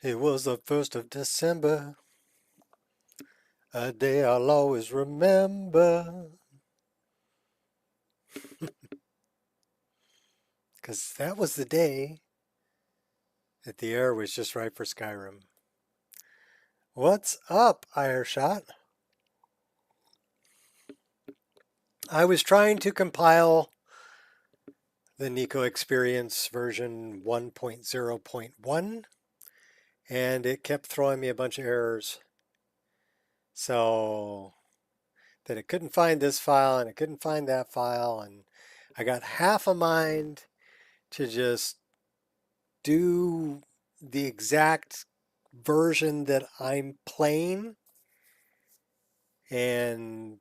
It was the 1st of December, a day I'll always remember. Because that was the day that the air was just right for Skyrim. What's up, Ireshot? I was trying to compile the Nico experience version 1.0.1, and it kept throwing me a bunch of errors. So that it couldn't find this file and it couldn't find that file, and I got half a mind to just do the exact version that I'm playing and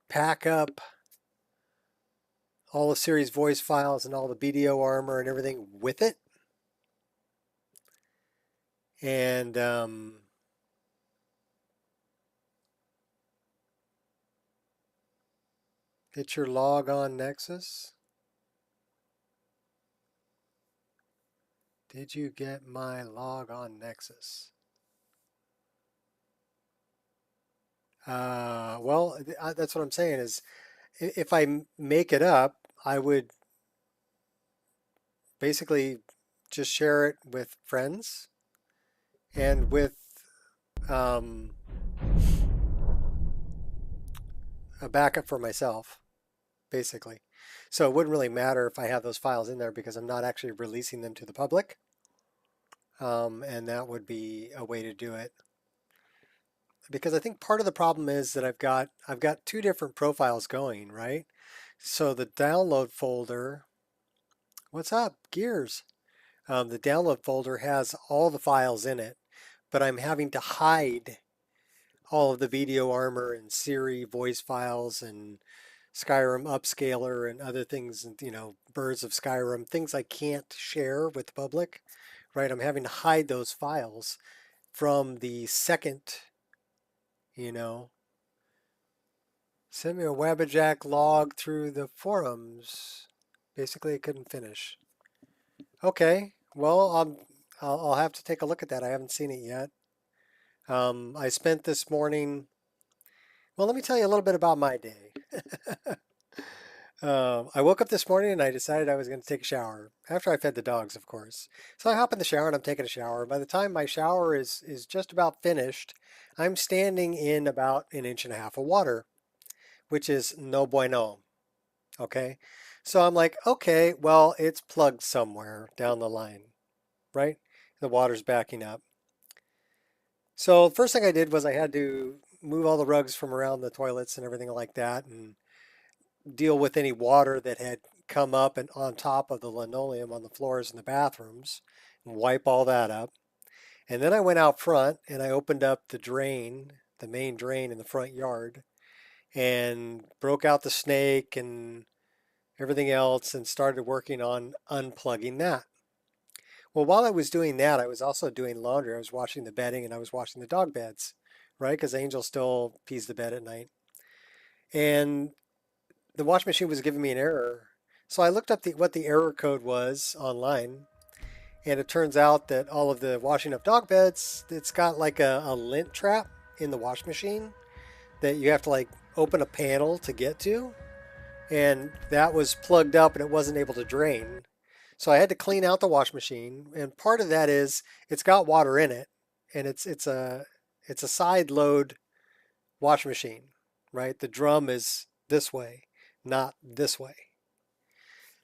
pack up all the series voice files and all the BDO armor and everything with it. And get your log on Nexus. Did you get my log on Nexus? Well, that's what I'm saying is if I make it up, I would basically just share it with friends and with um, a backup for myself, basically. So it wouldn't really matter if I have those files in there because I'm not actually releasing them to the public. And that would be a way to do it. Because I think part of the problem is that I've got two different profiles going, right? So the download folder, what's up, Gears? The download folder has all the files in it, but I'm having to hide all of the video armor and Siri voice files and Skyrim upscaler and other things, and birds of Skyrim, things I can't share with the public, right? I'm having to hide those files from the second, send me a Wabbajack log through the forums. Basically, I couldn't finish. Okay, well, I'll have to take a look at that. I haven't seen it yet. I spent this morning, well, let me tell you a little bit about my day. I woke up this morning and I decided I was going to take a shower after I fed the dogs, of course. So I hop in the shower and I'm taking a shower. By the time my shower is just about finished, I'm standing in about 1.5 inches of water, which is no bueno. Okay. So I'm like, okay, well, it's plugged somewhere down the line, right? The water's backing up. So the first thing I did was I had to move all the rugs from around the toilets and everything like that and deal with any water that had come up and on top of the linoleum on the floors in the bathrooms and wipe all that up. And then I went out front and I opened up the drain, the main drain in the front yard, and broke out the snake and everything else and started working on unplugging that. Well, while I was doing that, I was also doing laundry. I was washing the bedding and I was washing the dog beds, right? Because Angel still pees the bed at night. And the washing machine was giving me an error. So I looked up what the error code was online. And it turns out that all of the washing of dog beds, it's got like a lint trap in the wash machine that you have to like open a panel to get to. And that was plugged up and it wasn't able to drain. So I had to clean out the wash machine, and part of that is it's got water in it, and it's a side load wash machine, right? The drum is this way, not this way.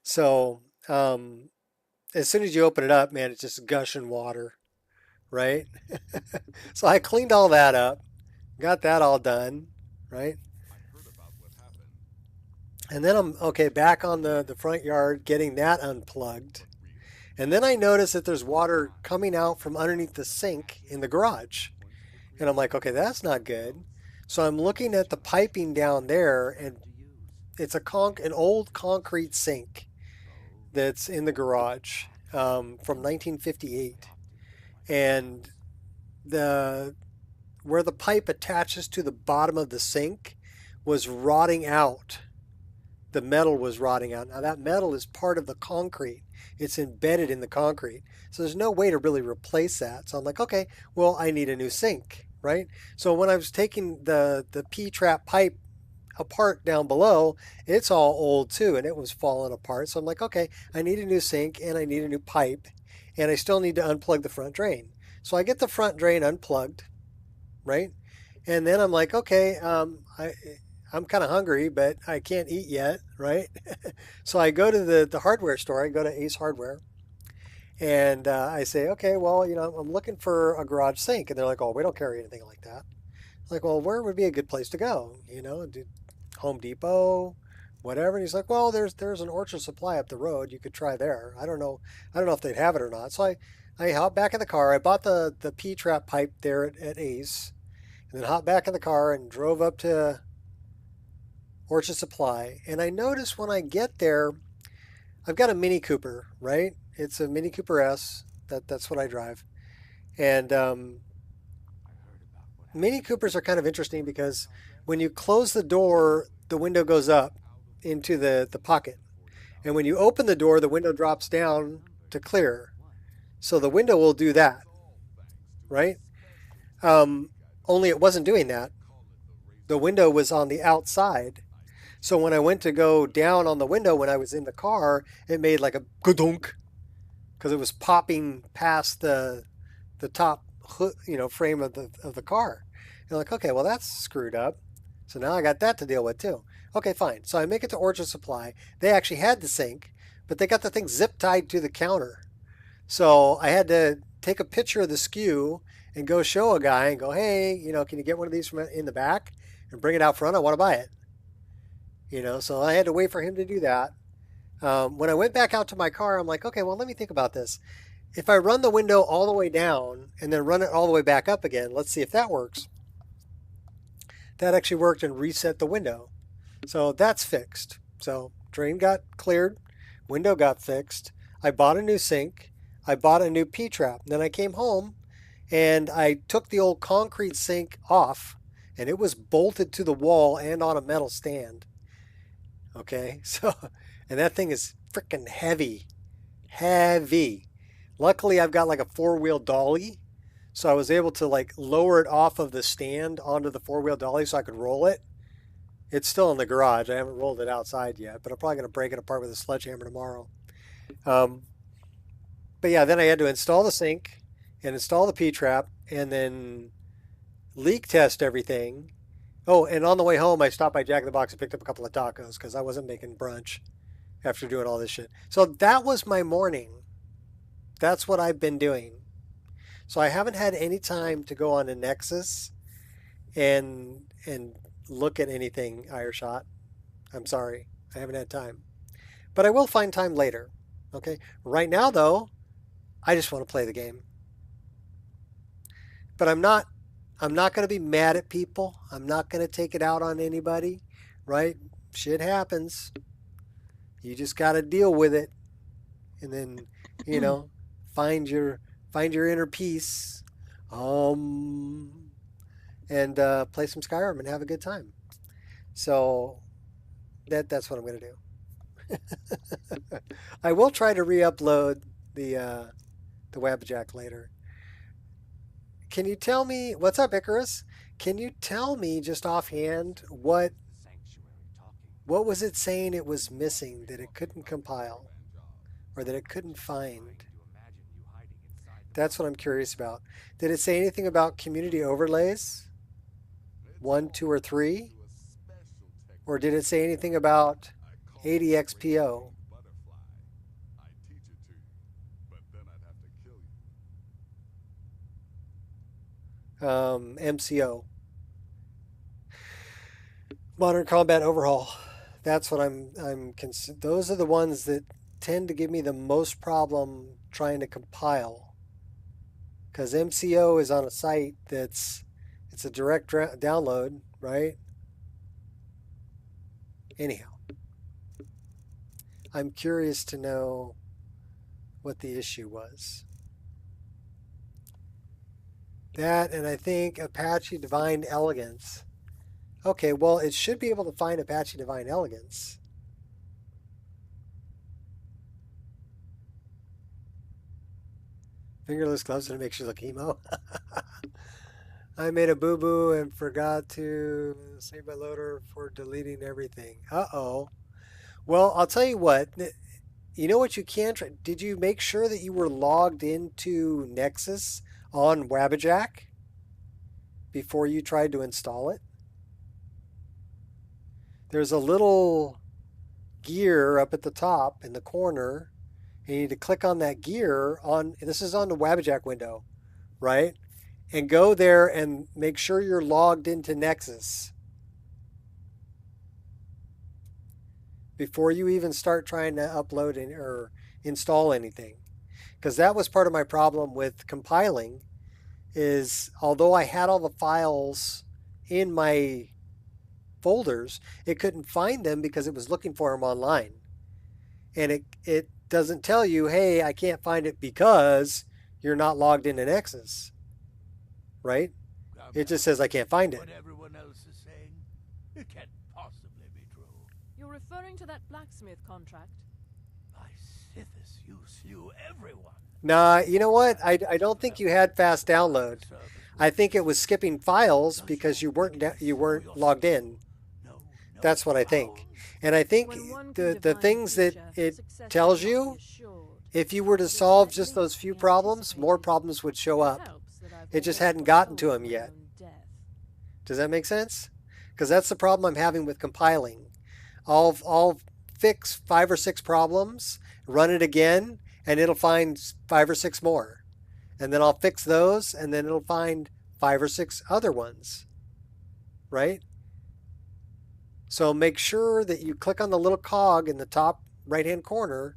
So as soon as you open it up, man, it's just gushing water, right? So I cleaned all that up, got that all done, right? And then I'm okay back on the front yard getting that unplugged. And then I notice that there's water coming out from underneath the sink in the garage. And I'm like, okay, that's not good. So I'm looking at the piping down there, and it's an old concrete sink that's in the garage from 1958. And the where the pipe attaches to the bottom of the sink was rotting out. The metal was rotting out. Now that metal is part of the concrete. It's embedded in the concrete. So there's no way to really replace that. So I'm like, okay, well, I need a new sink, right? So when I was taking the P-trap pipe apart down below, it's all old too, and it was falling apart. So I'm like, okay, I need a new sink and I need a new pipe, and I still need to unplug the front drain. So I get the front drain unplugged, right? And then I'm like, okay, I'm kind of hungry, but I can't eat yet, right? So I go to the hardware store. I go to Ace Hardware, and I say, okay, well, I'm looking for a garage sink, and they're like, oh, we don't carry anything like that. Like, well, where would be a good place to go? Home Depot, whatever. And he's like, well, there's an Orchard Supply up the road. You could try there. I don't know if they'd have it or not. So I hop back in the car. I bought the P-trap pipe there at Ace, and then hopped back in the car and drove up to Orchard Supply. And I noticed when I get there, I've got a Mini Cooper, right? It's a Mini Cooper S. That's what I drive. And Mini Coopers are kind of interesting because when you close the door, the window goes up into the pocket. And when you open the door, the window drops down to clear. So the window will do that, right? Only it wasn't doing that. The window was on the outside. So when I went to go down on the window when I was in the car, it made like a gudunk because it was popping past the top frame of the car. You're like, okay, well that's screwed up. So now I got that to deal with too. Okay, fine. So I make it to Orchard Supply. They actually had the sink, but they got the thing zip tied to the counter. So I had to take a picture of the SKU and go show a guy and go, hey, can you get one of these from in the back and bring it out front? I want to buy it. So I had to wait for him to do that. When I went back out to my car, I'm like, okay, well, let me think about this. If I run the window all the way down and then run it all the way back up again, let's see if that works. That actually worked and reset the window. So that's fixed. So drain got cleared, window got fixed. I bought a new sink. I bought a new P-trap. Then I came home and I took the old concrete sink off, and it was bolted to the wall and on a metal stand. Okay, and that thing is freaking heavy. Heavy. Luckily, I've got like a four-wheel dolly, so I was able to like lower it off of the stand onto the four-wheel dolly so I could roll it. It's still in the garage. I haven't rolled it outside yet, but I'm probably going to break it apart with a sledgehammer tomorrow. But yeah, then I had to install the sink and install the P-trap and then leak test everything. Oh, and on the way home, I stopped by Jack in the Box and picked up a couple of tacos because I wasn't making brunch after doing all this shit. So that was my morning. That's what I've been doing. So I haven't had any time to go on a Nexus and look at anything, Ireshot. I'm sorry. I haven't had time. But I will find time later. Okay? Right now, though, I just want to play the game. But I'm not going to be mad at people. I'm not going to take it out on anybody, right? Shit happens. You just got to deal with it. And then, find your inner peace. And play some Skyrim and have a good time. So that's what I'm going to do. I will try to re-upload the Webjack later. Can you tell me what's up, Icarus? Can you tell me just offhand what was it saying it was missing that it couldn't compile or that it couldn't find? That's what I'm curious about. Did it say anything about community overlays? 1, 2, or 3? Or did it say anything about ADXPO? MCO. Modern Combat Overhaul. That's what those are the ones that tend to give me the most problem trying to compile. Because MCO is on a site it's a direct download, right? Anyhow, I'm curious to know what the issue was. That, and I think Apache Divine Elegance. Okay, well, it should be able to find Apache Divine Elegance. Fingerless gloves and it makes you look emo. I made a boo-boo and forgot to save my loader for deleting everything. Uh-oh. Well, I'll tell you what. You know what you can try? Did you make sure that you were logged into Nexus on Wabbajack before you tried to install it? There's a little gear up at the top in the corner. And you need to click on that gear on, this is on the Wabbajack window, right? And go there and make sure you're logged into Nexus before you even start trying to upload or install anything. Because that was part of my problem with compiling is although I had all the files in my folders, it couldn't find them because it was looking for them online. And it doesn't tell you, hey, I can't find it because you're not logged into Nexus, right? It just says I can't find it. What everyone else is saying, it can't possibly be true. You're referring to that blacksmith contract? By Sithis, you slew everyone. Nah, you know what? I don't think you had fast download. I think it was skipping files because you weren't logged in. That's what I think. And I think the things that it tells you, if you were to solve just those few problems, more problems would show up. It just hadn't gotten to them yet. Does that make sense? Because that's the problem I'm having with compiling. I'll fix 5 or 6 problems, run it again, and it'll find 5 or 6 more. And then I'll fix those, and then it'll find 5 or 6 other ones. Right? So make sure that you click on the little cog in the top right-hand corner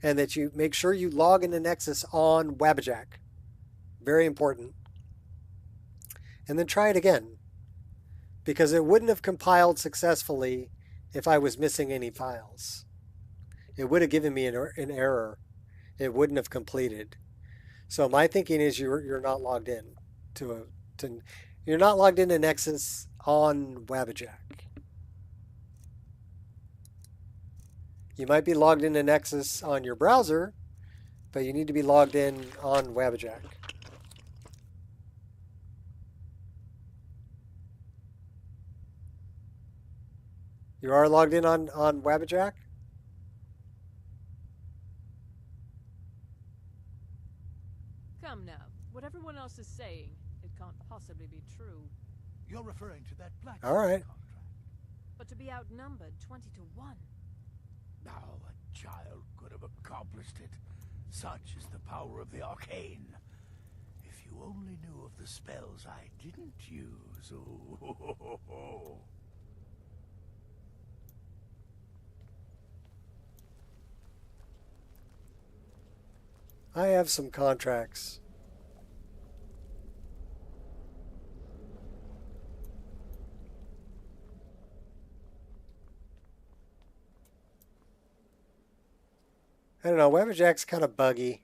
and that you make sure you log into Nexus on Wabbajack. Very important. And then try it again because it wouldn't have compiled successfully if I was missing any files. It would have given me an error. It wouldn't have completed. So my thinking is you're not logged in you're not logged into Nexus on Wabbajack. You might be logged into Nexus on your browser, but you need to be logged in on Wabbajack. You are logged in on Wabbajack? Come now. What everyone else is saying, it can't possibly be true. You're referring to that blacksmith All right. contract. But to be outnumbered 20 to 1. Now a child could have accomplished it. Such is the power of the arcane. If you only knew of the spells I didn't use. Oh. I have some contracts. I don't know, Wabbajack's kind of buggy.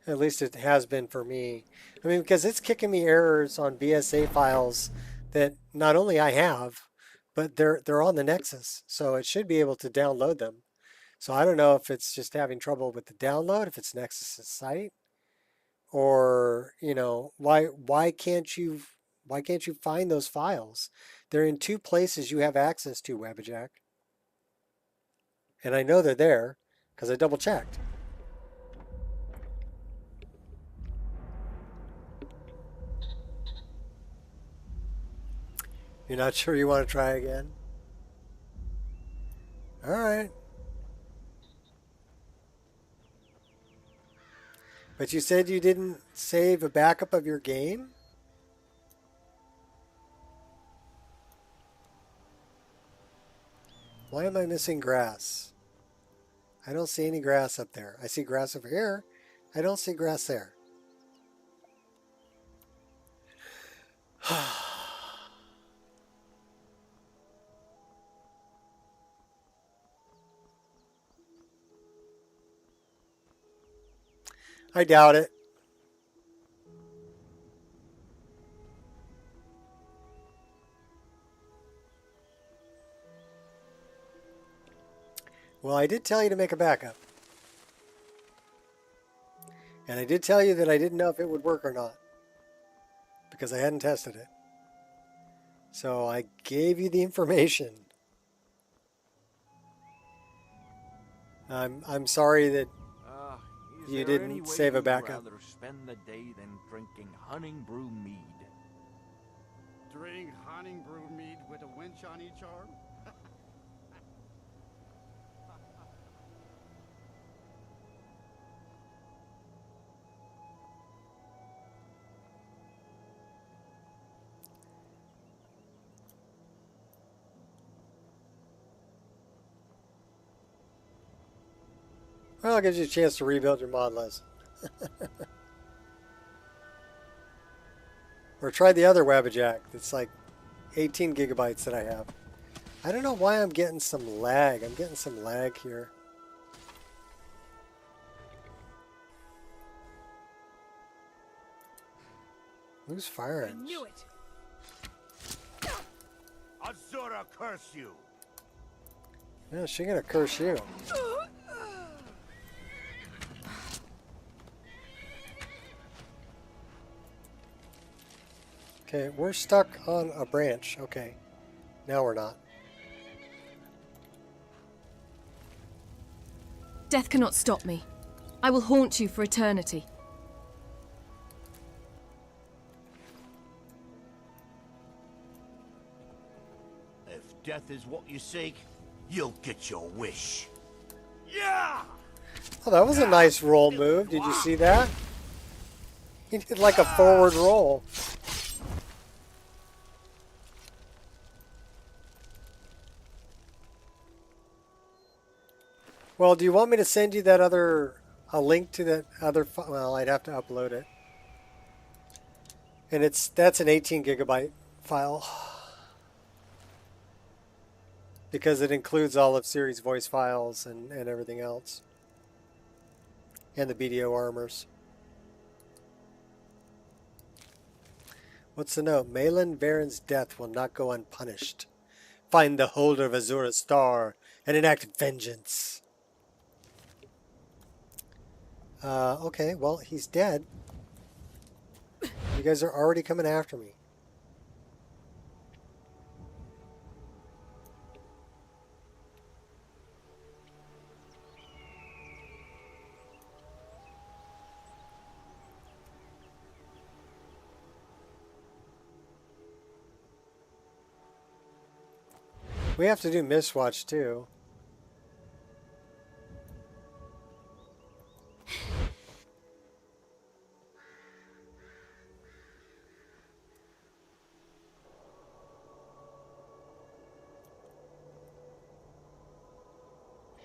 At least it has been for me. I mean, because it's kicking me errors on BSA files that not only I have, but they're on the Nexus. So it should be able to download them. So I don't know if it's just having trouble with the download, if it's Nexus's site, or you know, why can't you find those files? They're in 2 places you have access to, Wabbajack. And I know they're there because I double checked. You're not sure you want to try again? All right. But you said you didn't save a backup of your game? Why am I missing grass? I don't see any grass up there. I see grass over here. I don't see grass there. I doubt it. Well, I did tell you to make a backup. And I did tell you that I didn't know if it would work or not because I hadn't tested it. So I gave you the information. I'm sorry that you didn't save a backup. Rather spend the day than drinking hunting brew mead. Drink hunting brew mead with a winch on each arm? Well, it gives you a chance to rebuild your mod list. Or try the other Wabbajack that's like 18 gigabytes that I have. I don't know why I'm getting some lag. I'm getting some lag here. Who's firing? I knew it. Azura curse you! Yeah, she's gonna curse you. Okay, we're stuck on a branch. Okay, now we're not. Death cannot stop me. I will haunt you for eternity. If death is what you seek, you'll get your wish. Yeah! Oh, that was a nice roll move. Did you see that? He did like a forward roll. Well, do you want me to send you that a link to that other well, I'd have to upload it. And that's an 18 gigabyte file. Because it includes all of series voice files and everything else. And the BDO armors. What's the note? Malin Varen's death will not go unpunished. Find the holder of Azura's star and enact vengeance. Okay, well, he's dead. You guys are already coming after me. We have to do Mistwatch too.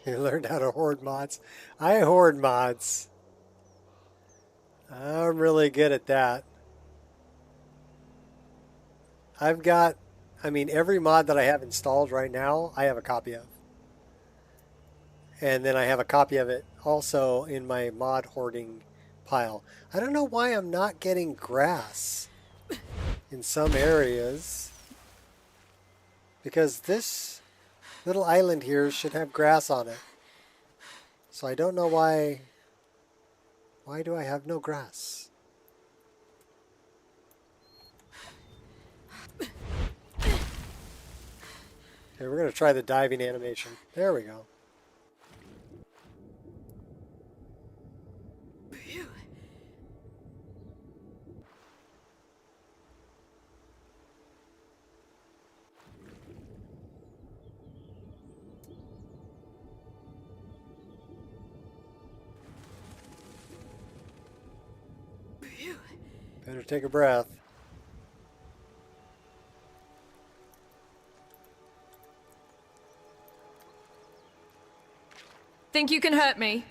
You learned how to hoard mods. I hoard mods. I'm really good at that. I've got, I mean, every mod that I have installed right now, I have a copy of. And then I have a copy of it also in my mod hoarding pile. I don't know why I'm not getting grass in some areas. Because this little island here should have grass on it. So I don't know why. Why do I have no grass? Okay, we're going to try the diving animation. There we go. Better take a breath. Think you can hurt me?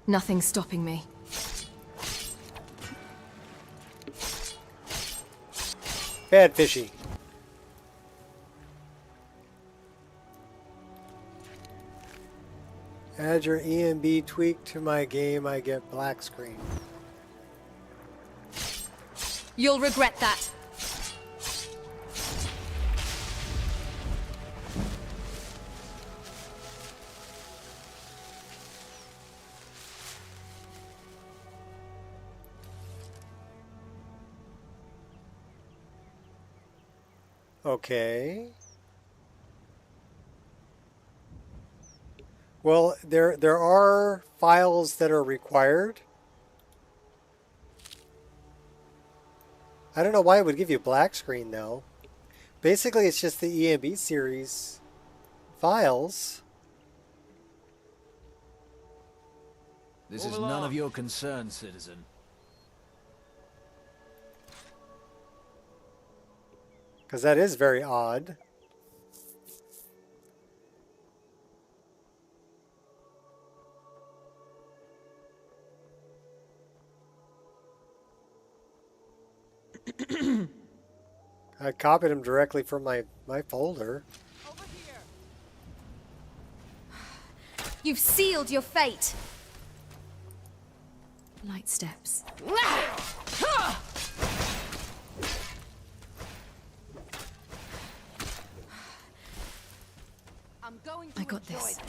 Nothing's stopping me. Bad fishy. Add your EMB tweak to my game, I get black screen. You'll regret that. Okay. Well, there are files that are required. I don't know why it would give you a black screen though. Basically, it's just the EMB series files. This is none of your concern, citizen. Because that is very odd. I copied them directly from my folder. Over here. You've sealed your fate. Light steps. I'm going to I got enjoy this.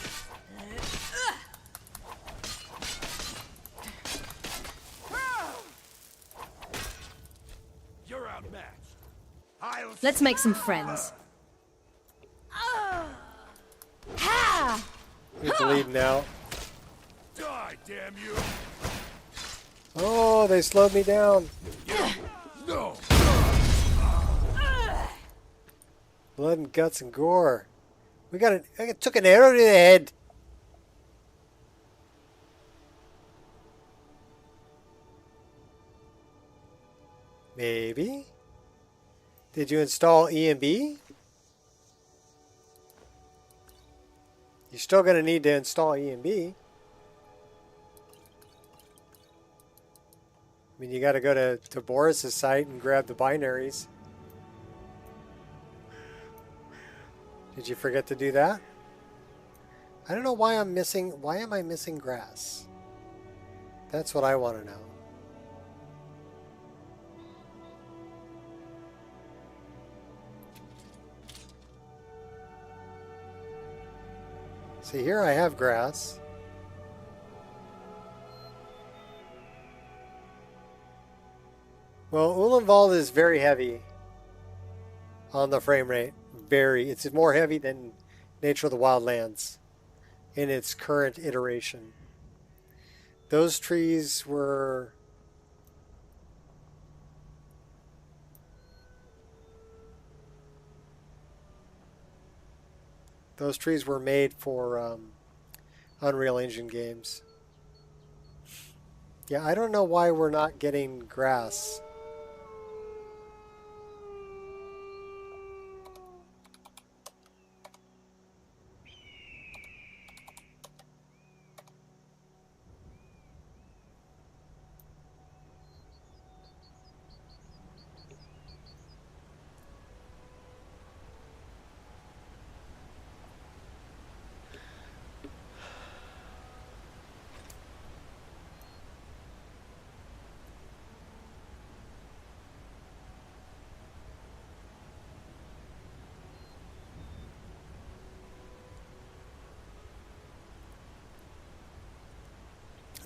You're outmatched. Let's make some friends. It's leading out. Die, damn you! Oh, they slowed me down. No! Blood and guts and gore. I took an arrow to the head. Maybe. Did you install EMB? You're still going to need to install EMB. I mean, you got to go to Boris's site and grab the binaries. Did you forget to do that? I don't know why I'm missing. Why am I missing grass? That's what I want to know. See, here I have grass. Well, Ulanval is very heavy on the frame rate. It's more heavy than Nature of the Wildlands in its current iteration. Those trees were... Those trees were made for Unreal Engine games. Yeah, I don't know why we're not getting grass.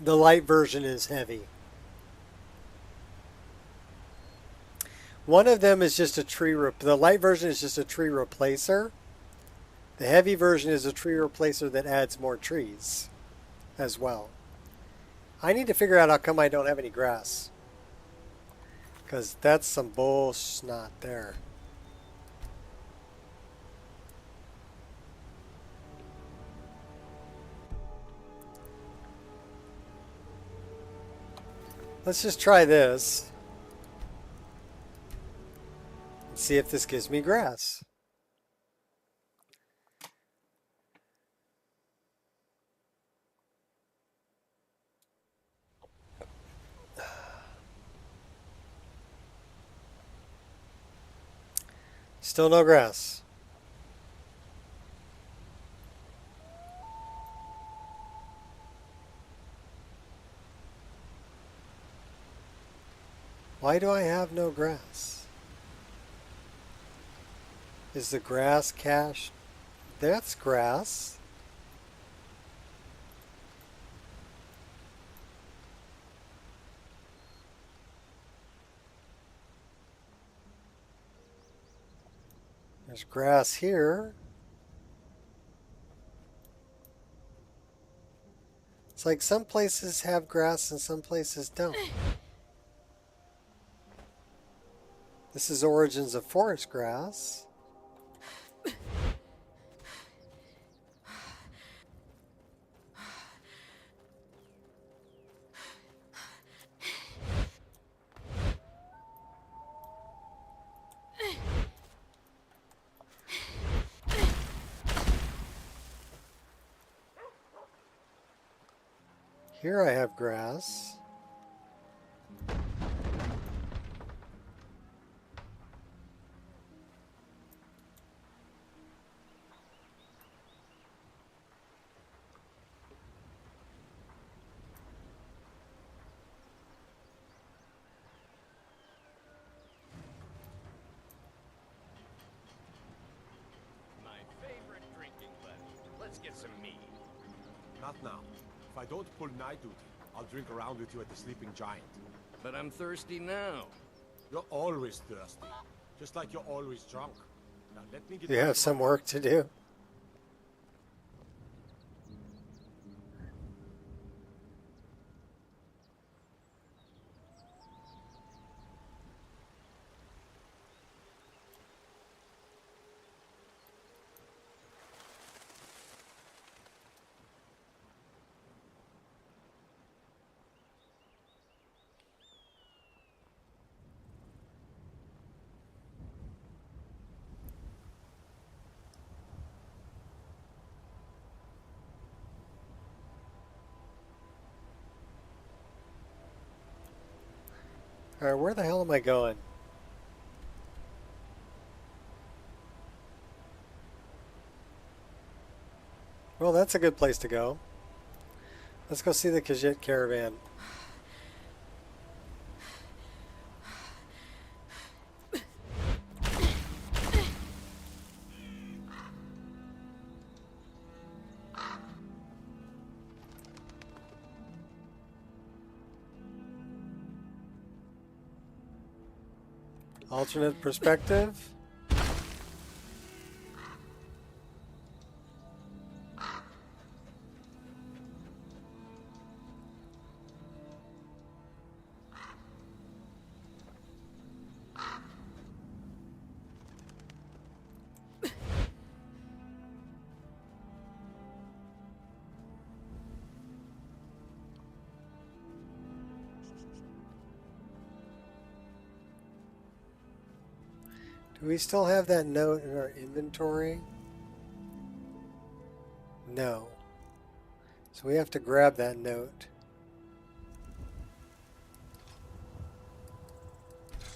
The light version is heavy. One of them is just a tree. The light version is just a tree replacer. The heavy version is a tree replacer that adds more trees as well. I need to figure out how come I don't have any grass. Because that's some bull snot there. Let's just try this. And see if this gives me grass. Still no grass. Why do I have no grass? Is the grass cached? That's grass. There's grass here. It's like some places have grass and some places don't. This is Origins of Forest Grass. Here I have grass. My favorite drinking weapon. Let's get some mead. Not now. If I don't pull night duty, I'll drink around with you at the Sleeping Giant. But I'm thirsty now. You're always thirsty. Just like you're always drunk. Now let me get You back have to some my- work to do. Alright, where the hell am I going? Well, that's a good place to go. Let's go see the Khajiit caravan. Alternate perspective. Do we still have that note in our inventory? No. So we have to grab that note.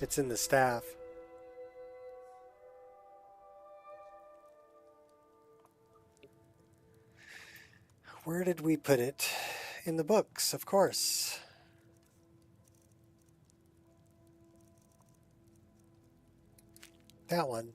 It's in the staff. Where did we put it? In the books, of course. That one.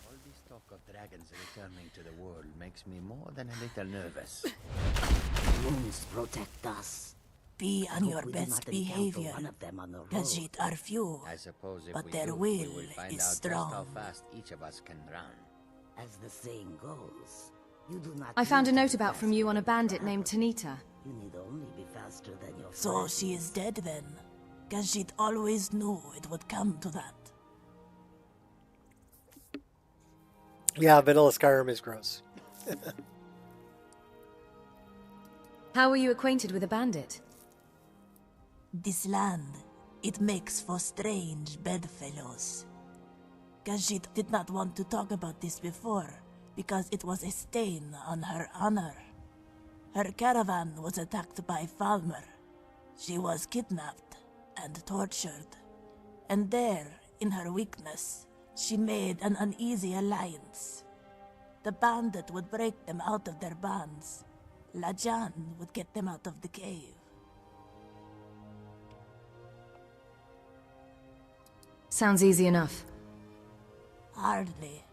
All this talk of dragons returning to the world makes me more than a little nervous. Wounds protect us. Be on your We do best not encounter behavior. one of them on the road. Khajiit are few, I suppose if but we their do, will we will find is out just how strong. fast each of us can run. As the saying goes, you do not I found need a to note be about from fast you on a bandit forever. named Tanita. You need only be faster than your So friend. she is dead then. Khajiit always knew it would come to that. Yeah, vanilla Skyrim is gross. How were you acquainted with a bandit? This land, it makes for strange bedfellows. Khajiit did not want to talk about this before, because it was a stain on her honor. Her caravan was attacked by Falmer. She was kidnapped and tortured. And there, in her weakness, she made an uneasy alliance. The bandit would break them out of their bonds, Lajan would get them out of the cave. Sounds easy enough. Hardly.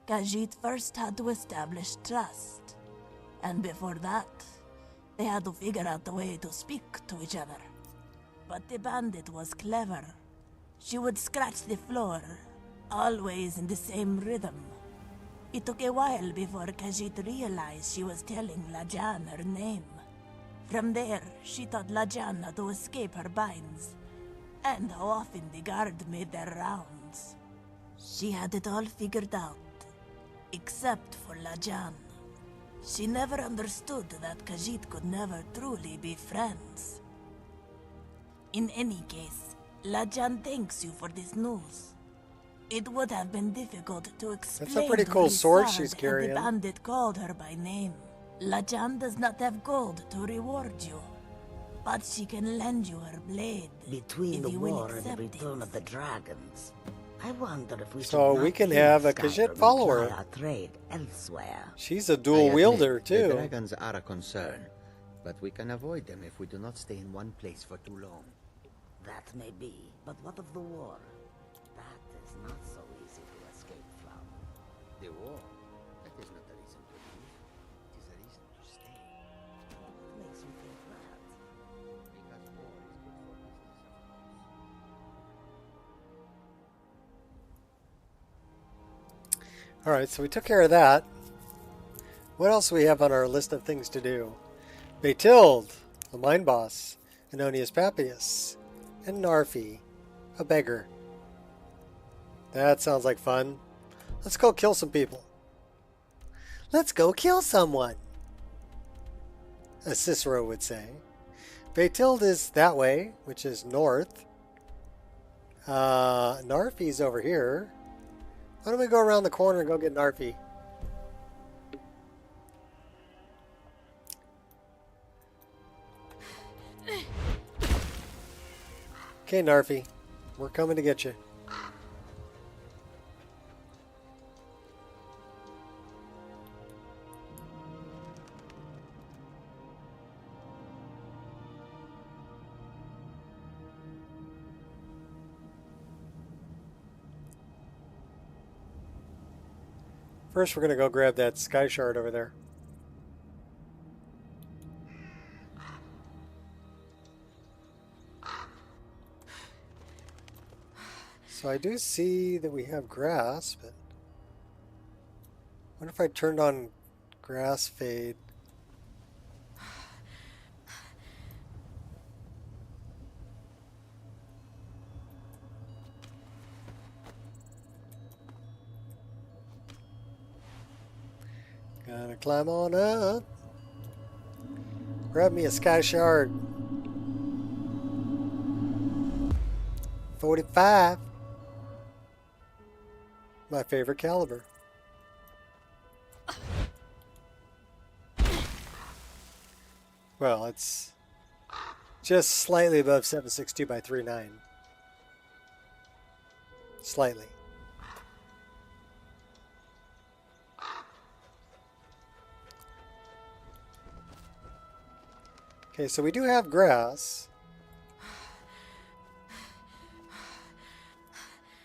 Khajiit first had to establish trust. And before that, they had to figure out a way to speak to each other. But the bandit was clever. She would scratch the floor, always in the same rhythm. It took a while before Khajiit realized she was telling Lajan her name. From there, she taught Lajan how to escape her binds, and how often the guard made their rounds. She had it all figured out, except for Lajan. She never understood that Khajiit could never truly be friends. In any case, Lajan thanks you for this news. It would have been difficult to explain. That's a pretty to cool sword Rizard she's had carrying. The bandit called her by name. Lajan does not have gold to reward you, but she can lend you her blade. Between if the you will war and the accept return it. of the dragons, I wonder if we So should we not can leave have a Skyrim Khajiit and follower. ply our trade elsewhere. She's a I dual admit, wielder The too. dragons are a concern, but we can avoid them if we do not stay in one place for too long. That may be, but what of the war? That is not so easy to escape from. The war? That is not a reason to leave. It is a reason to stay. What makes you think that? Because war is good for business, of course. Alright, so we took care of that. What else do we have on our list of things to do? Betild, the mine boss, Anonius Papias, and Narfi, a beggar. That sounds like fun. Let's go kill some people. Let's go kill someone, as Cicero would say. Betild is that way, which is north. Narfi's over here. Why don't we go around the corner and go get Narfi? Okay, Narfi. We're coming to get you. First, we're going to go grab that sky shard over there. So I do see that we have grass, but what if I turned on grass fade? Gotta climb on up. Grab me a sky shard. 45. My favorite caliber. Well, it's just slightly above 7.62 by 3.9. Slightly. Okay, so we do have grass.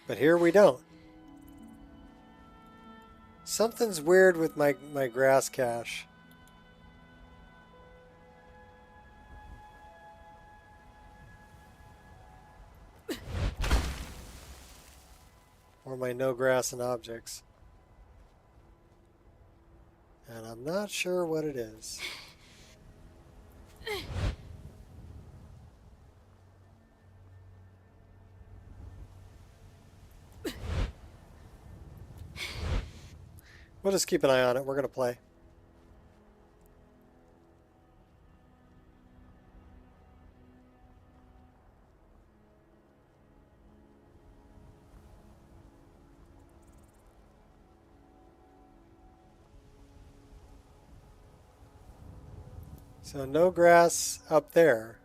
But here we don't. Something's weird with my grass cache. Or my no grass and objects. And I'm not sure what it is. We'll just keep an eye on it. We're going to play. So no grass up there.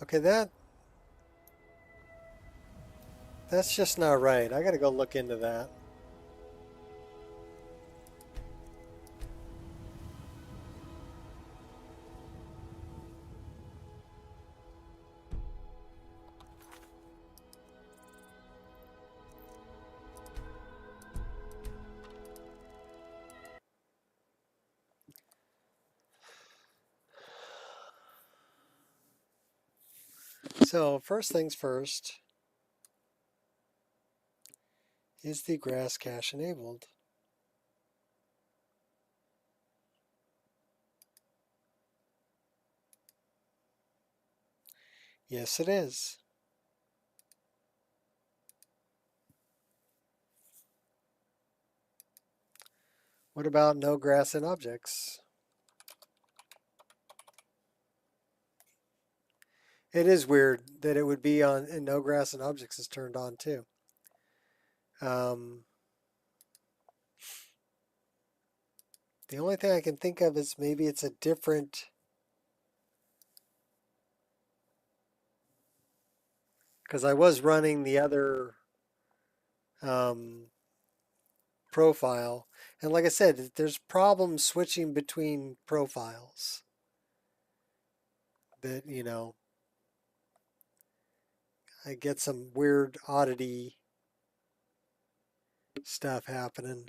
Okay, That's just not right. I gotta go look into that. So first things first, is the grass cache enabled? Yes, it is. What about no grass in objects? It is weird that it would be on and no grass in objects is turned on too. The only thing I can think of is maybe it's a different, because I was running the other profile, and like I said, there's problems switching between profiles that, you know, I get some weird oddity stuff happening.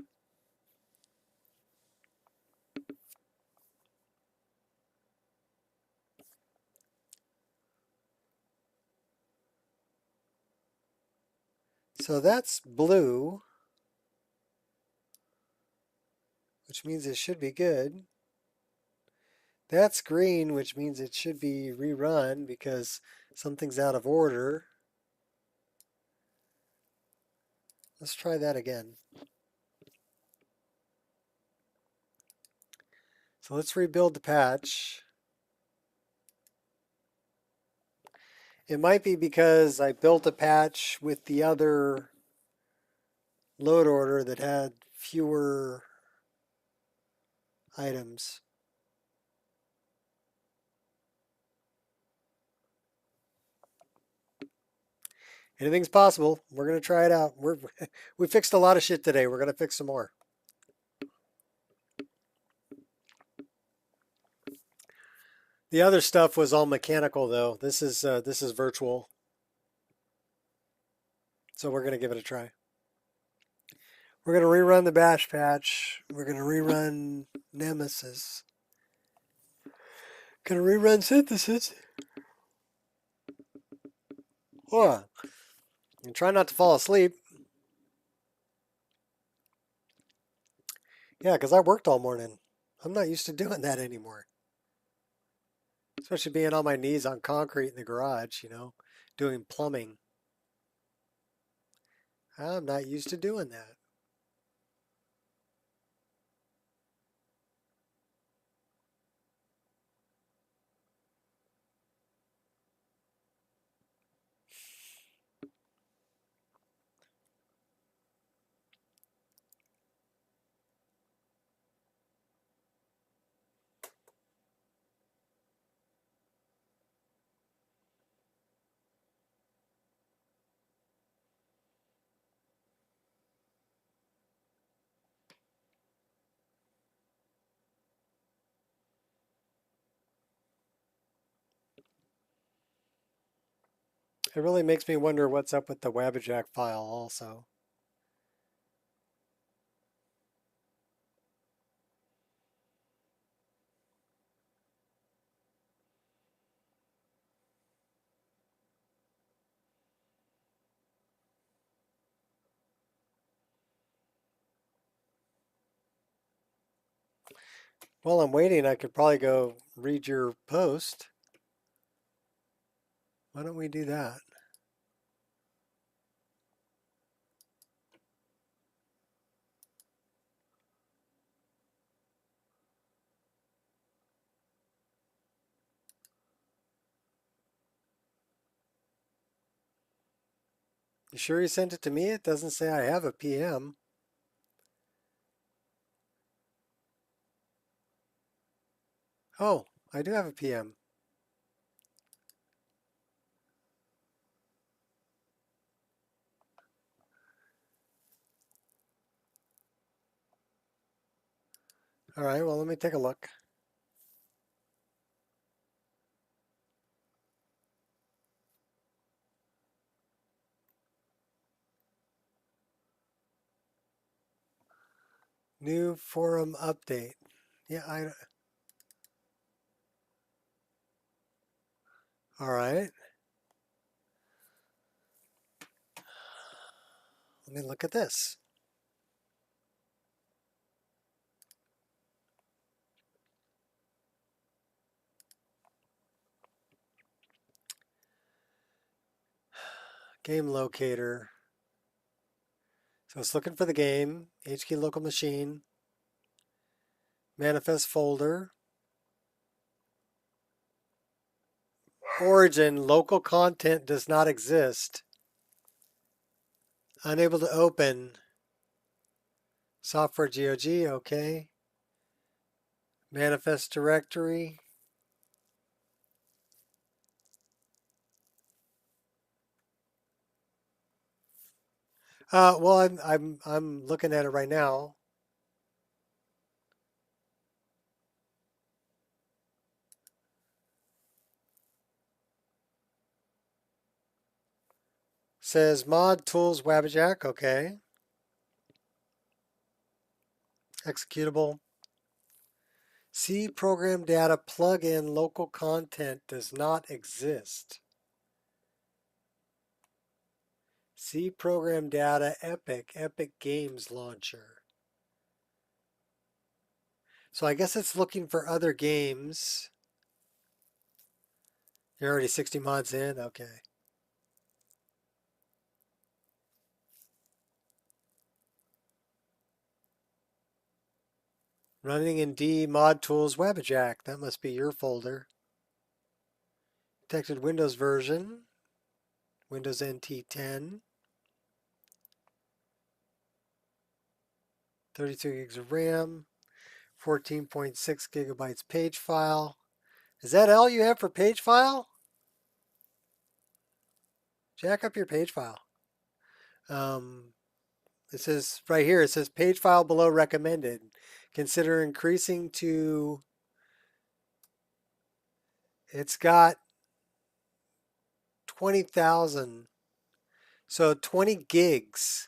So that's blue, which means it should be good. That's green, which means it should be rerun because something's out of order. Let's try that again. So let's rebuild the patch. It might be because I built a patch with the other load order that had fewer items. Anything's possible. We're going to try it out. We fixed a lot of shit today. We're going to fix some more. The other stuff was all mechanical though. This is virtual. So we're going to give it a try. We're going to rerun the bash patch. We're going to rerun Nemesis. Going to rerun synthesis. Oh, and try not to fall asleep. Yeah, because I worked all morning. I'm not used to doing that anymore. Especially being on my knees on concrete in the garage, you know, doing plumbing. I'm not used to doing that. It really makes me wonder what's up with the Wabbajack file also. While I'm waiting, I could probably go read your post. Why don't we do that? You sure you sent it to me? It doesn't say I have a PM. Oh, I do have a PM. All right, well, let me take a look. New forum update. Yeah, all right. Let me look at this. Game locator. So it's looking for the game, HKey local machine, manifest folder, origin, local content does not exist. Unable to open. Software GOG, okay. Manifest directory. Well, I'm looking at it right now. Says mod tools Wabbajack, okay. Executable. C program data plugin local content does not exist. C program data Epic Games Launcher. So I guess it's looking for other games. You're already 60 mods in? Okay. Running in D mod tools Wabbajack. That must be your folder. Detected Windows version. Windows NT 10. 32 gigs of RAM. 14.6 gigabytes page file. Is that all you have for page file? Jack up your page file. It says right here, it says page file below recommended. Consider increasing to, it's got 20,000. So 20 gigs.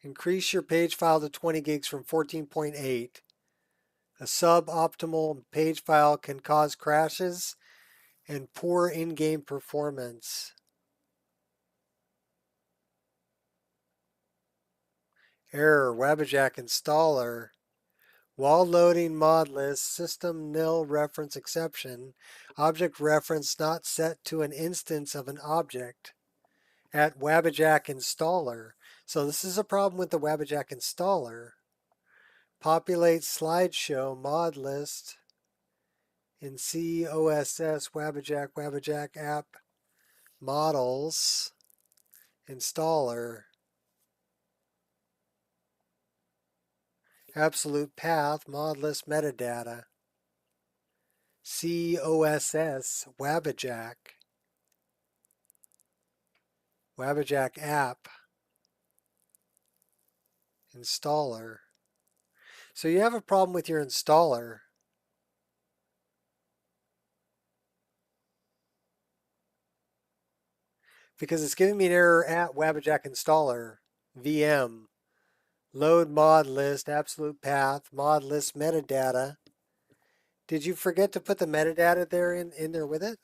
Increase your page file to 20 gigs from 14.8. A suboptimal page file can cause crashes and poor in-game performance. Error, Wabbajack installer. While loading ModList, system nil reference exception, object reference not set to an instance of an object at Wabbajack installer. So this is a problem with the Wabbajack installer. Populate slideshow ModList in COSS Wabbajack app models installer. Absolute path ModList metadata. COSS Wabbajack app installer. So you have a problem with your installer. Because it's giving me an error at Wabbajack installer VM. Load mod list, absolute path, mod list metadata. Did you forget to put the metadata there in there with it?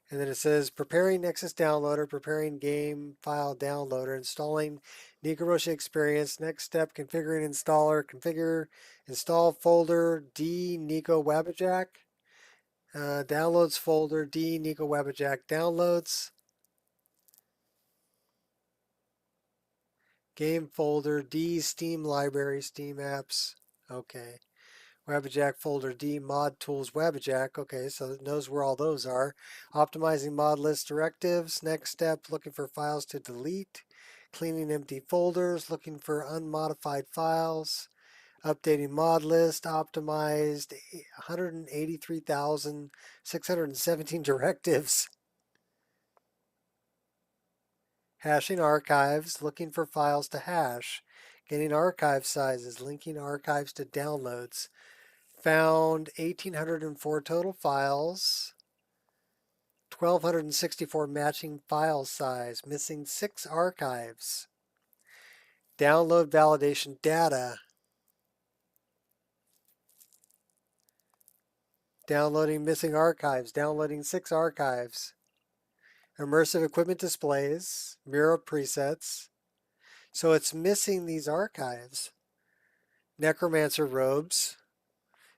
And then it says preparing Nexus downloader, preparing game file downloader, installing Nico experience. Next step, configuring installer, configure install folder D Nico Wabbajack. Downloads folder D Nico Wabbajack downloads. Game folder D Steam library, Steam apps. Okay. Wabbajack folder D mod tools Wabbajack. Okay, so it knows where all those are. Optimizing mod list directives. Next step, looking for files to delete. Cleaning empty folders. Looking for unmodified files. Updating mod list. Optimized 183,617 directives. Hashing archives. Looking for files to hash. Getting archive sizes, linking archives to downloads. Found 1,804 total files. 1,264 matching file size. Missing 6 archives. Download validation data. Downloading missing archives. Downloading 6 archives. Immersive equipment displays. Mirror presets. So it's missing these archives. Necromancer robes.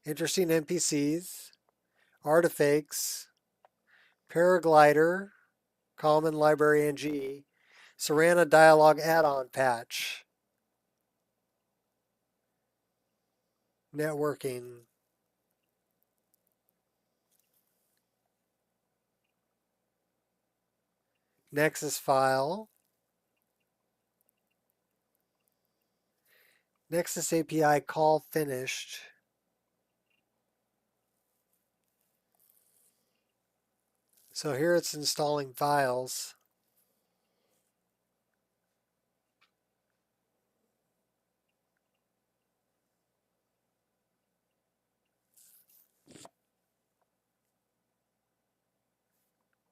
Interesting NPCs. Artifacts. Paraglider. Common Library NG. Serana Dialogue add-on patch. Networking. Nexus file. Nexus API call finished. So here it's installing files.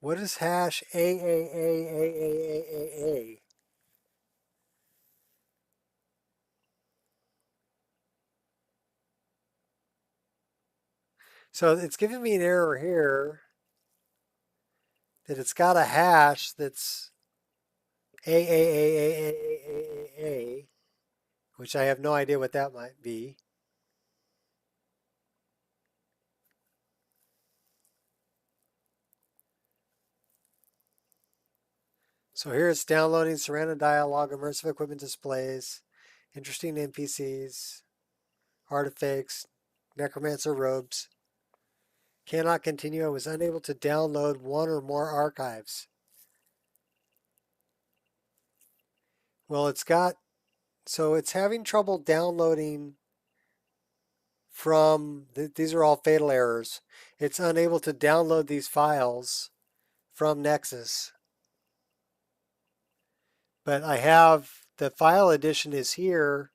What is hash AAA? So it's giving me an error here that it's got a hash that's AAA, which I have no idea what that might be. So here it's downloading Serana Dialogue, immersive equipment displays, interesting NPCs, artifacts, necromancer robes. Cannot continue. I was unable to download one or more archives. Well, so it's having trouble downloading from, these are all fatal errors. It's unable to download these files from Nexus. But I have, the file edition is here.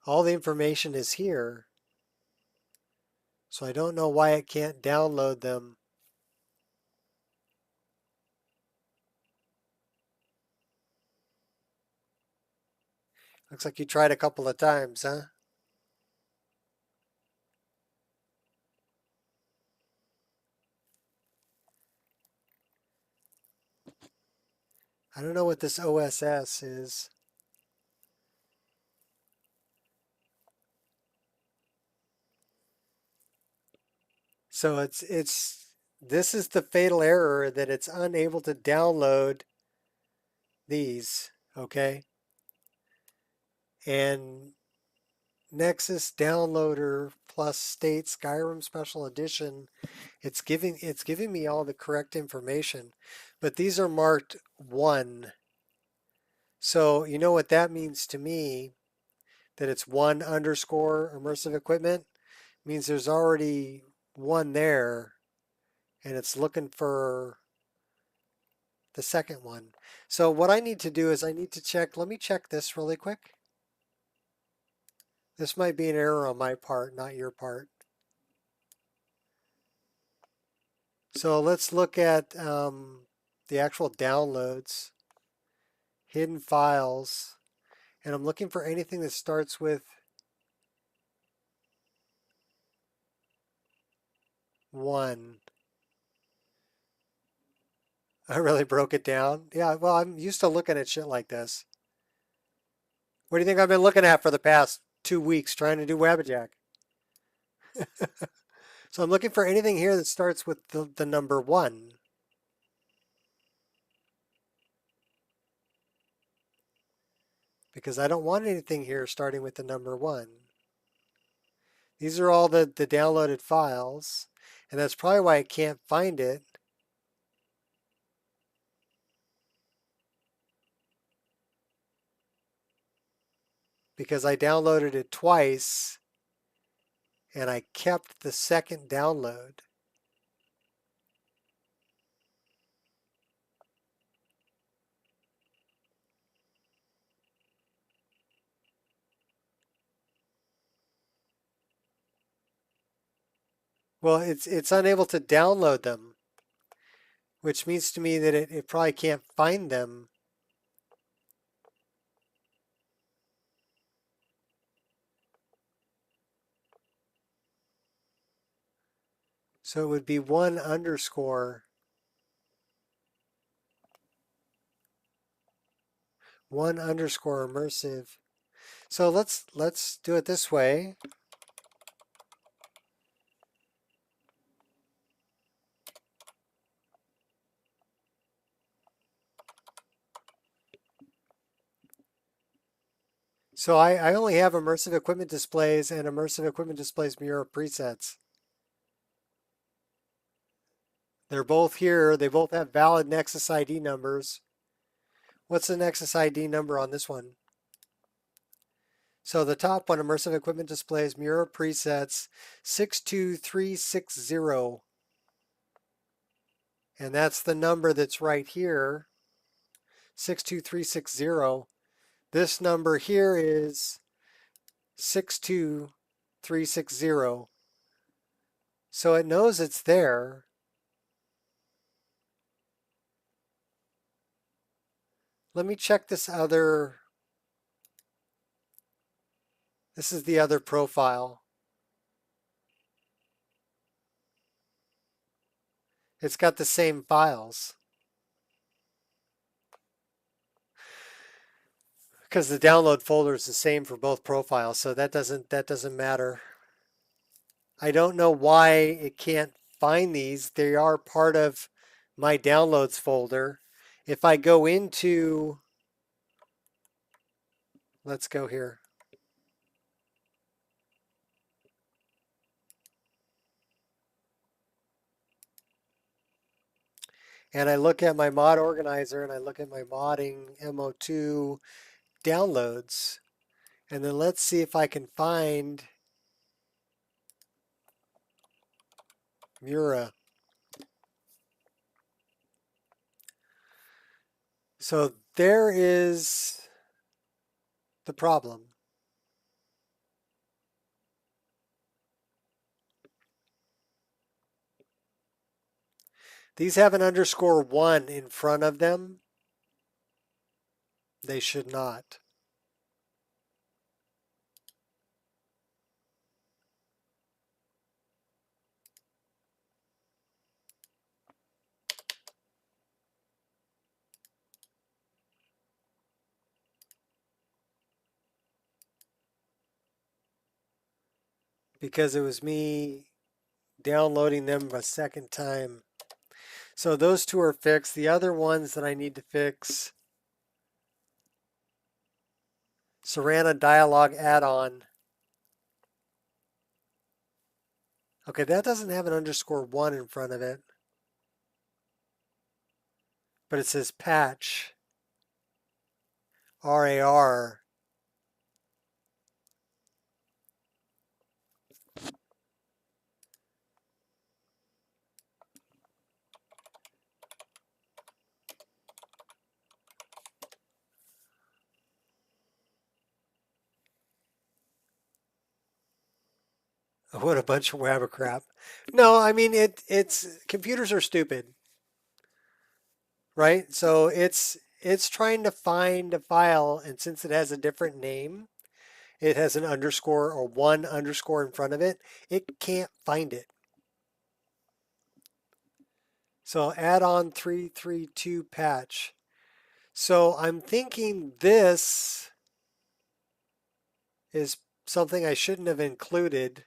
All the information is here. So I don't know why it can't download them. Looks like you tried a couple of times, huh? I don't know what this OSS is. So this is the fatal error, that it's unable to download these, okay? And Nexus Downloader plus State Skyrim Special Edition, it's giving me all the correct information, but these are marked 1. So you know what that means to me, that it's 1 underscore immersive equipment, means there's already 1 there, and it's looking for the second one. So what I need to do is I need to check, let me check this really quick. This might be an error on my part, not your part. So let's look at the actual downloads, hidden files, and I'm looking for anything that starts with 1. I really broke it down. Yeah, well, I'm used to looking at shit like this. What do you think I've been looking at for the past 2 weeks trying to do Wabbajack? So I'm looking for anything here that starts with the number 1. Because I don't want anything here starting with the number 1. These are all the downloaded files, and that's probably why I can't find it. Because I downloaded it twice, and I kept the second download. Well, it's unable to download them, which means to me that it probably can't find them. So it would be 1 underscore 1 underscore immersive. So let's do it this way. So I only have immersive equipment displays and immersive equipment displays mirror presets. They're both here. They both have valid Nexus ID numbers. What's the Nexus ID number on this one? So the top one, immersive equipment displays mirror presets 62360. And that's the number that's right here, 62360. This number here is 62360. So it knows it's there. Let me check this other. This is the other profile. It's got the same files. Because the download folder is the same for both profiles, so that doesn't matter. I don't know why it can't find these. They are part of my downloads folder. If I go into, let's go here. And I look at my mod organizer and I look at my modding MO2 downloads. And then let's see if I can find Mura. So there is the problem. These have an underscore 1 in front of them. They should not. Because it was me downloading them a second time. So those two are fixed. The other ones that I need to fix, Serana Dialog add-on. Okay, that doesn't have an underscore 1 in front of it. But it says patch. RAR. What a bunch of wabba crap. No, I mean it's computers are stupid. Right? So it's trying to find a file, and since it has a different name, it has an underscore or 1 underscore in front of it, it can't find it. So add on 332 patch. So I'm thinking this is something I shouldn't have included.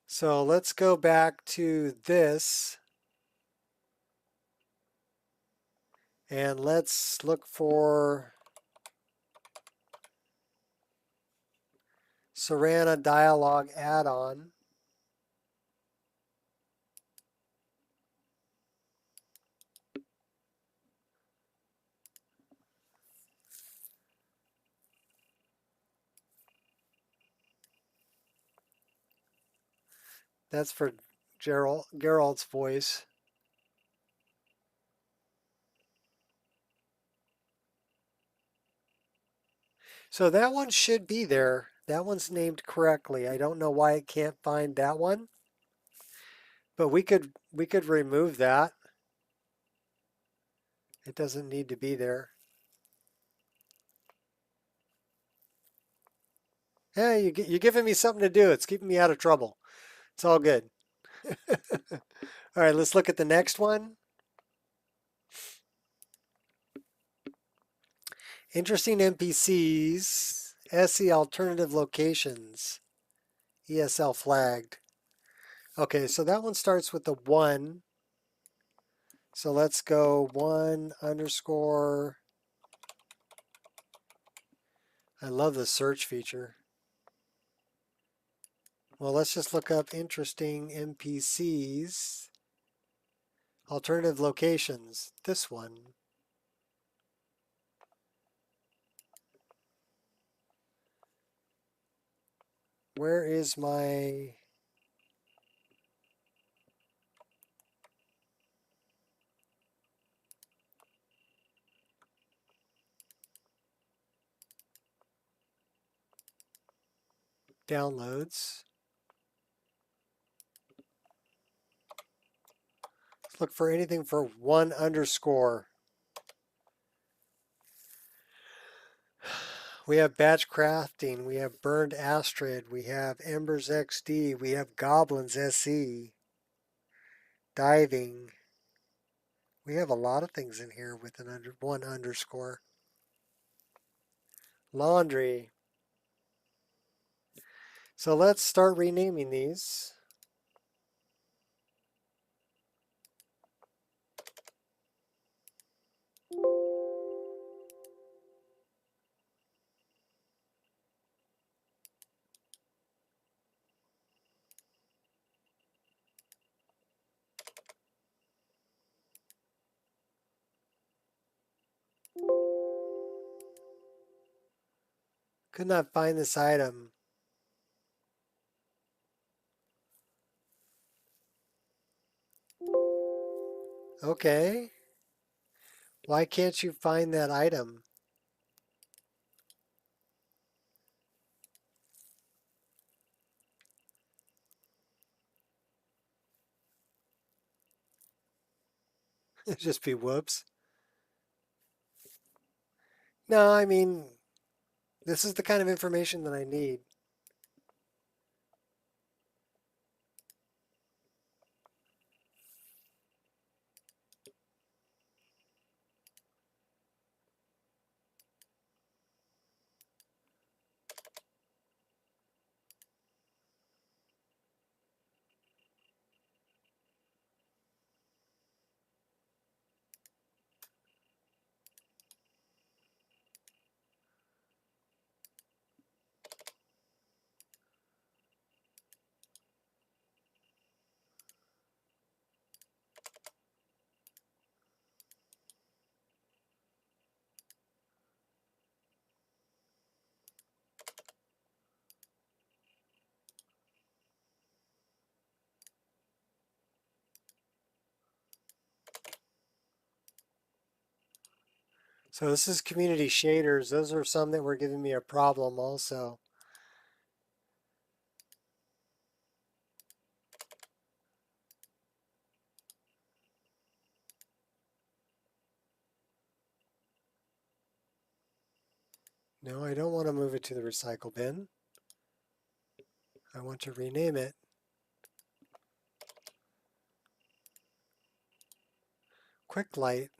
So let's go back to this. And let's look for Serana Dialog add-on. That's for Gerald's voice. So that one should be there. That one's named correctly. I don't know why it can't find that one, but we could remove that. It doesn't need to be there. Hey, you're giving me something to do. It's keeping me out of trouble. It's all good. All right, let's look at the next one. Interesting NPCs, SE alternative locations, ESL flagged. Okay, so that one starts with the 1. So let's go 1 underscore. I love the search feature. Well, let's just look up interesting NPCs, alternative locations, this one. Where is my... downloads? Let's look for anything for 1 underscore. We have batch crafting, we have burned Astrid, we have Embers XD, we have Goblins SE, diving. We have a lot of things in here with an 1 underscore. Laundry. So let's start renaming these. Could not find this item. Okay. Why can't you find that item? It'd just be whoops. No, I mean, this is the kind of information that I need. So this is community shaders. Those are some that were giving me a problem also. No, I don't want to move it to the recycle bin. I want to rename it. Quick light.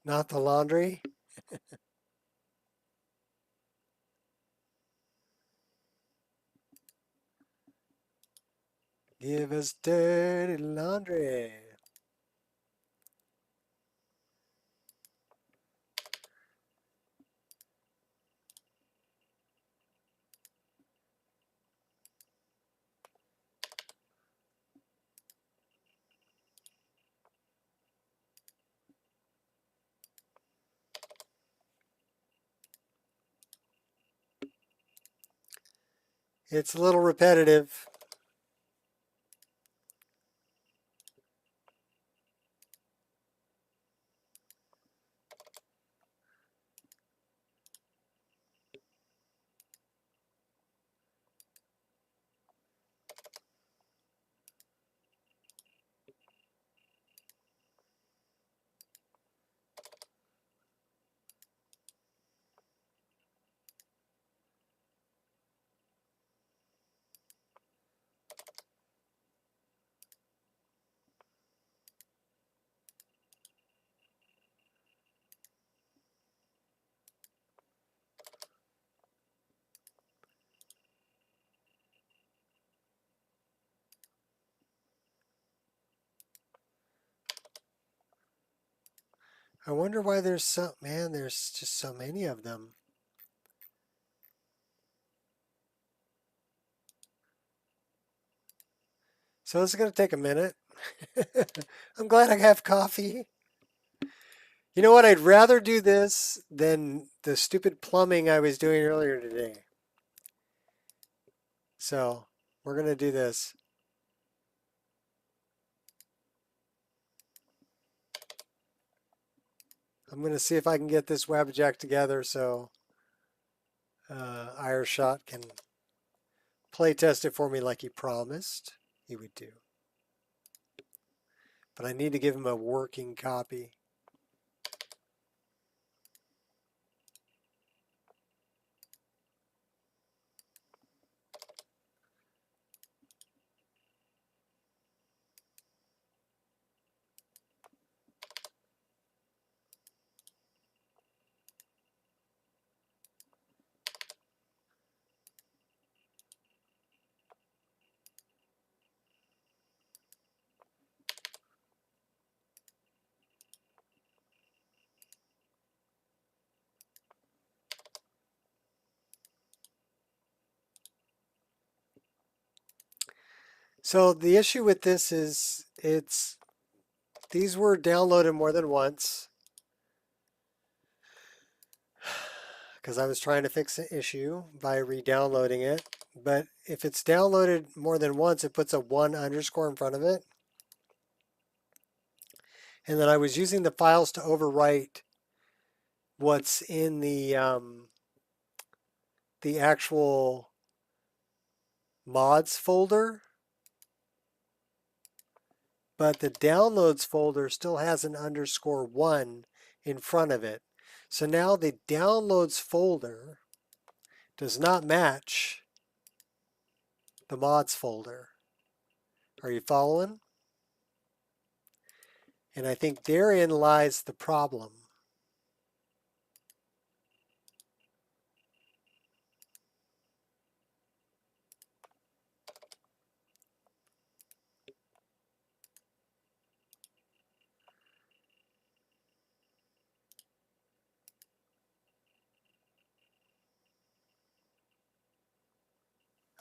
Not the laundry. Give us dirty laundry. It's a little repetitive. I wonder why there's there's just so many of them. So this is going to take a minute. I'm glad I have coffee. You know what? I'd rather do this than the stupid plumbing I was doing earlier today. So we're going to do this. I'm going to see if I can get this webjack together so Ireshot can play test it for me like he promised he would do. But I need to give him a working copy. So the issue with this is these were downloaded more than once because I was trying to fix an issue by re-downloading it. But if it's downloaded more than once, it puts a 1 underscore in front of it. And then I was using the files to overwrite what's in the actual mods folder. But the downloads folder still has an underscore 1 in front of it. So now the downloads folder does not match the mods folder. Are you following? And I think therein lies the problem.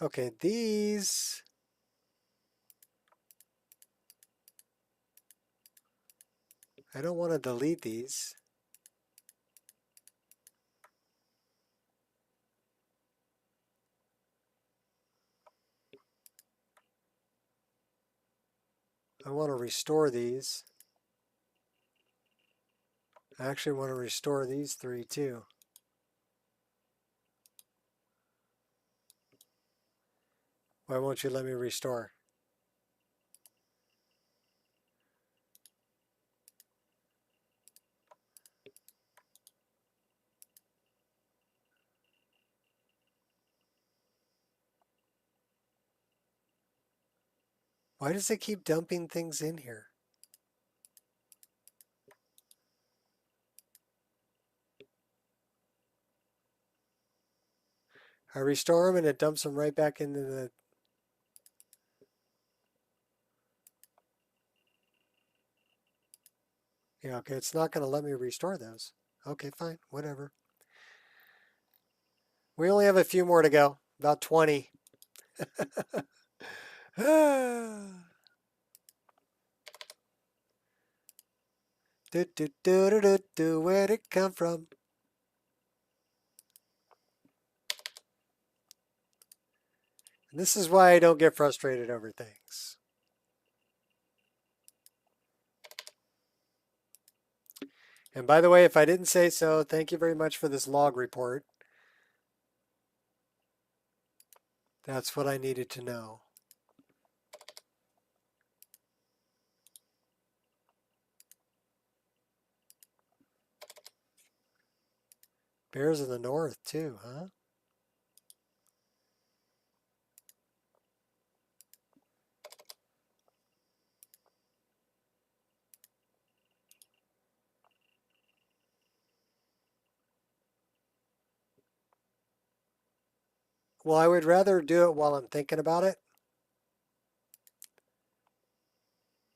Okay, these I don't want to delete these. I want to restore these. I actually want to restore these 3 too. Why won't you let me restore? Why does it keep dumping things in here? I restore them and it dumps them right back into the... Yeah, okay, it's not going to let me restore those. Okay, fine, whatever. We only have a few more to go, about 20. Where'd it come from? And this is why I don't get frustrated over things. And by the way, if I didn't say so, thank you very much for this log report. That's what I needed to know. Bears in the north too, huh? Well, I would rather do it while I'm thinking about it.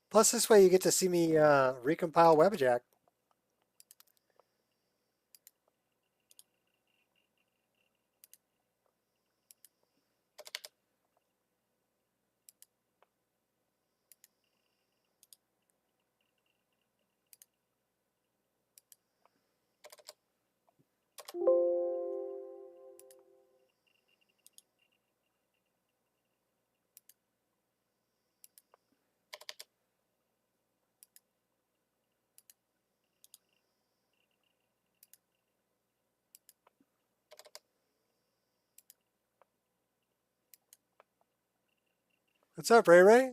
Plus, this way you get to see me recompile Webjack. What's up, Ray Ray?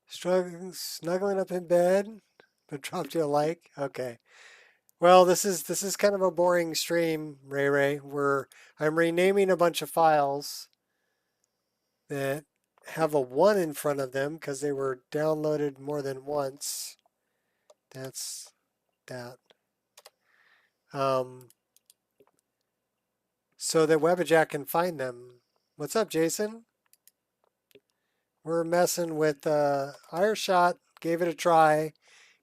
Snuggling up in bed, but dropped you a like. Okay. Well, this is kind of a boring stream, Ray Ray, where I'm renaming a bunch of files that have a 1 in front of them because they were downloaded more than once. That's that. So that Webjack can find them. What's up, Jason? We're messing with Ireshot, gave it a try,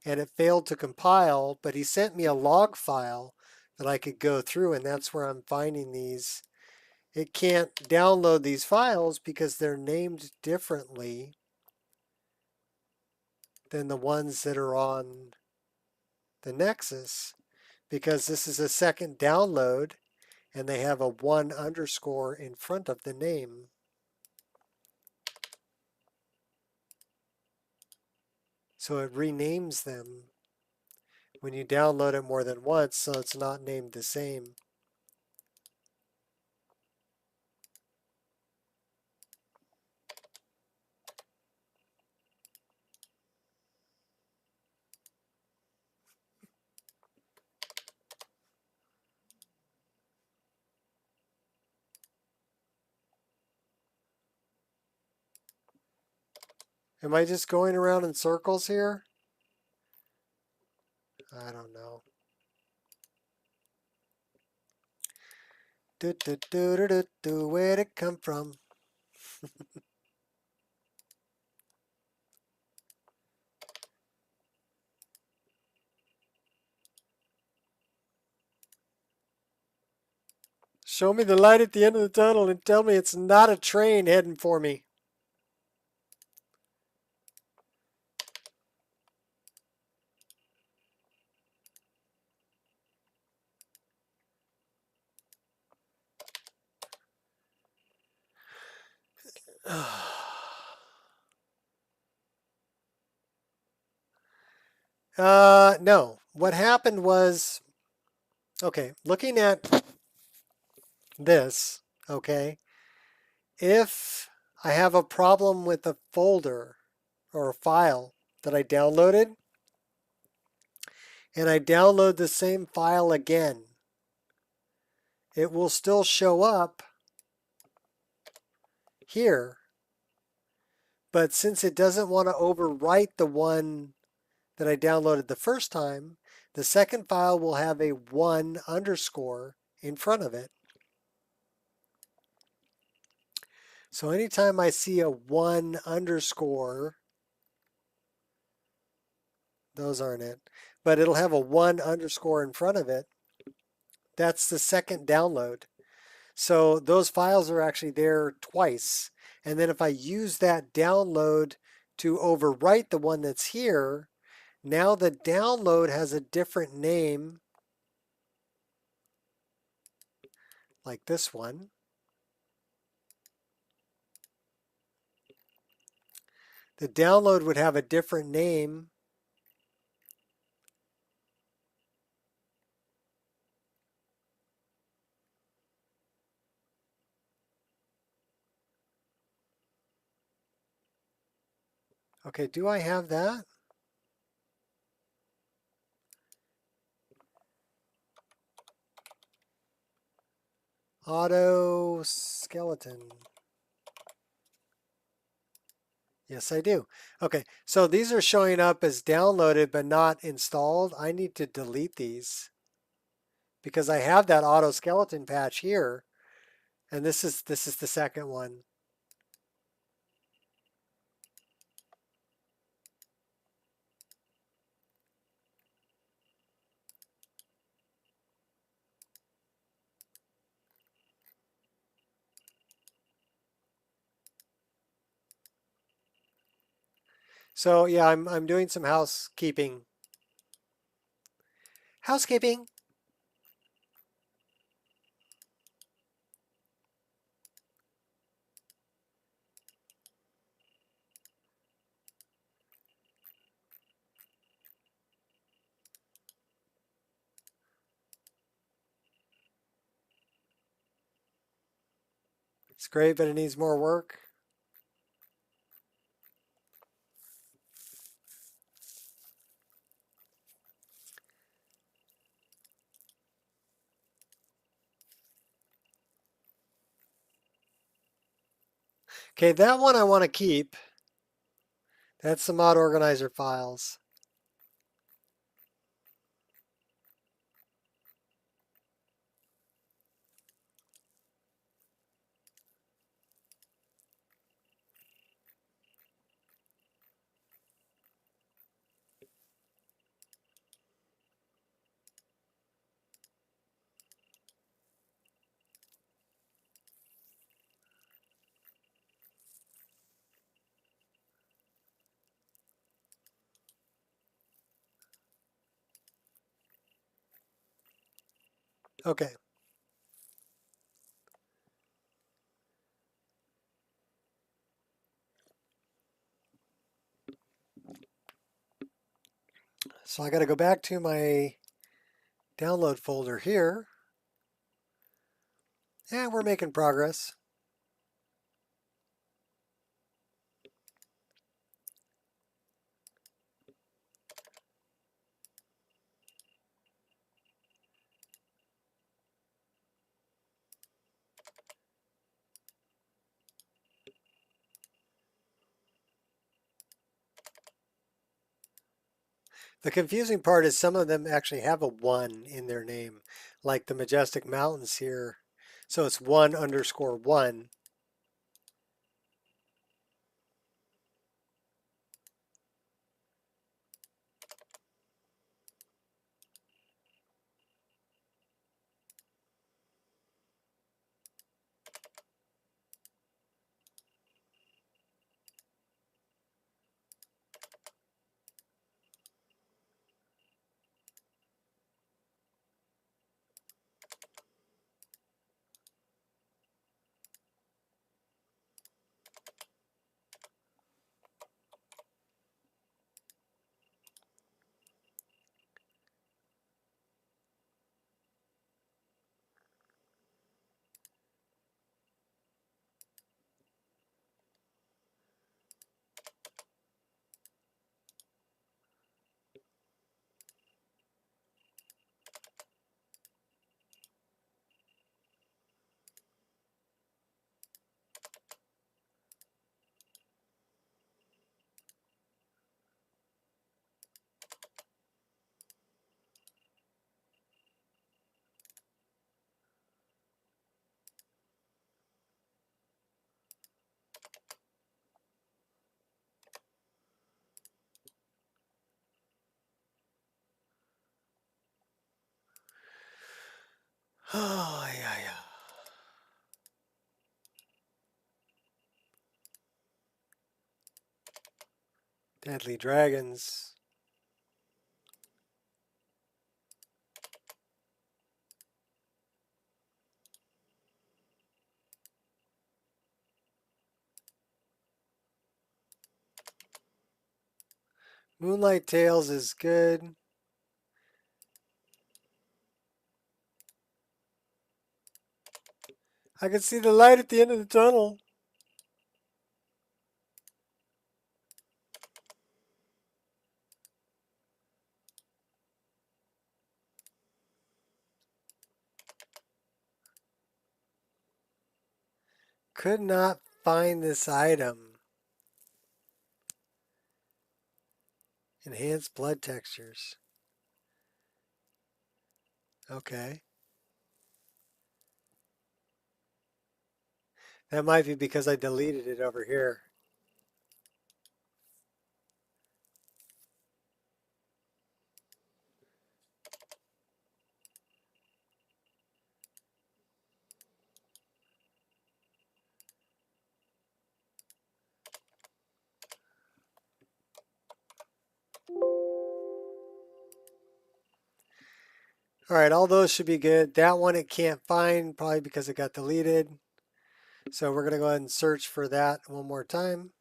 and it failed to compile, but he sent me a log file that I could go through, and that's where I'm finding these. It can't download these files because they're named differently than the ones that are on the Nexus, because this is a second download and they have a 1 underscore in front of the name. So it renames them when you download it more than once, so it's not named the same. Am I just going around in circles here? I don't know. Where'd it come from? Show me the light at the end of the tunnel and tell me it's not a train heading for me. No. What happened was, okay, looking at this, okay, if I have a problem with a folder or a file that I downloaded, and I download the same file again, it will still show up here. But since it doesn't want to overwrite the one that I downloaded the first time, the second file will have a 1 underscore in front of it. So anytime I see a 1 underscore, those aren't it, but it'll have a 1 underscore in front of it. That's the second download. So those files are actually there twice. And then if I use that download to overwrite the one that's here, now the download has a different name, like this one. The download would have a different name. Okay, do I have that? Auto skeleton. Yes, I do. Okay, so these are showing up as downloaded but not installed. I need to delete these because I have that auto skeleton patch here, and this is the second one. So yeah, I'm doing some housekeeping. Housekeeping. It's great, but it needs more work. Okay, that one I want to keep. That's the mod organizer files. Okay. So I got to go back to my download folder here. Yeah, we're making progress. The confusing part is some of them actually have a 1 in their name, like the Majestic Mountains here. So it's 1_1. Oh, yeah. Deadly dragons. Moonlight Tales is good. I can see the light at the end of the tunnel. Could not find this item. Enhanced blood textures. Okay. That might be because I deleted it over here. All right, all those should be good. That one it can't find, probably because it got deleted. So we're going to go ahead and search for that one more time.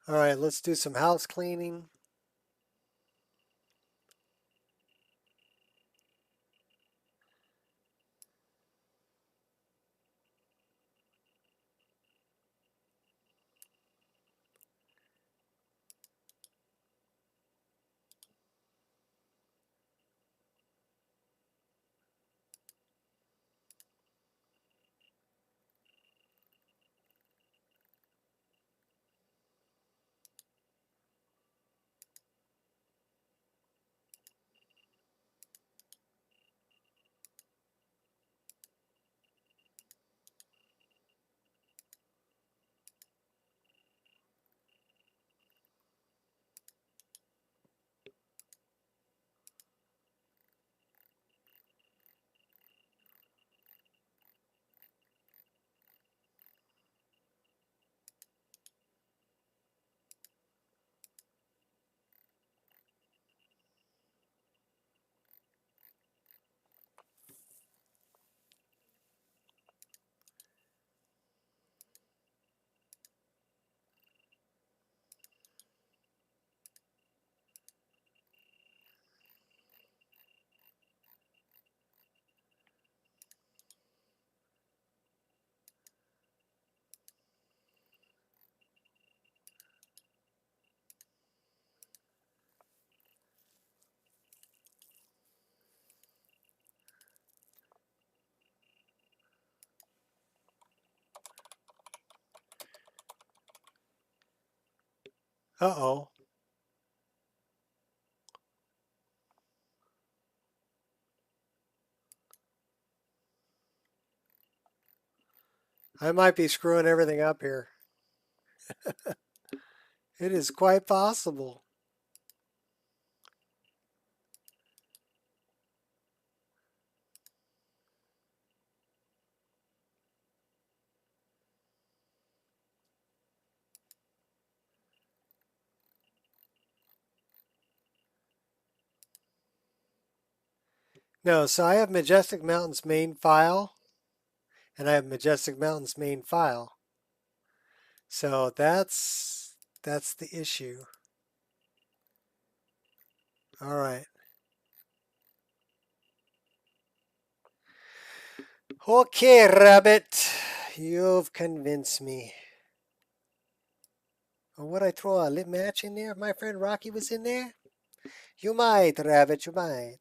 All right, let's do some house cleaning. Uh-oh. I might be screwing everything up here. It is quite possible. No, so I have Majestic Mountains main file, and I have Majestic Mountains main file. So that's the issue. All right. Okay, Rabbit. You've convinced me. Oh, would I throw a lit match in there if my friend Rocky was in there? You might, Rabbit, you might.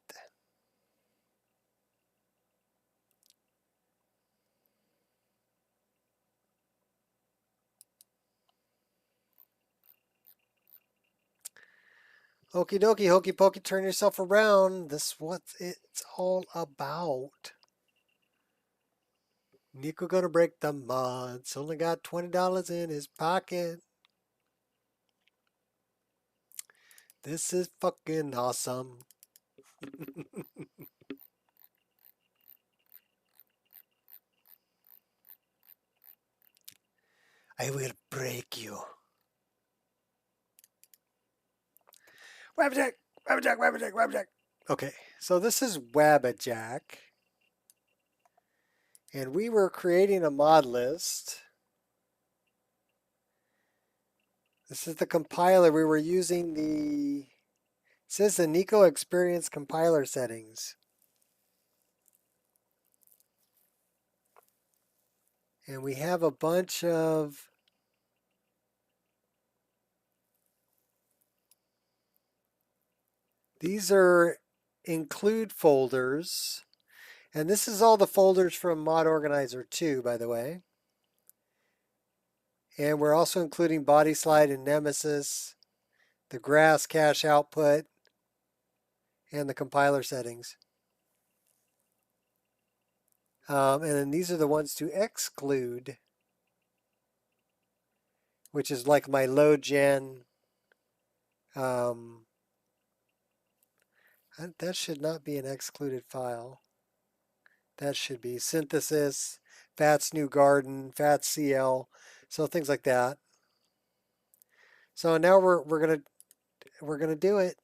Okie dokie, hokey pokey, turn yourself around. This is what it's all about. Nico gonna break the mods. Only got $20 in his pocket. This is fucking awesome. I will break you. Wabbajack, Wabbajack, Wabbajack, Wabbajack. Okay, so this is Wabbajack. And we were creating a mod list. This is the compiler. We were using it says the Nico Experience compiler settings. And we have a bunch of these are include folders. And this is all the folders from Mod Organizer 2, by the way. And we're also including Body Slide and Nemesis, the Grass cache output, and the compiler settings. And then these are the ones to exclude, which is like my load gen. That should not be an excluded file. That should be synthesis, FATS new garden, FATS CL, so things like that. So now we're gonna do it.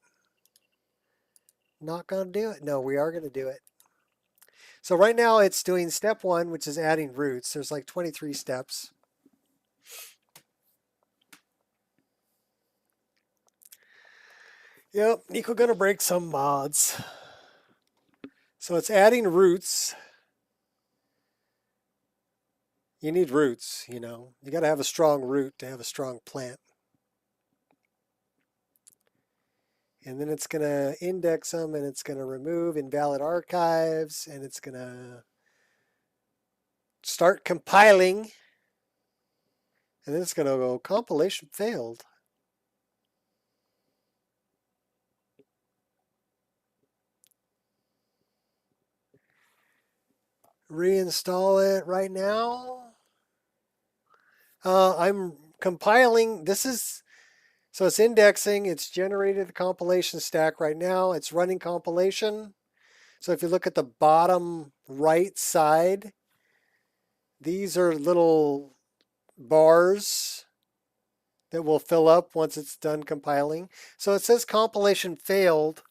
Not gonna do it. No, we are gonna do it. So right now it's doing step 1, which is adding roots. There's like 23 steps. Yep, Nico gonna break some mods. So it's adding roots. You need roots, you know. You gotta have a strong root to have a strong plant. And then it's gonna index them, and it's gonna remove invalid archives, and it's gonna start compiling. And then it's gonna go compilation failed. Reinstall it right now. I'm compiling. So it's indexing. It's generated a compilation stack right now. It's running compilation. So if you look at the bottom right side, these are little bars that will fill up once it's done compiling. So it says compilation failed.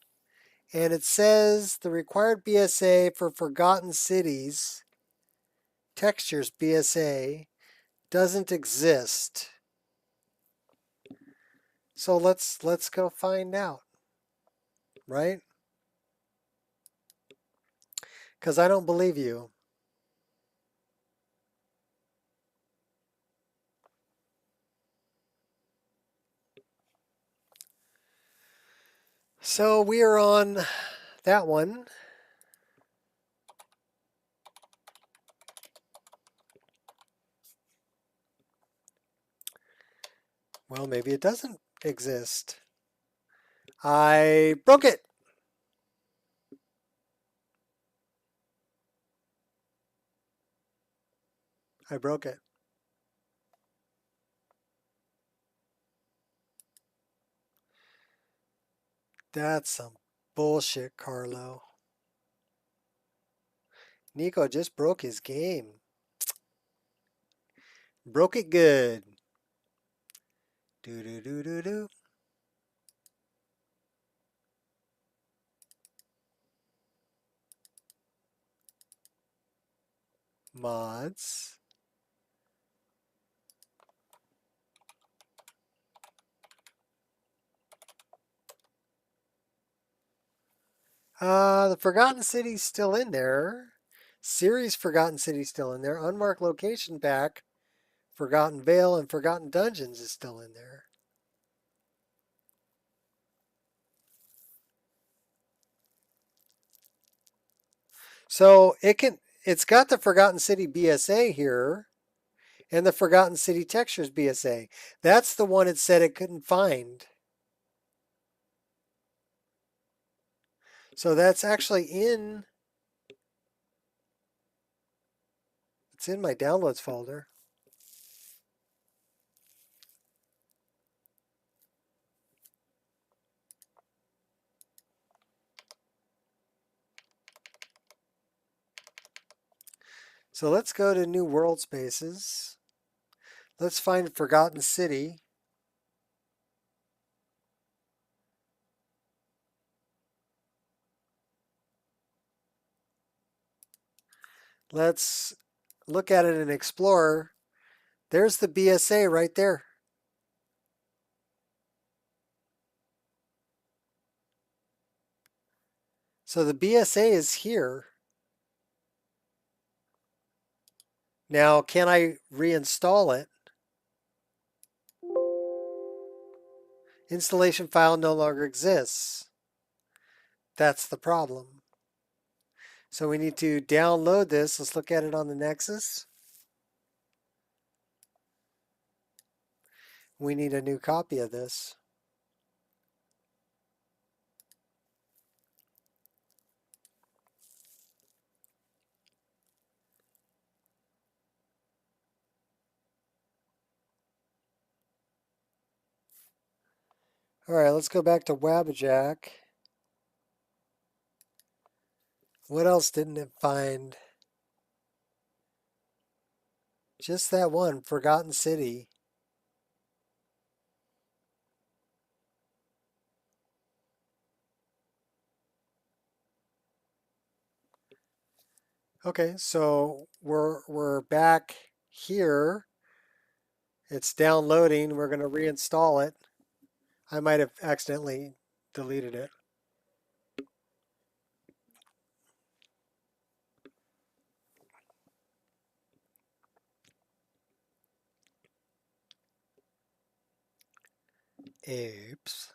And it says the required BSA for Forgotten Cities, textures BSA, doesn't exist. So let's go find out, right? Because I don't believe you. So we are on that one. Well, maybe it doesn't exist. I broke it. I broke it. That's some bullshit, Carlo. Nico just broke his game. Broke it good. Do do do do do. Mods. The Forgotten City's still in there. Series Forgotten City still in there. Unmarked Location Pack, Forgotten Vale, and Forgotten Dungeons is still in there. So it's got the Forgotten City BSA here and the Forgotten City Textures BSA. That's the one it said it couldn't find. So that's actually it's in my downloads folder. So let's go to New World Spaces. Let's find Forgotten City. Let's look at it in Explorer. There's the BSA right there. So the BSA is here. Now, can I reinstall it? Installation file no longer exists. That's the problem. So we need to download this. Let's look at it on the Nexus. We need a new copy of this. All right, let's go back to Wabbajack. What else didn't it find? Just that one, Forgotten City. Okay, so we're back here. It's downloading. We're going to reinstall it. I might have accidentally deleted it. Oops.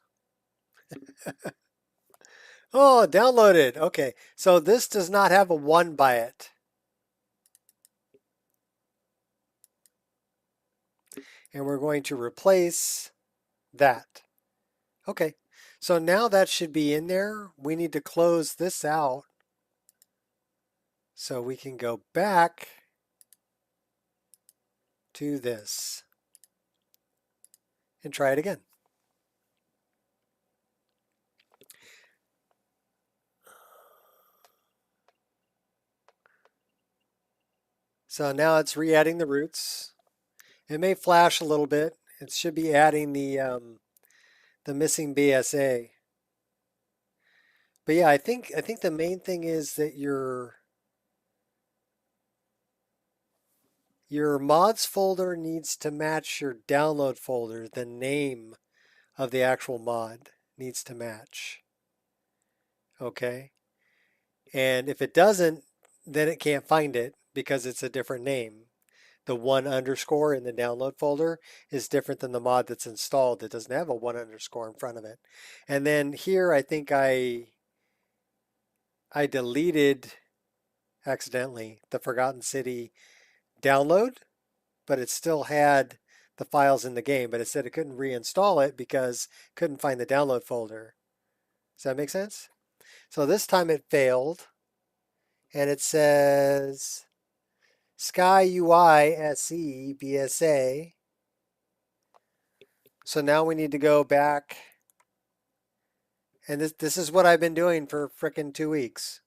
Oh, downloaded. Okay, so this does not have a 1 by it. And we're going to replace that. Okay, so now that should be in there. We need to close this out so we can go back to this and try it again. So now it's re-adding the roots. It may flash a little bit. It should be adding the missing BSA. But yeah, I think the main thing is that your mods folder needs to match your download folder. The name of the actual mod needs to match. Okay? And if it doesn't, then it can't find it because it's a different name. The 1_ in the download folder is different than the mod that's installed that doesn't have a 1_ in front of it. And then here I think I deleted accidentally the Forgotten City download, but it still had the files in the game, but it said it couldn't reinstall it because it couldn't find the download folder. Does that make sense? So this time it failed, and it says SkyUI SE BSA. So now we need to go back, and this is what I've been doing for frickin' 2 weeks.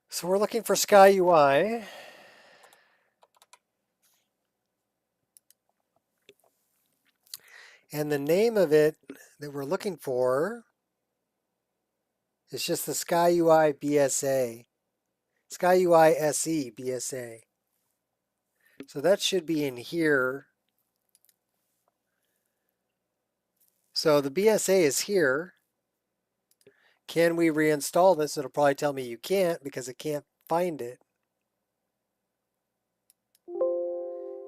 So we're looking for SkyUI. And the name of it that we're looking for is just the SkyUI BSA. SkyUI SE BSA. So that should be in here. So the BSA is here. Can we reinstall this? It'll probably tell me you can't because it can't find it.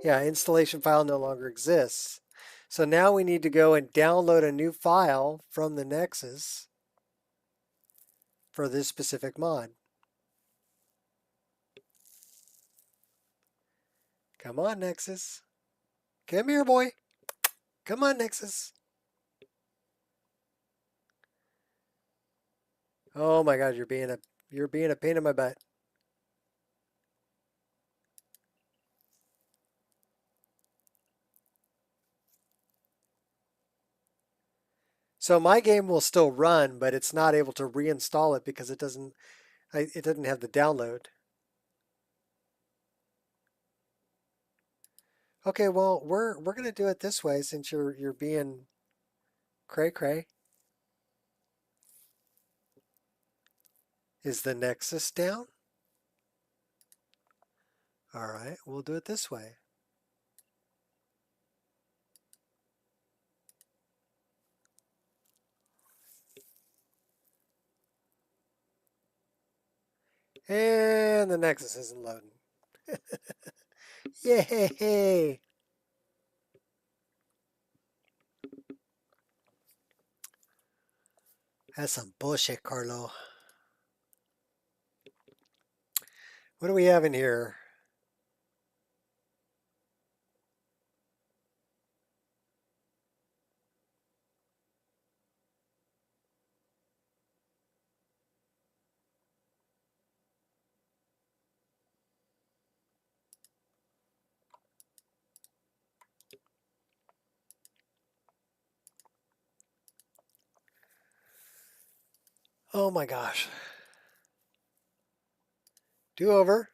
Yeah, installation file no longer exists. So now we need to go and download a new file from the Nexus for this specific mod. Come on, Nexus. Come here, boy. Come on, Nexus. Oh my God, you're being a pain in my butt. So my game will still run, but it's not able to reinstall it because it doesn't have the download. Okay, well we're gonna do it this way since you're being cray cray. Is the Nexus down? All right, we'll do it this way. And the Nexus isn't loading. Yay! That's some bullshit, Carlo. What do we have in here? Oh my gosh. Do over.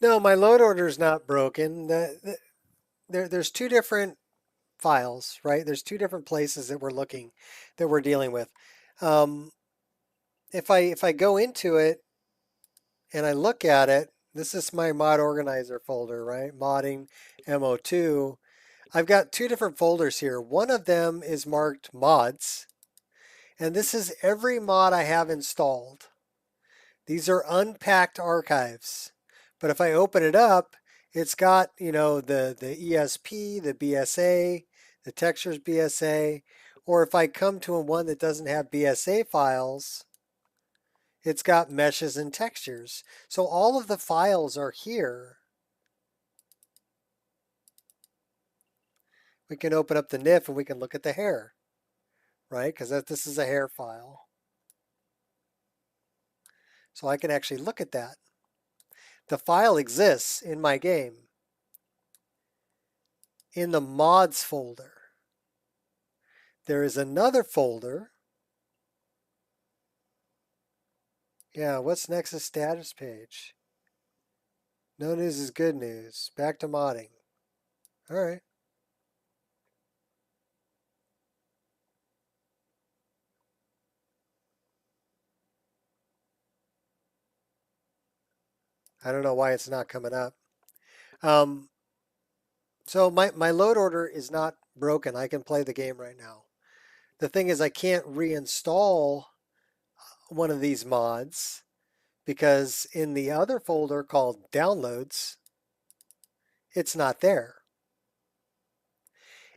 No, my load order is not broken. There's two different files, right? There's two different places that we're dealing with. If I go into it and I look at it, this is my mod organizer folder, right? Modding MO2. I've got two different folders here. One of them is marked mods, and this is every mod I have installed. These are unpacked archives. But if I open it up, it's got, the ESP, the BSA, the textures BSA, or if I come to one that doesn't have BSA files, it's got meshes and textures. So all of the files are here. We can open up the NIF and we can look at the hair, right? Because this is a hair file. So I can actually look at that. The file exists in my game in the mods folder. There is another folder. Yeah, what's Nexus status page? No news is good news. Back to modding. All right. I don't know why it's not coming up. So my load order is not broken. I can play the game right now. The thing is I can't reinstall one of these mods because in the other folder called downloads, it's not there.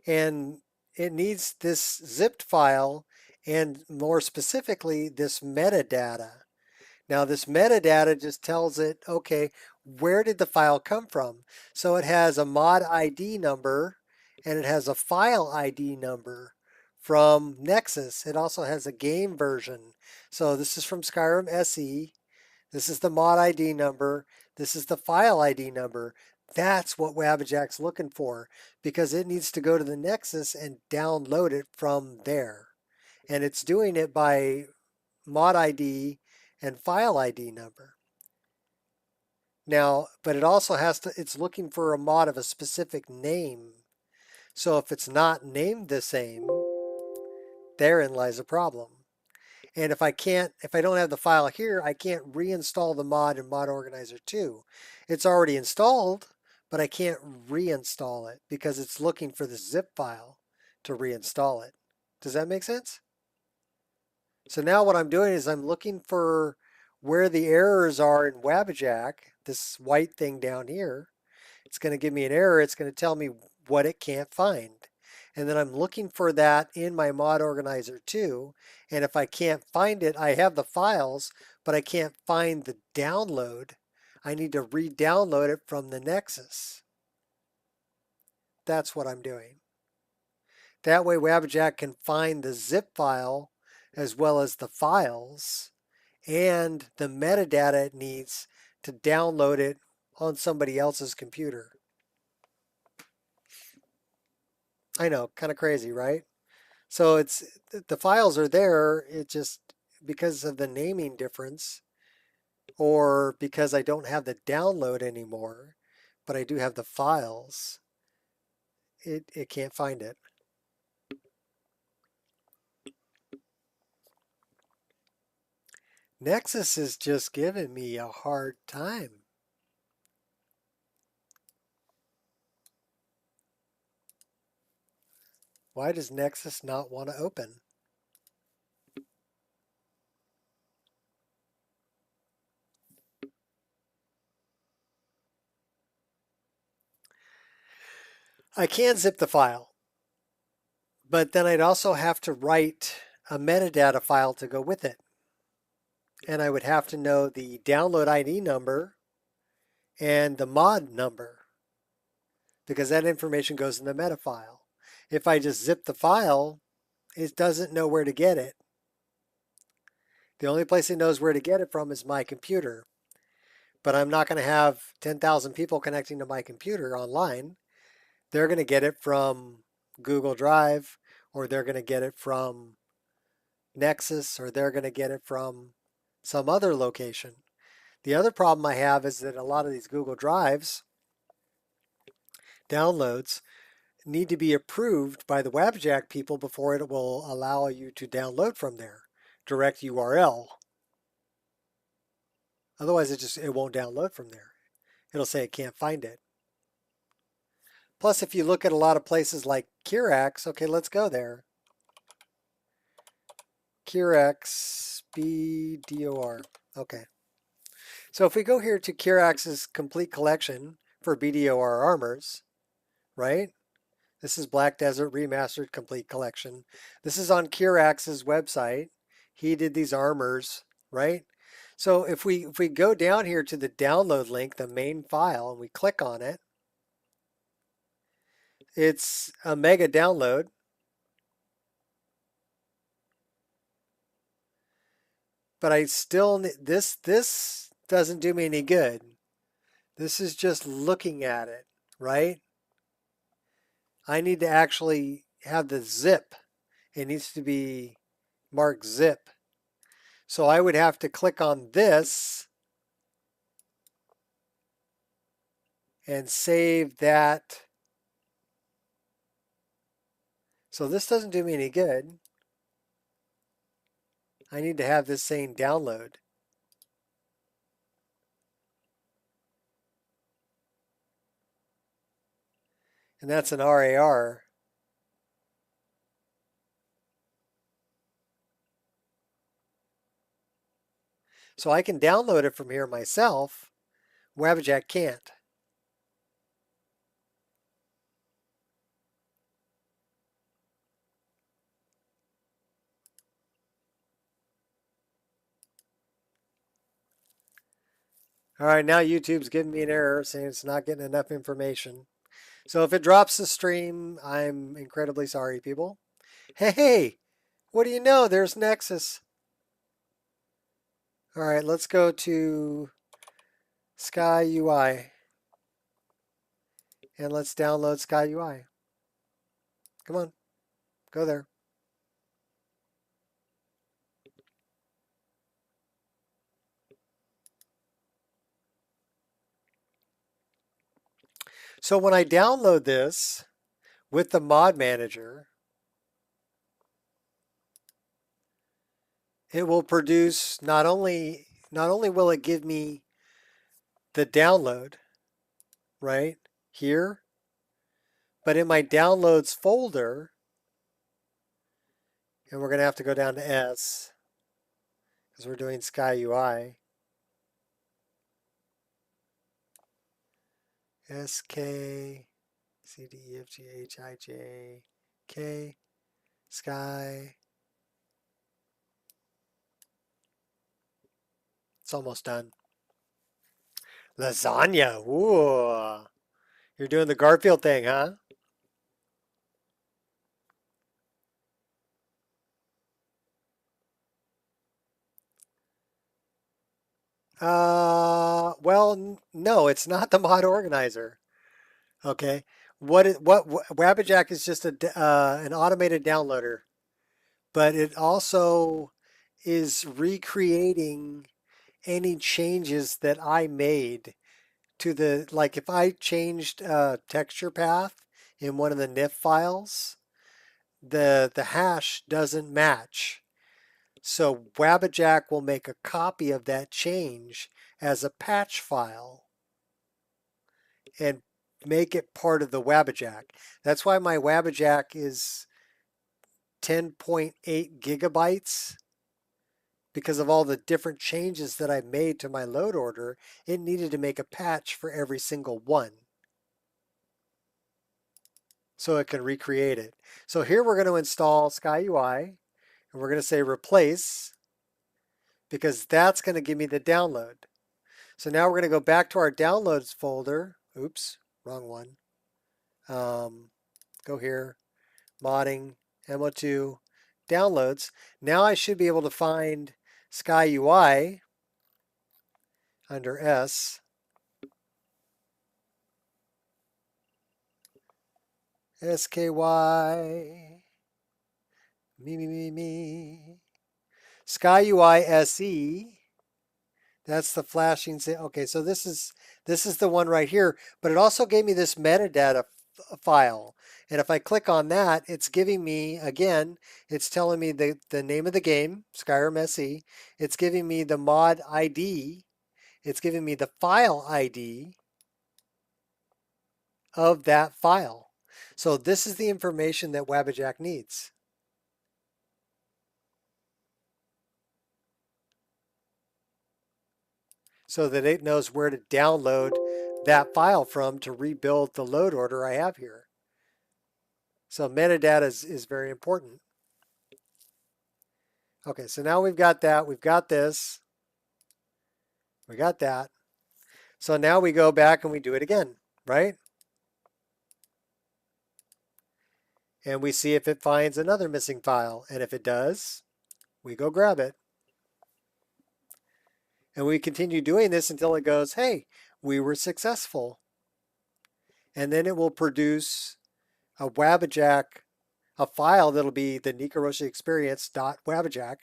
And it needs this zipped file and more specifically this metadata. Now this metadata just tells it, okay, where did the file come from? So it has a mod ID number and it has a file ID number from Nexus. It also has a game version. So this is from Skyrim SE. This is the mod ID number. This is the file ID number. That's what Wabbajack's looking for because it needs to go to the Nexus and download it from there. And it's doing it by mod ID and file ID number. Now, but it also it's looking for a mod of a specific name. So if it's not named the same, therein lies a problem. And if I don't have the file here, I can't reinstall the mod in Mod Organizer 2. It's already installed, but I can't reinstall it because it's looking for the zip file to reinstall it. Does that make sense? So now what I'm doing is I'm looking for where the errors are in Wabbajack, this white thing down here. It's going to give me an error. It's going to tell me what it can't find. And then I'm looking for that in my Mod Organizer 2. And if I can't find it, I have the files, but I can't find the download. I need to re-download it from the Nexus. That's what I'm doing. That way Wabbajack can find the zip file as well as the files and the metadata it needs to download it on somebody else's computer. I know, kind of crazy, right? So it's the files are there, it just because of the naming difference or because I don't have the download anymore, but I do have the files, it can't find it. Nexus is just giving me a hard time. Why does Nexus not want to open? I can zip the file, but then I'd also have to write a metadata file to go with it. And I would have to know the download ID number and the mod number because that information goes in the meta file. If I just zip the file, it doesn't know where to get it. The only place it knows where to get it from is my computer. But I'm not going to have 10,000 people connecting to my computer online. They're going to get it from Google Drive, or they're going to get it from Nexus, or they're going to get it from some other location. The other problem I have is that a lot of these Google Drives downloads need to be approved by the Wabbajack people before it will allow you to download from there. Direct URL. Otherwise it won't download from there. It'll say it can't find it. Plus, if you look at a lot of places like Kirax, okay, let's go there. Kirax BDOR. Okay. So if we go here to Kirax's complete collection for BDOR armors, right? This is Black Desert Remastered Complete Collection. This is on Kirax's website. He did these armors, right? So if we go down here to the download link, the main file, and we click on it, it's a mega download. But I still, this doesn't do me any good. This is just looking at it, right? I need to actually have the zip. It needs to be marked zip. So I would have to click on this and save that. So this doesn't do me any good. I need to have this saying download. And that's an RAR. So I can download it from here myself. Wabbajack can't. All right, now YouTube's giving me an error saying it's not getting enough information. So if it drops the stream, I'm incredibly sorry, people. Hey, what do you know? There's Nexus. All right, let's go to Sky UI. And let's download Sky UI. Come on, go there. So when I download this with the mod manager, it will produce not only will it give me the download right here, but in my downloads folder, and we're going to have to go down to S because we're doing Sky UI. S K C D E F G H I J K Sky. It's almost done. Lasagna. Ooh. You're doing the Garfield thing, huh? Well, no, it's not the mod organizer. Okay. What Wabbajack is just an automated downloader, but it also is recreating any changes that I made to the, like if I changed texture path in one of the NIF files, the hash doesn't match. So Wabbajack will make a copy of that change as a patch file and make it part of the Wabbajack. That's why my Wabbajack is 10.8 gigabytes. Because of all the different changes that I made to my load order, it needed to make a patch for every single one so it can recreate it. So here we're going to install SkyUI, and we're going to say replace, because that's going to give me the download. So now we're going to go back to our downloads folder. Oops, wrong one. Go here, modding, MO2, downloads. Now I should be able to find SkyUI under S. SKY, me. SkyUI SE. That's the flashing. Okay, so this is the one right here, but it also gave me this metadata file. And if I click on that, it's giving me, again, it's telling me the name of the game, Skyrim SE. It's giving me the mod ID. It's giving me the file ID of that file. So this is the information that Wabbajack needs. So that it knows where to download that file from to rebuild the load order I have here. So metadata is very important. Okay, so now we've got that. We've got this. We got that. So now we go back and we do it again, right? And we see if it finds another missing file. And if it does, we go grab it. And we continue doing this until it goes, hey, we were successful. And then it will produce a Wabbajack, a file that'll be the Nico experience.wabbajack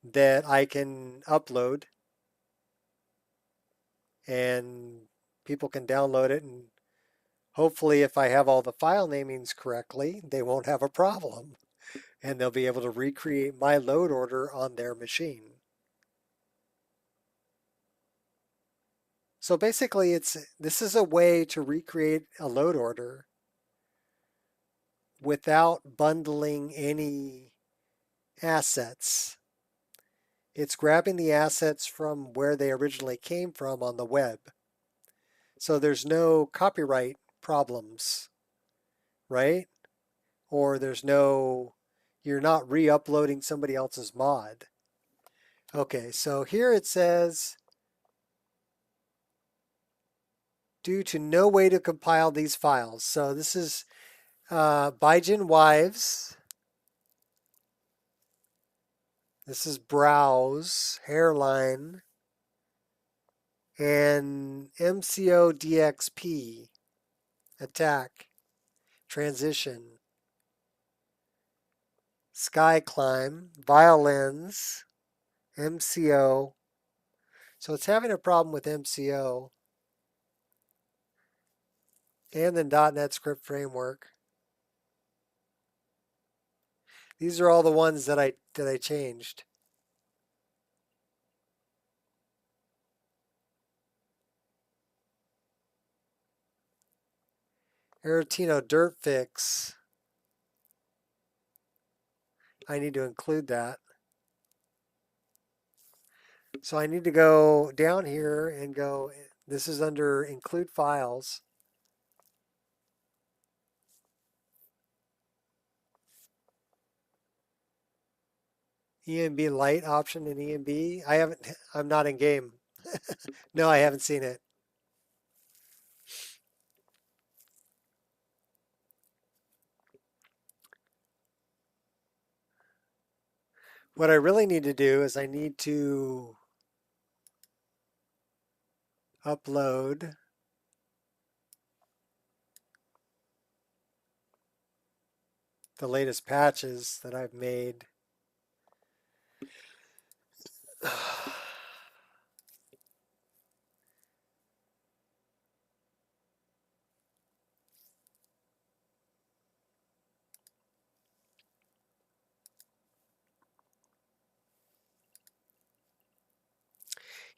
that I can upload, and people can download it, and hopefully if I have all the file namings correctly, they won't have a problem and they'll be able to recreate my load order on their machine. So basically this is a way to recreate a load order without bundling any assets. It's grabbing the assets from where they originally came from on the web. So there's no copyright problems, right? Or you're not re-uploading somebody else's mod. Okay, so here it says, due to no way to compile these files. So this is Baijin Wives. This is Browse, Hairline, and MCO DXP, Attack, Transition, Sky Climb, Violins, MCO. So it's having a problem with MCO. And then .NET Script Framework. These are all the ones that I changed. Aratino Dirt Fix. I need to include that. So I need to go down here and go, this is under Include Files. EMB Lite option in EMB. I'm not in game. No, I haven't seen it. What I really need to do is I need to upload the latest patches that I've made.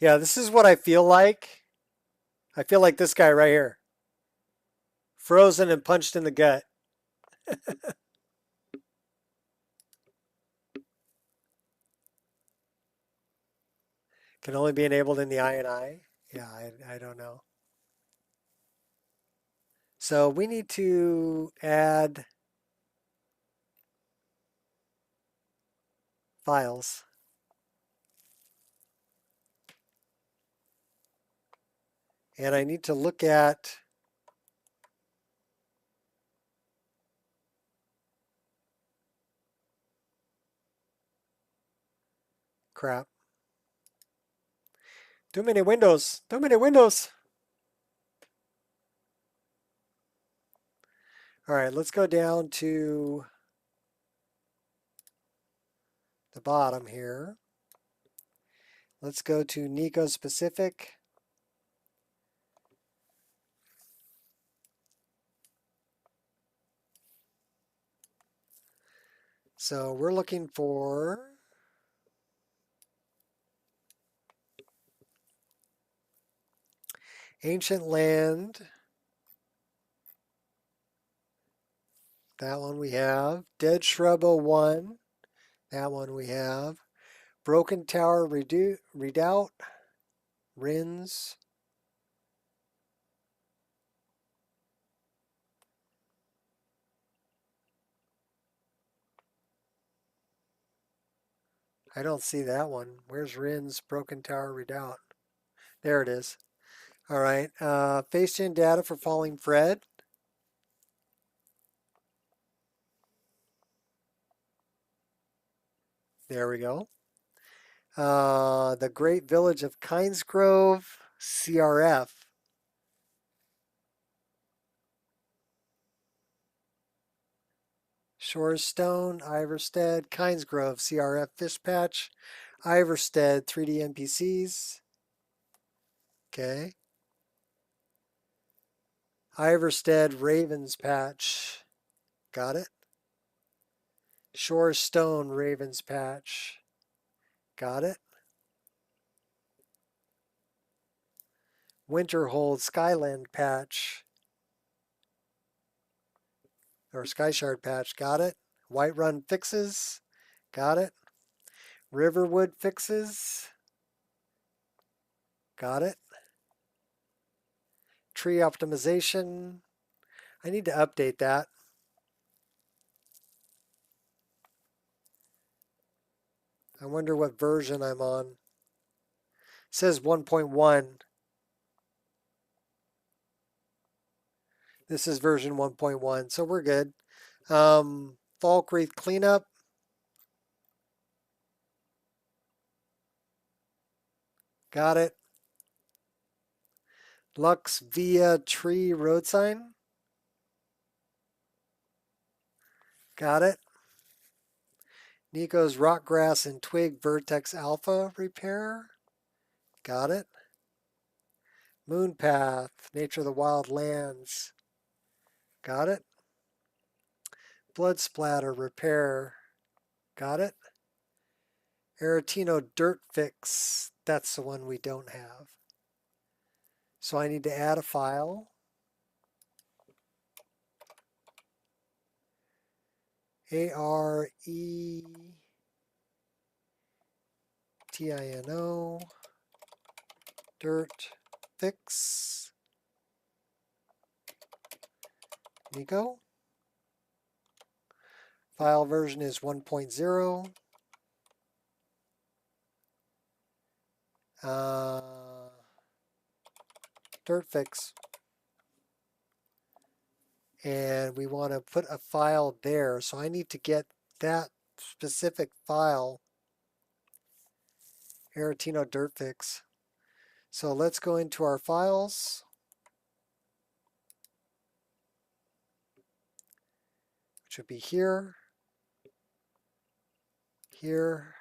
Yeah, this is what I feel like. I feel like this guy right here. Frozen and punched in the gut. Can only be enabled in the INI. Yeah, I don't know. So we need to add files. And I need to look at crap. Too many windows. Too many windows. All right, let's go down to the bottom here. Let's go to Nico specific. So we're looking for Ancient Land. That one we have. Dead Shrub 01. That one we have. Broken Tower Redoubt. Rins. I don't see that one. Where's Rins Broken Tower Redoubt? There it is. All right. FaceGen data for Falling Fred. There we go. The Great Village of Kinesgrove, CRF. Shorestone, Iverstead, Kinesgrove, CRF Fish Patch, Iverstead, 3D NPCs. Okay. Iverstead, Ravens Patch. Got it. Shorestone, Ravens Patch. Got it. Winterhold, Skyland Patch. Or Skyshard Patch. Got it. Whiterun Fixes. Got it. Riverwood Fixes. Got it. Tree Optimization. I need to update that. I wonder what version I'm on. It says 1.1. This is version 1.1, so we're good. Falk Wreath Cleanup. Got it. Lux Via Tree Road Sign. Got it. Nico's Rock Grass and Twig Vertex Alpha Repair. Got it. Moonpath, Nature of the Wild Lands. Got it. Blood Splatter Repair. Got it. Aretino Dirt Fix. That's the one we don't have. So I need to add a file. ARETINO Dirt Fix. Nico. File version is 1.0. Dirt Fix. And we want to put a file there. So I need to get that specific file, Aretino Dirt Fix. So let's go into our files. Which would be here, here,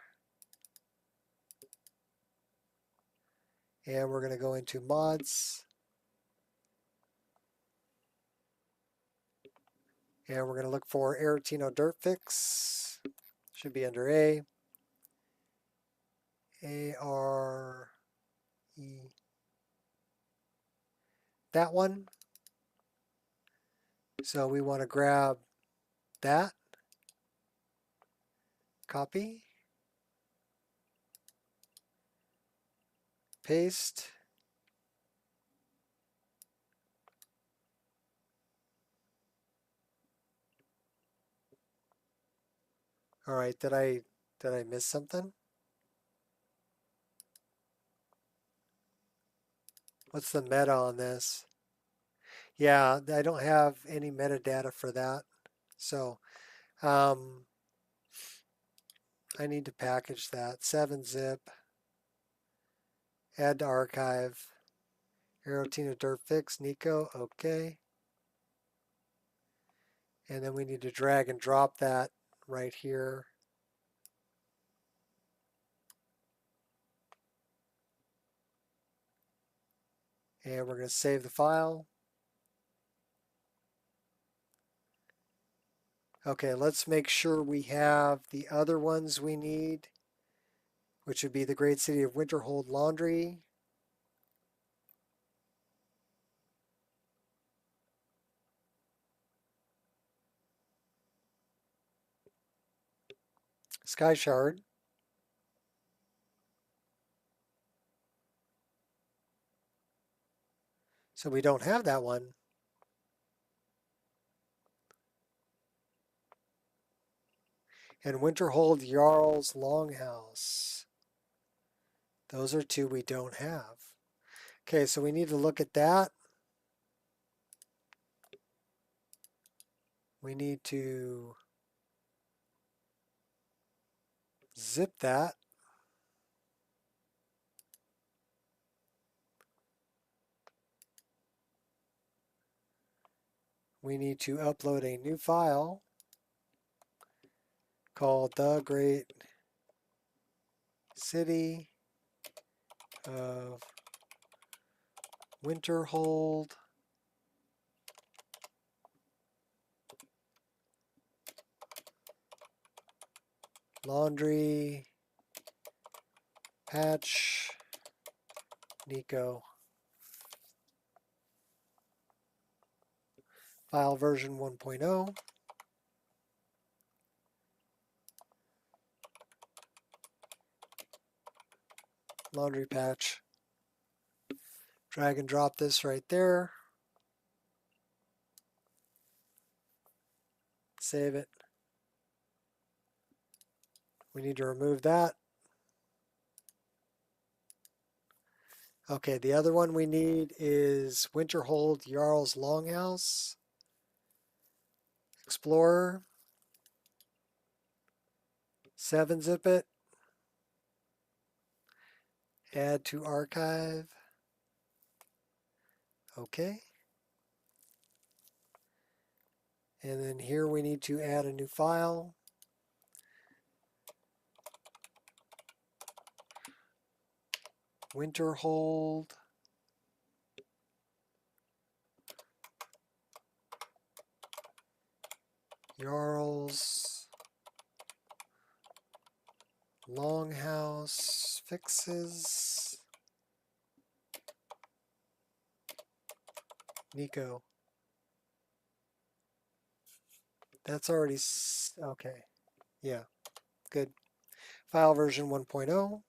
and we're going to go into mods, and we're going to look for Aretino Dirt Fix. Should be under A. A-R-E. That one. So we want to grab that. Copy. Paste. All right, did I miss something? What's the meta on this? Yeah, I don't have any metadata for that. So I need to package that. 7-zip. Add to archive. Aretino Dirt Fix, Nico, okay. And then we need to drag and drop that right here. And we're going to save the file. Okay, let's make sure we have the other ones we need, which would be the great city of Winterhold Laundry. Sky Shard. So we don't have that one. And Winterhold Jarl's Longhouse. Those are two we don't have. Okay, so we need to look at that. We need to zip that. We need to upload a new file called The Great City of Winterhold Laundry Patch Nico. File version 1.0. Laundry patch. Drag and drop this right there. Save it. We need to remove that. Okay, the other one we need is Winterhold Jarl's Longhouse. Explorer. 7-zip it. Add to archive. Okay. And then here we need to add a new file. Winterhold. Jarl's Longhouse fixes. Nico. That's already, okay. Yeah, good. File version 1.0.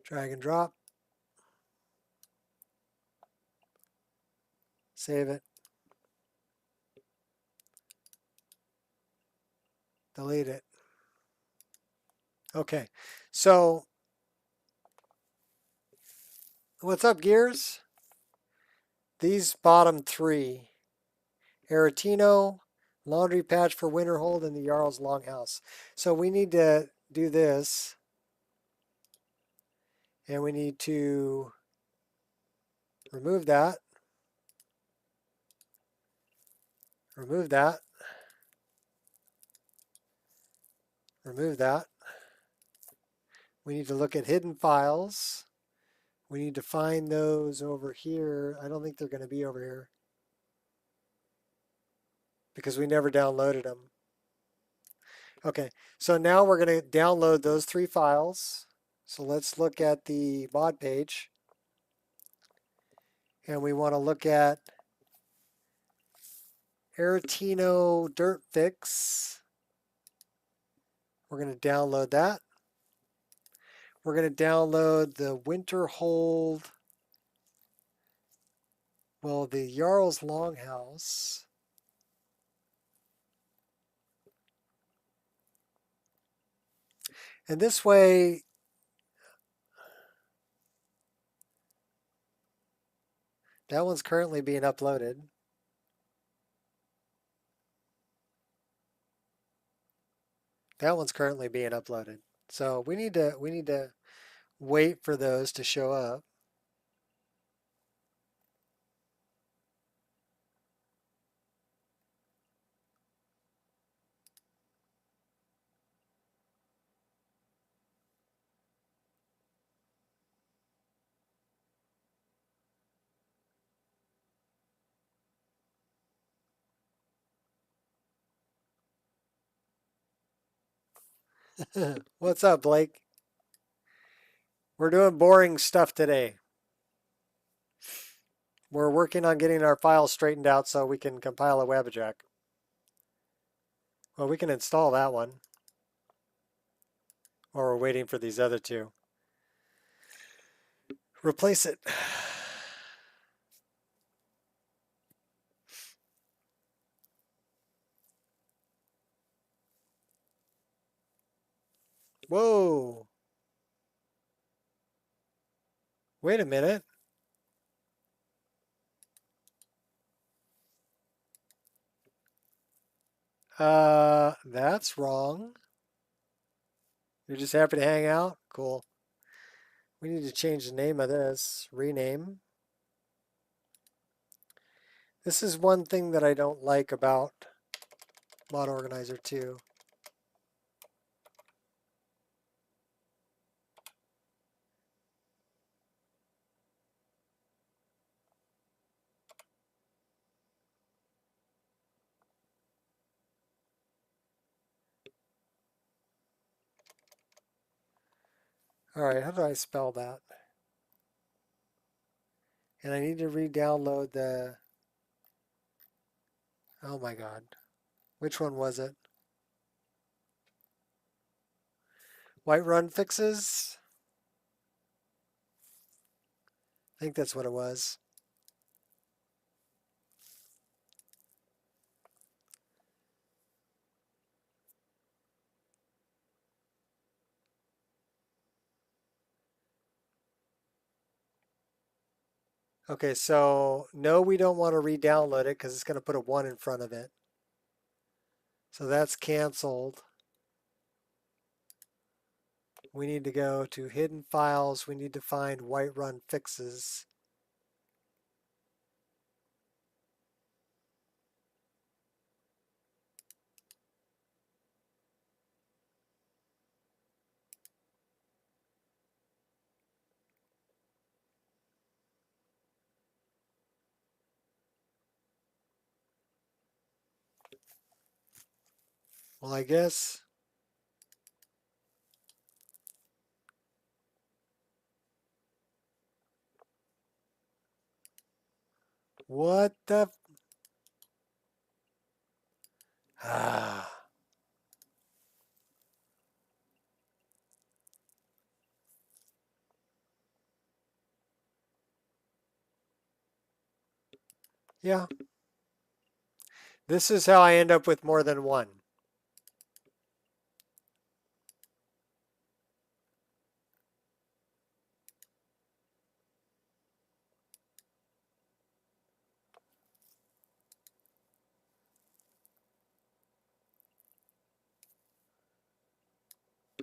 Drag and drop. Save it. Delete it. Okay, so What's up, Gears? These bottom three. Aretino, laundry patch for Winterhold, and the Jarl's Longhouse. So we need to do this. And we need to remove that. Remove that. Remove that. We need to look at hidden files. We need to find those over here. I don't think they're going to be over here because we never downloaded them. Okay, so now we're going to download those three files. So let's look at the mod page. And we want to look at Aretino Dirt Fix. We're going to download that. We're going to download the Winterhold, well, the Jarl's Longhouse. And this way, that one's currently being uploaded. That one's currently being uploaded. So we need to wait for those to show up. What's up, Blake? We're doing boring stuff today. We're working on getting our files straightened out so we can compile a WebJack. Well, we can install that one. Or we're waiting for these other two. Replace it. Whoa. Wait a minute. That's wrong. You're just happy to hang out? Cool. We need to change the name of this. Rename. This is one thing that I don't like about Mod Organizer 2. All right, how do I spell that? And I need to re-download the... Oh my God. Which one was it? Whiterun fixes? I think that's what it was. Okay, so no, we don't want to re-download it because it's going to put a 1 in front of it. So that's canceled. We need to go to hidden files. We need to find Whiterun fixes. Well, I guess what the yeah. This is how I end up with more than one.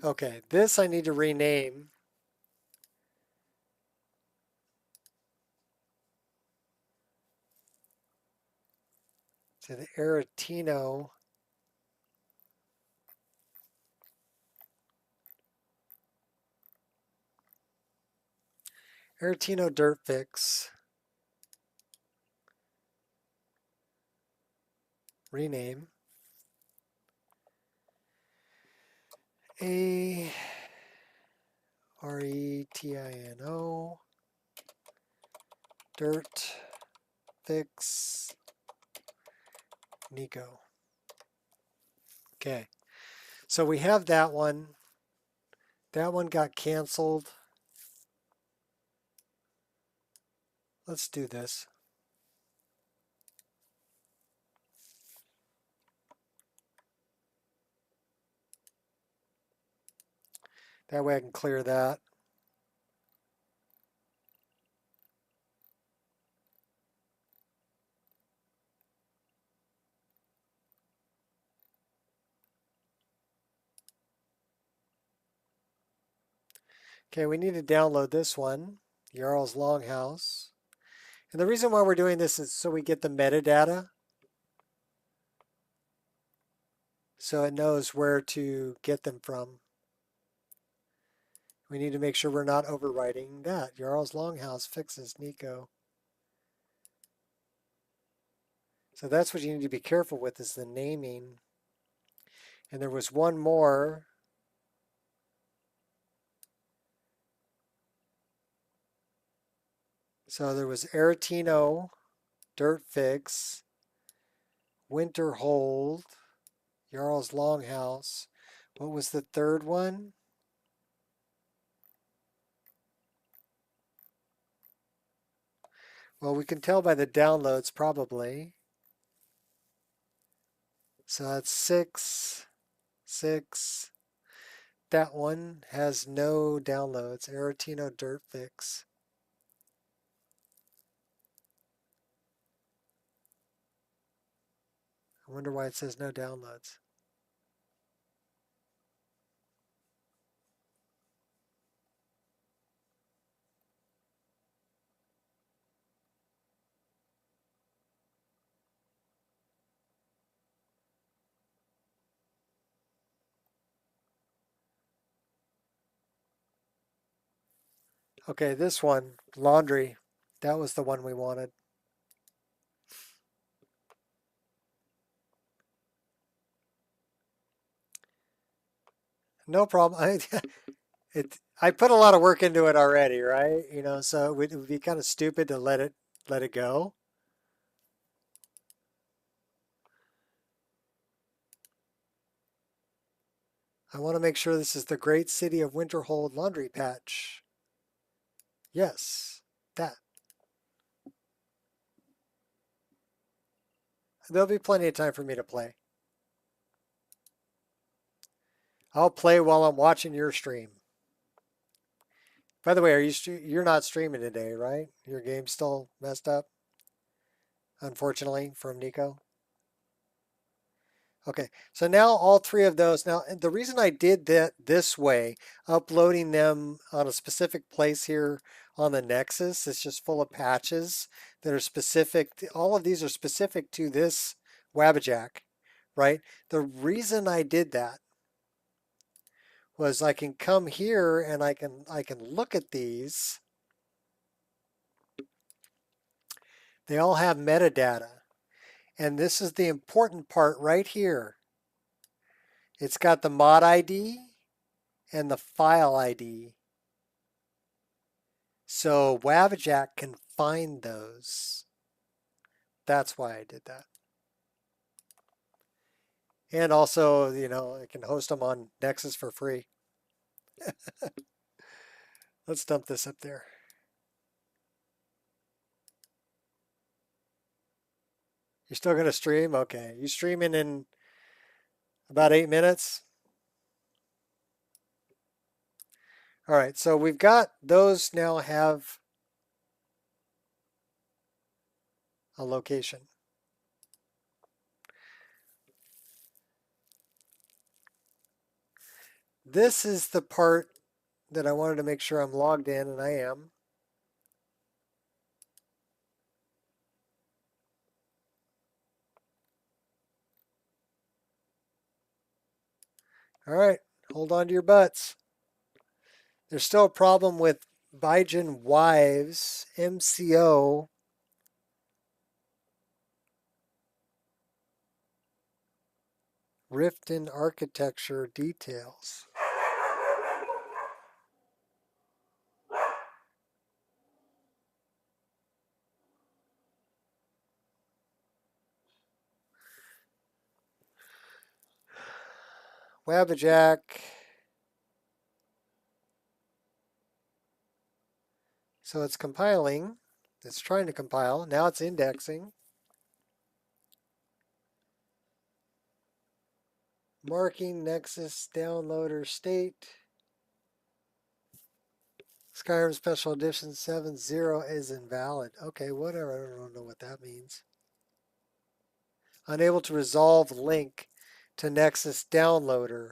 Okay, this I need to rename. To the Aretino Dirt Fix. Rename. Aretino Dirt Fix Nico. Okay, so we have that one. That one got canceled. Let's do this. That way I can clear that. Okay, we need to download this one, Jarl's Longhouse. And the reason why we're doing this is so we get the metadata. So it knows where to get them from. We need to make sure we're not overwriting that. Jarl's Longhouse fixes Nico. So that's what you need to be careful with is the naming. And there was one more. So there was Aretino, Dirt Fix, Winter Hold, Jarl's Longhouse. What was the third one? Well, we can tell by the downloads probably. So that's 6, 6. That one has no downloads. Aretino Dirt Fix. I wonder why it says no downloads. Okay, this one, laundry. That was the one we wanted. No problem. I put a lot of work into it already, right? You know, so it would be kind of stupid to let it go. I want to make sure this is the great city of Winterhold laundry patch. Yes, that. There'll be plenty of time for me to play. I'll play while I'm watching your stream. By the way, you're not streaming today, right? Your game's still messed up, unfortunately, from Nico. Okay, so now all three of those. Now, the reason I did that this way, uploading them on a specific place here on the Nexus, it's just full of patches that are specific. All of these are specific to this Wabbajack, right? The reason I did that was I can come here and I can look at these. They all have metadata. And this is the important part right here. It's got the mod ID and the file ID. So Wabbajack can find those. That's why I did that. And also, you know, I can host them on Nexus for free. Let's dump this up there. You're still going to stream? Okay. You streaming in about 8 minutes? All right. So we've got those now have a location. This is the part that I wanted to make sure I'm logged in, and I am. All right, hold on to your butts. There's still a problem with Baijin Wives, MCO. Rift in architecture details. Wabbajack. So it's compiling. It's trying to compile. Now it's indexing. Marking Nexus downloader state. Skyrim Special Edition 7.0 is invalid. Okay, whatever. I don't know what that means. Unable to resolve link to Nexus downloader.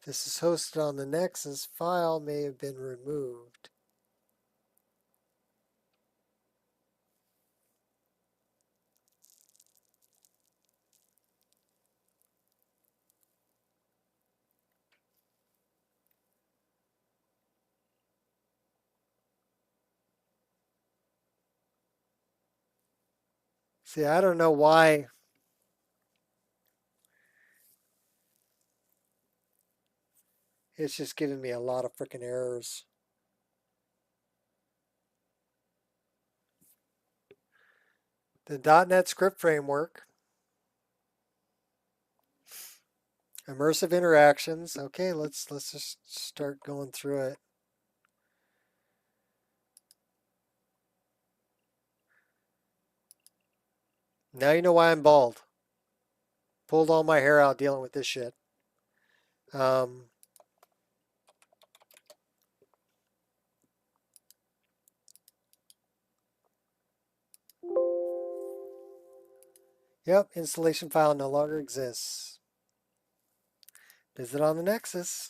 This is hosted on the Nexus. File may have been removed. See, I don't know why. It's just giving me a lot of freaking errors. The .NET Script Framework. Immersive interactions. Okay, let's just start going through it. Now you know why I'm bald. Pulled all my hair out dealing with this shit. Yep, installation file no longer exists. Visit on the Nexus.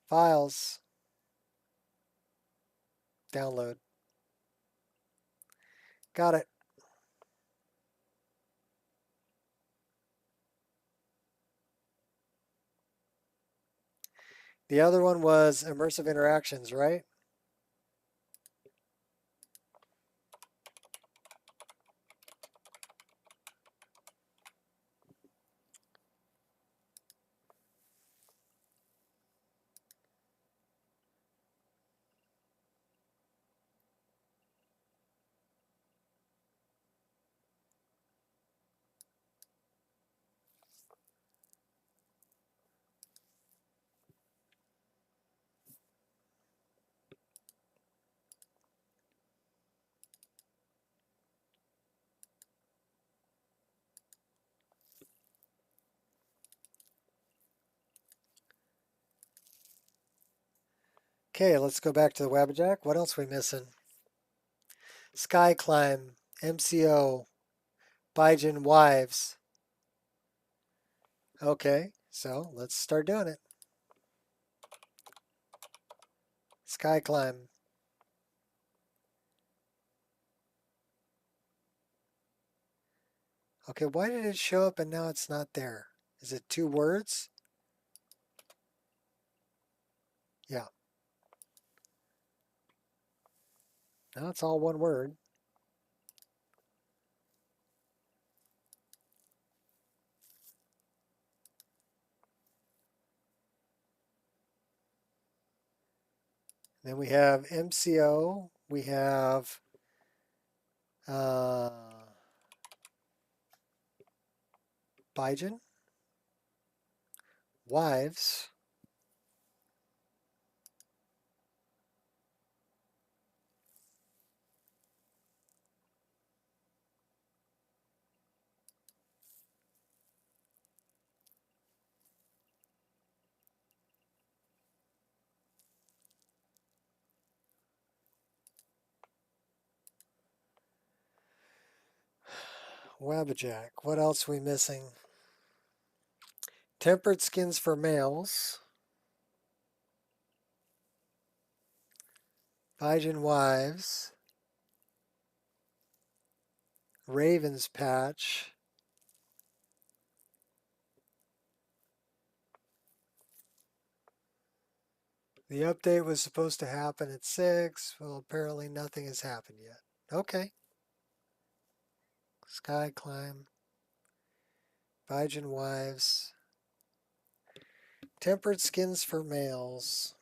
Files. Download. Got it. The other one was immersive interactions, right? Okay, let's go back to the Wabbajack. What else are we missing? Sky Climb, MCO, Baijin Wives. Okay, so let's start doing it. Sky Climb. Okay, why did it show up and now it's not there? Is it 2 words? Yeah. Now it's all 1 word. Then we have MCO. We have Baijin. Wives. Wabbajack. What else we missing? Tempered skins for males. Vyjan wives. Ravens patch. The update was supposed to happen at 6. Well, apparently nothing has happened yet. Okay. Sky climb. Vyjan wives. Tempered skins for males.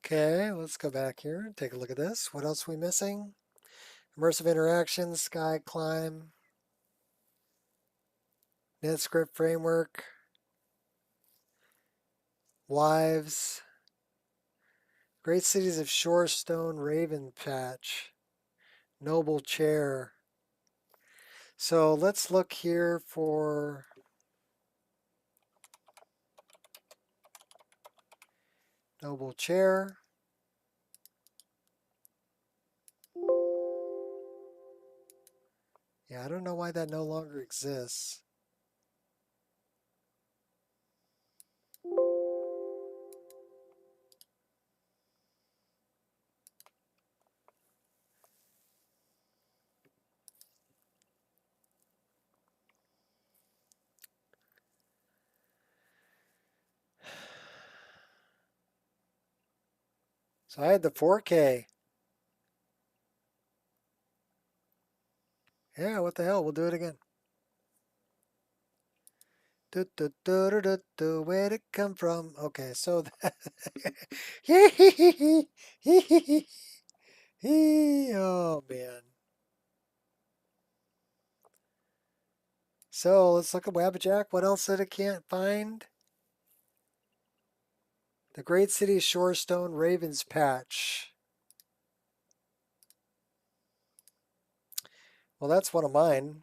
Okay, let's go back here and take a look at this. What else are we missing? Immersive interactions, sky climb, NetScript framework, wives, great cities of Shorestone, Raven patch, noble chair. So let's look here for noble chair. Yeah, I don't know why that no longer exists. So I had the 4K. Yeah, what the hell? We'll do it again. Where'd it come from? Okay, so that oh man. So let's look at Wabbajack. What else that it can't find? The Great City Shorestone Ravens patch. Well, that's one of mine.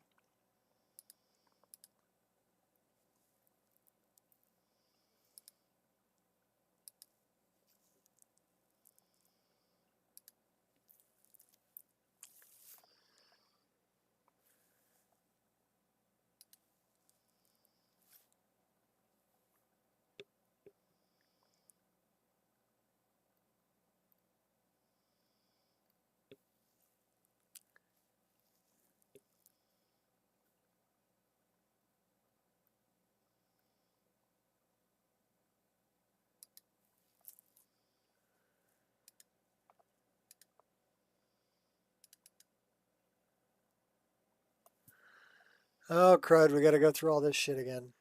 Oh, crud, we got to go through all this shit again.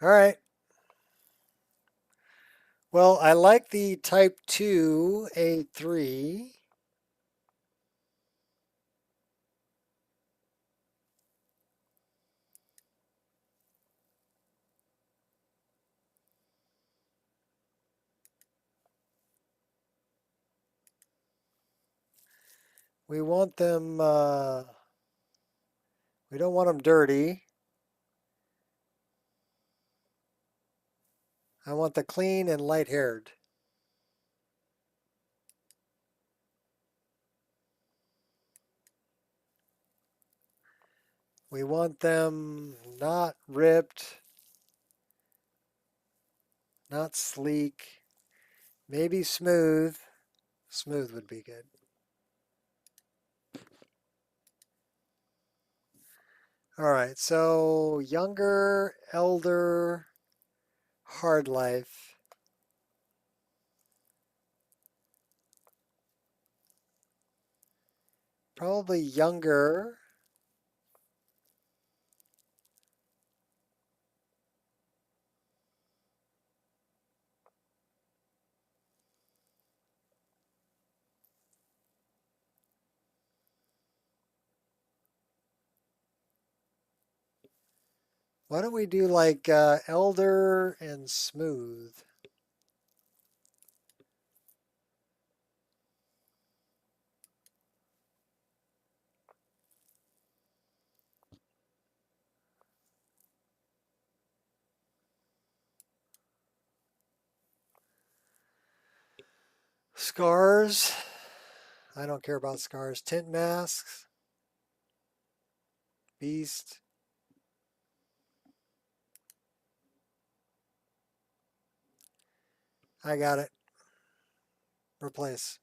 All right. Well, I like the Type 2 A3. We want them, we don't want them dirty. I want the clean and light-haired. We want them not ripped, not sleek, maybe smooth. Smooth would be good. All right, so younger, elder, hard life. Probably younger. Why don't we do like elder and smooth? Scars. I don't care about scars. Tint masks. Beast. I got it. Replace.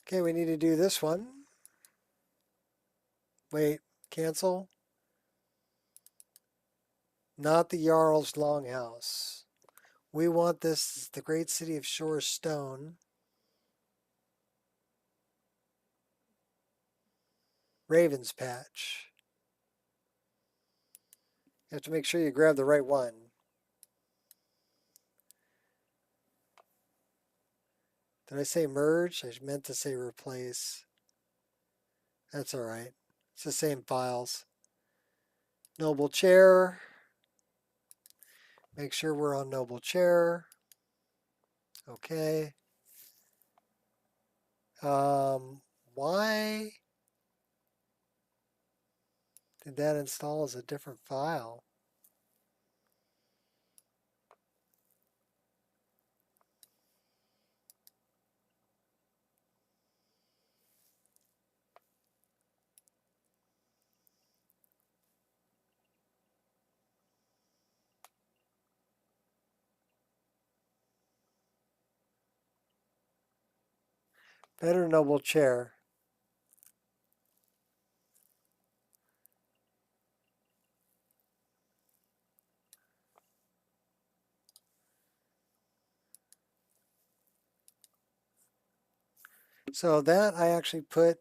Okay, we need to do this one. Wait, cancel. Not the Jarl's Longhouse. We want this, the great city of Shore Stone. Raven's Patch. You have to make sure you grab the right one. Did I say merge? I meant to say replace. That's all right. It's the same files. Noble Chair. Make sure we're on Noble Chair. Okay. Why did that install as a different file? Better Noble Chair. So that I actually put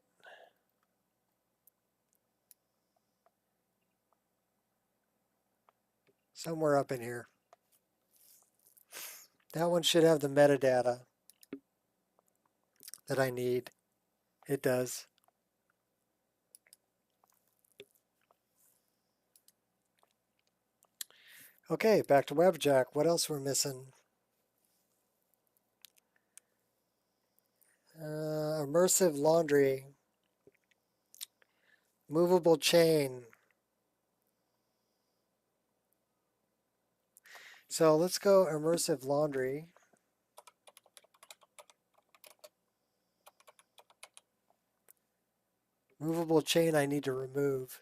somewhere up in here. That one should have the metadata that I need. It does. Okay, back to WebJack. What else we're missing? Immersive laundry. Movable chain. So let's go immersive laundry. Movable chain I need to remove.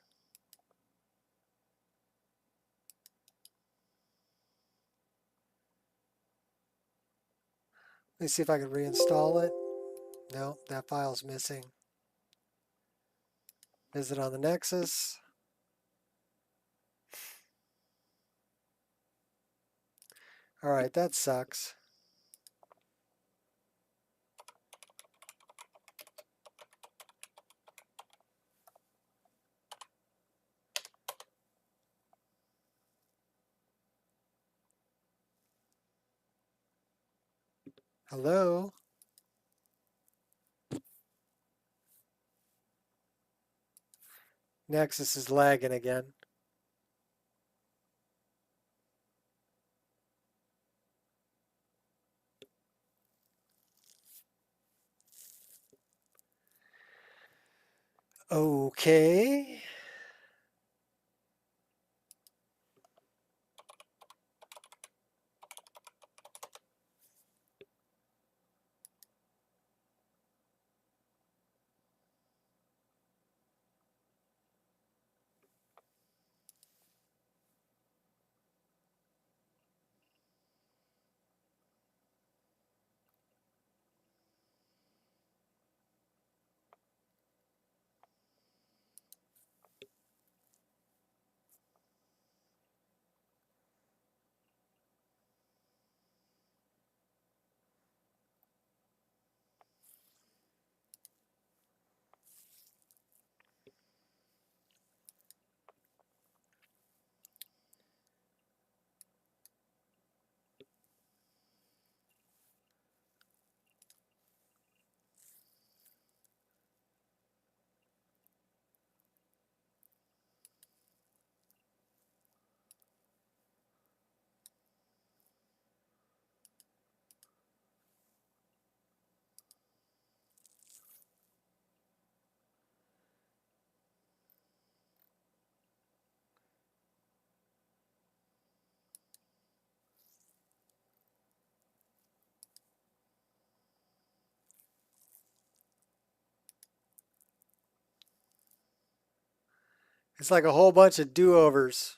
Let me see if I can reinstall it. No, that file's missing. Visit on the Nexus. All right, that sucks. Hello? Nexus is lagging again. Okay. It's like a whole bunch of do-overs.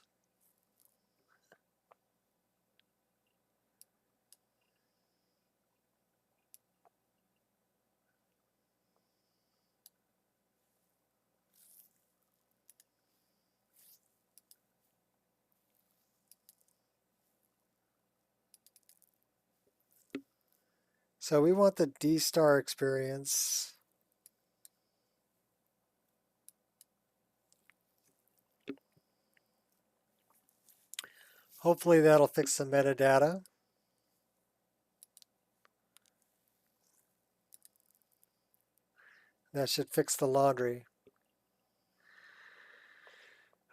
So we want the D-star experience. Hopefully that'll fix the metadata. That should fix the laundry.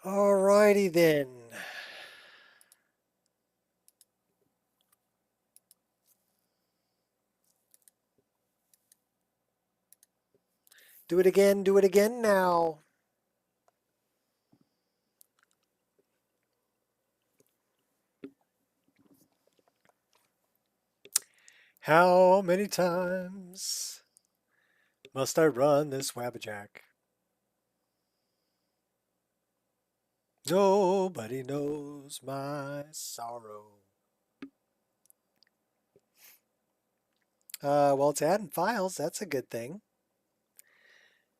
Alrighty then. Do it again now. How many times must I run this wabbajack? Nobody knows my sorrow. Well, it's adding files. That's a good thing.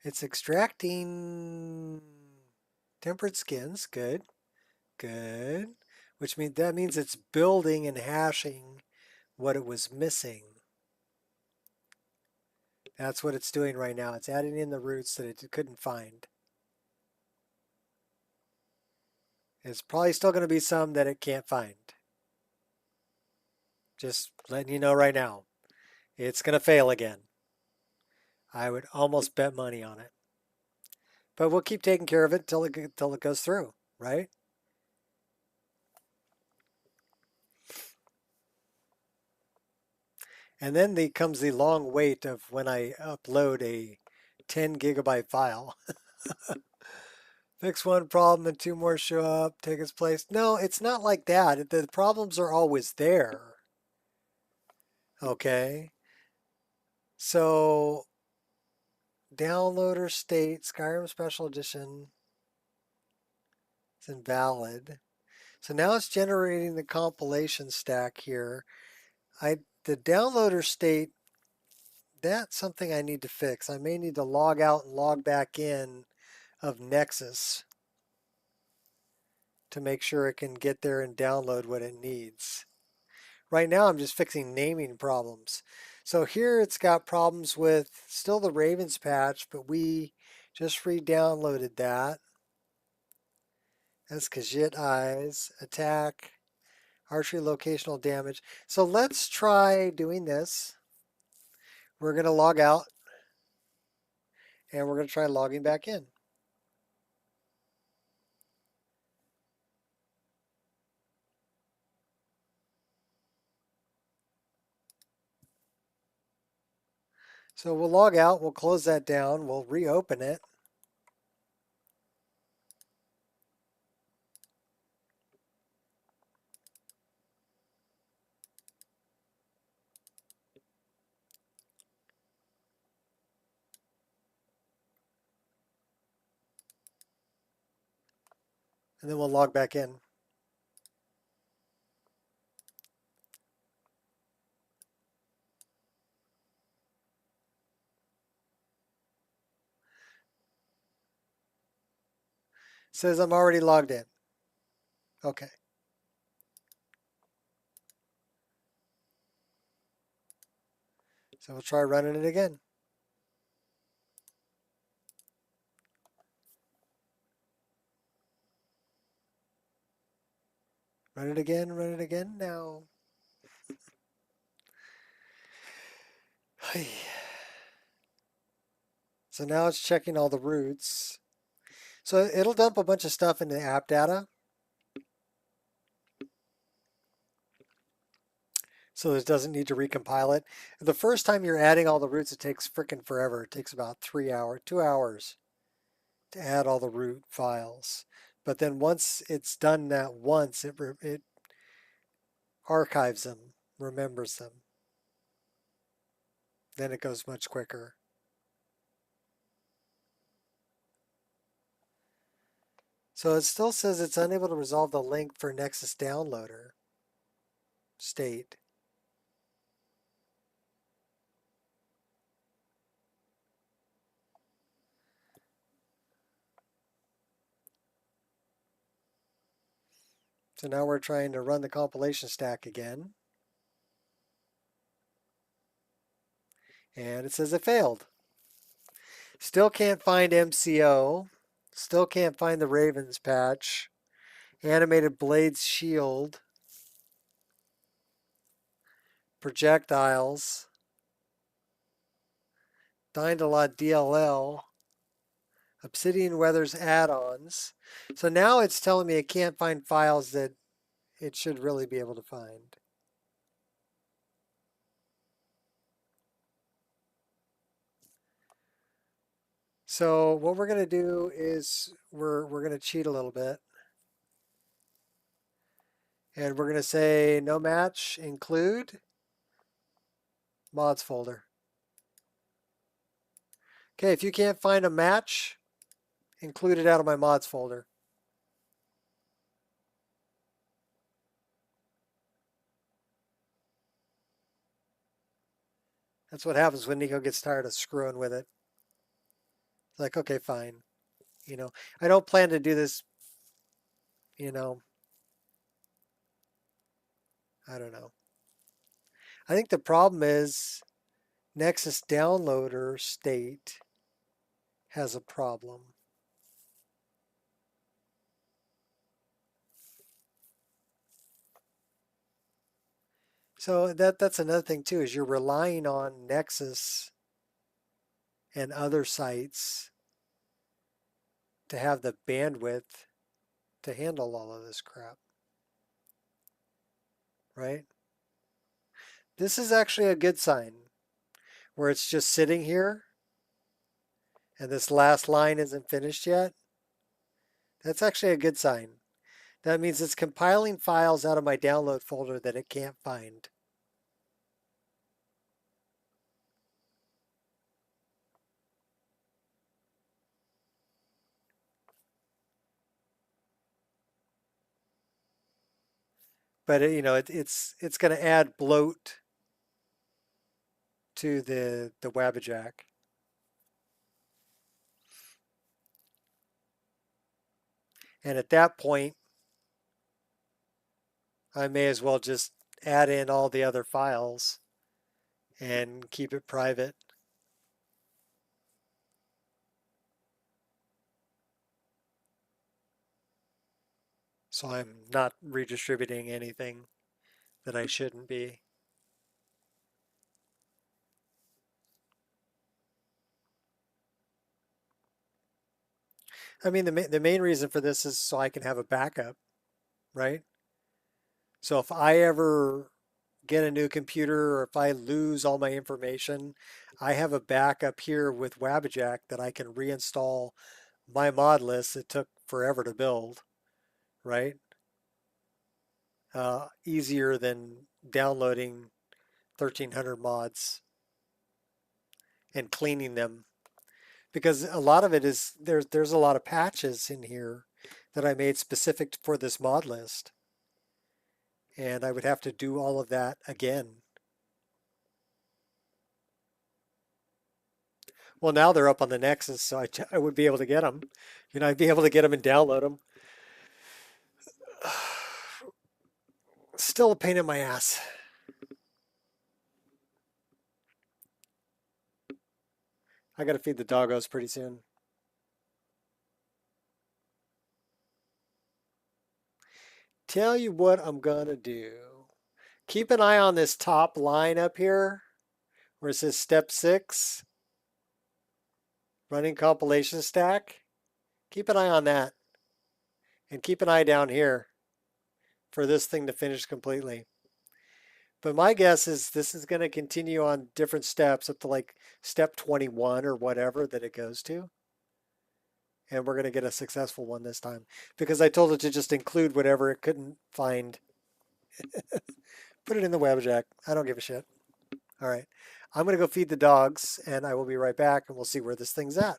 It's extracting tempered skins. Good. Good. Which means that means it's building and hashing what it was missing. That's what it's doing right now. It's adding in the roots that it couldn't find. There's probably still going to be some that it can't find. Just letting you know right now. It's going to fail again. I would almost bet money on it. But we'll keep taking care of it till it goes through, right? And then comes the long wait of when I upload a 10 gigabyte file. Fix one problem and two more show up, take its place. No, it's not like that. The problems are always there. Okay. So, downloader state, Skyrim Special Edition. It's invalid. So now it's generating the compilation stack here. The downloader state, that's something I need to fix. I may need to log out and log back in of Nexus to make sure it can get there and download what it needs. Right now I'm just fixing naming problems. So here it's got problems with still the Ravens patch, but we just re-downloaded that. That's Khajiit Eyes, attack, archery locational damage. So let's try doing this. We're going to log out and we're going to try logging back in. So we'll log out, we'll close that down, we'll reopen it. And then we'll log back in. It says I'm already logged in. Okay. So we'll try running it again. Run it again now. So now it's checking all the roots. So it'll dump a bunch of stuff into the app data. So it doesn't need to recompile it. The first time you're adding all the roots, it takes frickin' forever. It takes about 2 hours to add all the root files. But then once it's done that once, it archives them, remembers them. Then it goes much quicker. So it still says it's unable to resolve the link for Nexus downloader state. So now we're trying to run the compilation stack again. And it says it failed. Still can't find MCO. Still can't find the Ravens patch. Animated Blades Shield. Projectiles. Dying-to-Lot DLL. Obsidian Weathers add-ons. So now it's telling me it can't find files that it should really be able to find. So what we're going to do is we're going to cheat a little bit. And we're going to say no match, include mods folder. Okay, if you can't find a match, include it out of my mods folder. That's what happens when Nico gets tired of screwing with it. It's like, okay, fine. You know, I don't plan to do this, you know, I don't know. I think the problem is Nexus downloader state has a problem. So that's another thing too, is you're relying on Nexus and other sites to have the bandwidth to handle all of this crap, right? This is actually a good sign where it's just sitting here and this last line isn't finished yet. That's actually a good sign. That means it's compiling files out of my download folder that it can't find. But you know, it's going to add bloat to the Wabbajack. And at that point, I may as well just add in all the other files and keep it private. So I'm not redistributing anything that I shouldn't be. I mean, the main reason for this is so I can have a backup, right? So if I ever get a new computer or if I lose all my information, I have a backup here with Wabbajack that I can reinstall my mod list that took forever to build, right? Easier than downloading 1,300 mods and cleaning them, because a lot of it is there's a lot of patches in here that I made specific for this mod list, and I would have to do all of that again. Well, now they're up on the Nexus, so I would be able to get them. You know, I'd be able to get them and download them. Still a pain in my ass. I got to feed the doggos pretty soon. Tell you what I'm going to do. Keep an eye on this top line up here where it says step 6, running compilation stack. Keep an eye on that. And keep an eye down here for this thing to finish completely. But my guess is this is going to continue on different steps up to like step 21 or whatever that it goes to. And we're going to get a successful one this time, because I told it to just include whatever it couldn't find. Put it in the Wabbajack. I don't give a shit. All right. I'm going to go feed the dogs, and I will be right back, and we'll see where this thing's at.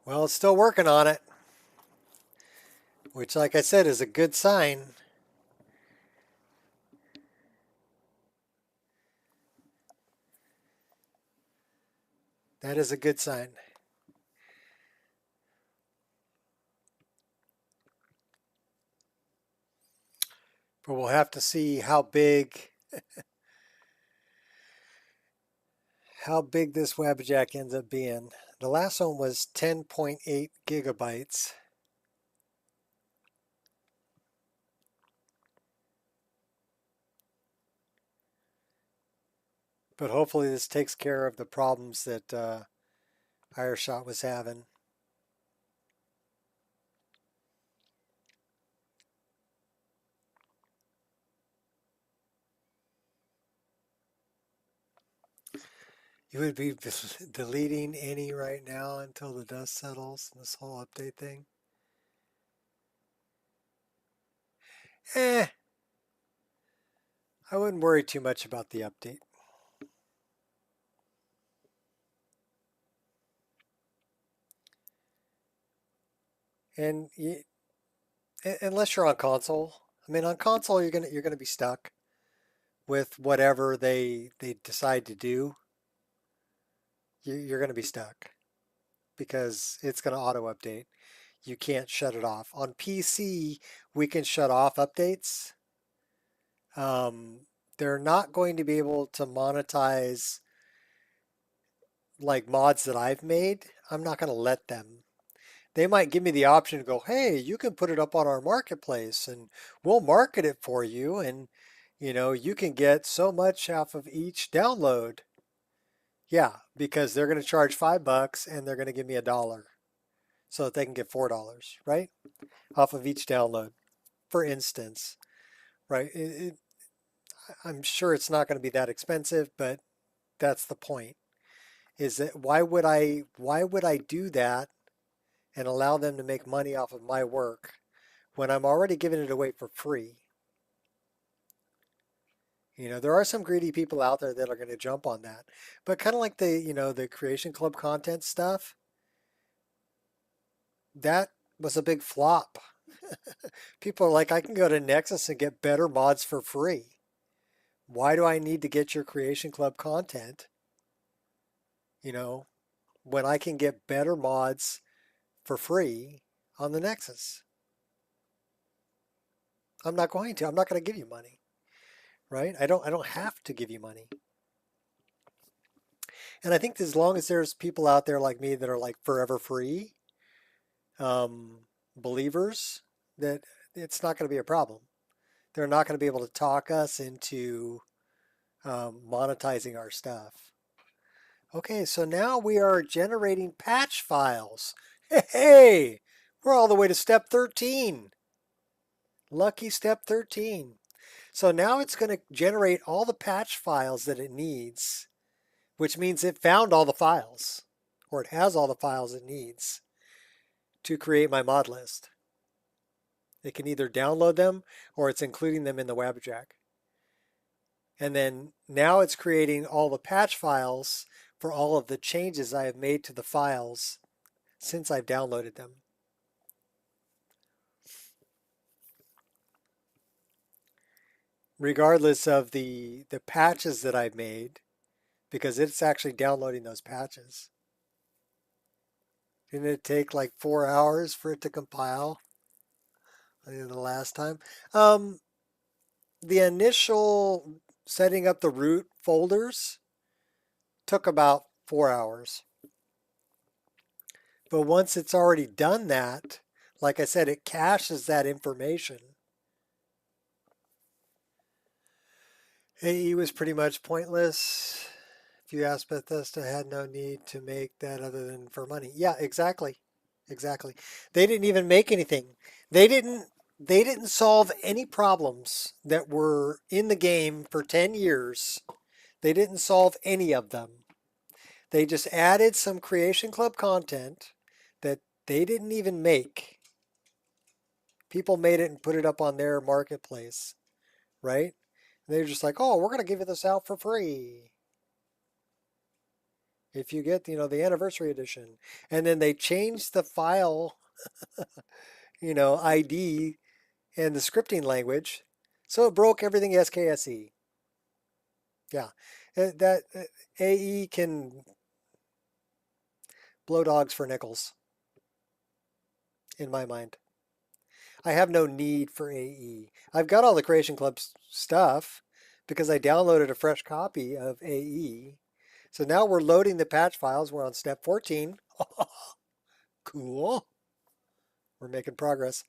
Well, it's still working on it, which, like I said, is a good sign. That is a good sign. But we'll have to see how big this WebJack ends up being. The last one was 10.8 gigabytes. But hopefully this takes care of the problems that Ireshot was having. You would be deleting any right now until the dust settles, this whole update thing? I wouldn't worry too much about the update. And unless you're on console, I mean, on console you're gonna be stuck with whatever they decide to do. You're gonna be stuck because it's gonna auto update. You can't shut it off. On PC, we can shut off updates. They're not going to be able to monetize like mods that I've made. I'm not going to let them. They might give me the option to go, hey, you can put it up on our marketplace and we'll market it for you, and you can get so much off of each download. Yeah, because they're going to charge $5 and they're going to give me $1 so that they can get $4, right? Off of each download, for instance, right? I'm sure it's not going to be that expensive, but that's the point. Is that why would I do that and allow them to make money off of my work when I'm already giving it away for free? There are some greedy people out there that are going to jump on that. But kind of like the Creation Club content stuff, that was a big flop. People are like, I can go to Nexus and get better mods for free. Why do I need to get your Creation Club content? When I can get better mods for free on the Nexus. I'm not going to. I'm not going to give you money, right? I don't have to give you money. And I think as long as there's people out there like me that are like forever free believers, that it's not going to be a problem. They're not going to be able to talk us into monetizing our stuff. Okay, so now we are generating patch files. Hey, we're all the way to step 13. Lucky step 13. So now it's going to generate all the patch files that it needs, which means it found all the files, or it has all the files it needs to create my mod list. It can either download them or it's including them in the WebJack. And then now it's creating all the patch files for all of the changes I have made to the files since I've downloaded them. Regardless of the patches that I've made, because it's actually downloading those patches. Didn't it take like 4 hours for it to compile? I think the last time. The initial setting up the root folders took about 4 hours. But once it's already done that, like I said, it caches that information. AE was pretty much pointless. If you ask Bethesda, had no need to make that other than for money. Yeah, exactly. Exactly. They didn't even make anything. They didn't solve any problems that were in the game for 10 years. They didn't solve any of them. They just added some Creation Club content that they didn't even make. People made it and put it up on their marketplace, right? And they're just like, oh, we're going to give you this out for free. if you get, the anniversary edition. And then they changed the file, ID and the scripting language. So it broke everything SKSE. Yeah. That AE can blow dogs for nickels, in my mind. I have no need for AE. I've got all the Creation Club stuff because I downloaded a fresh copy of AE. So now we're loading the patch files. We're on step 14. Cool. We're making progress.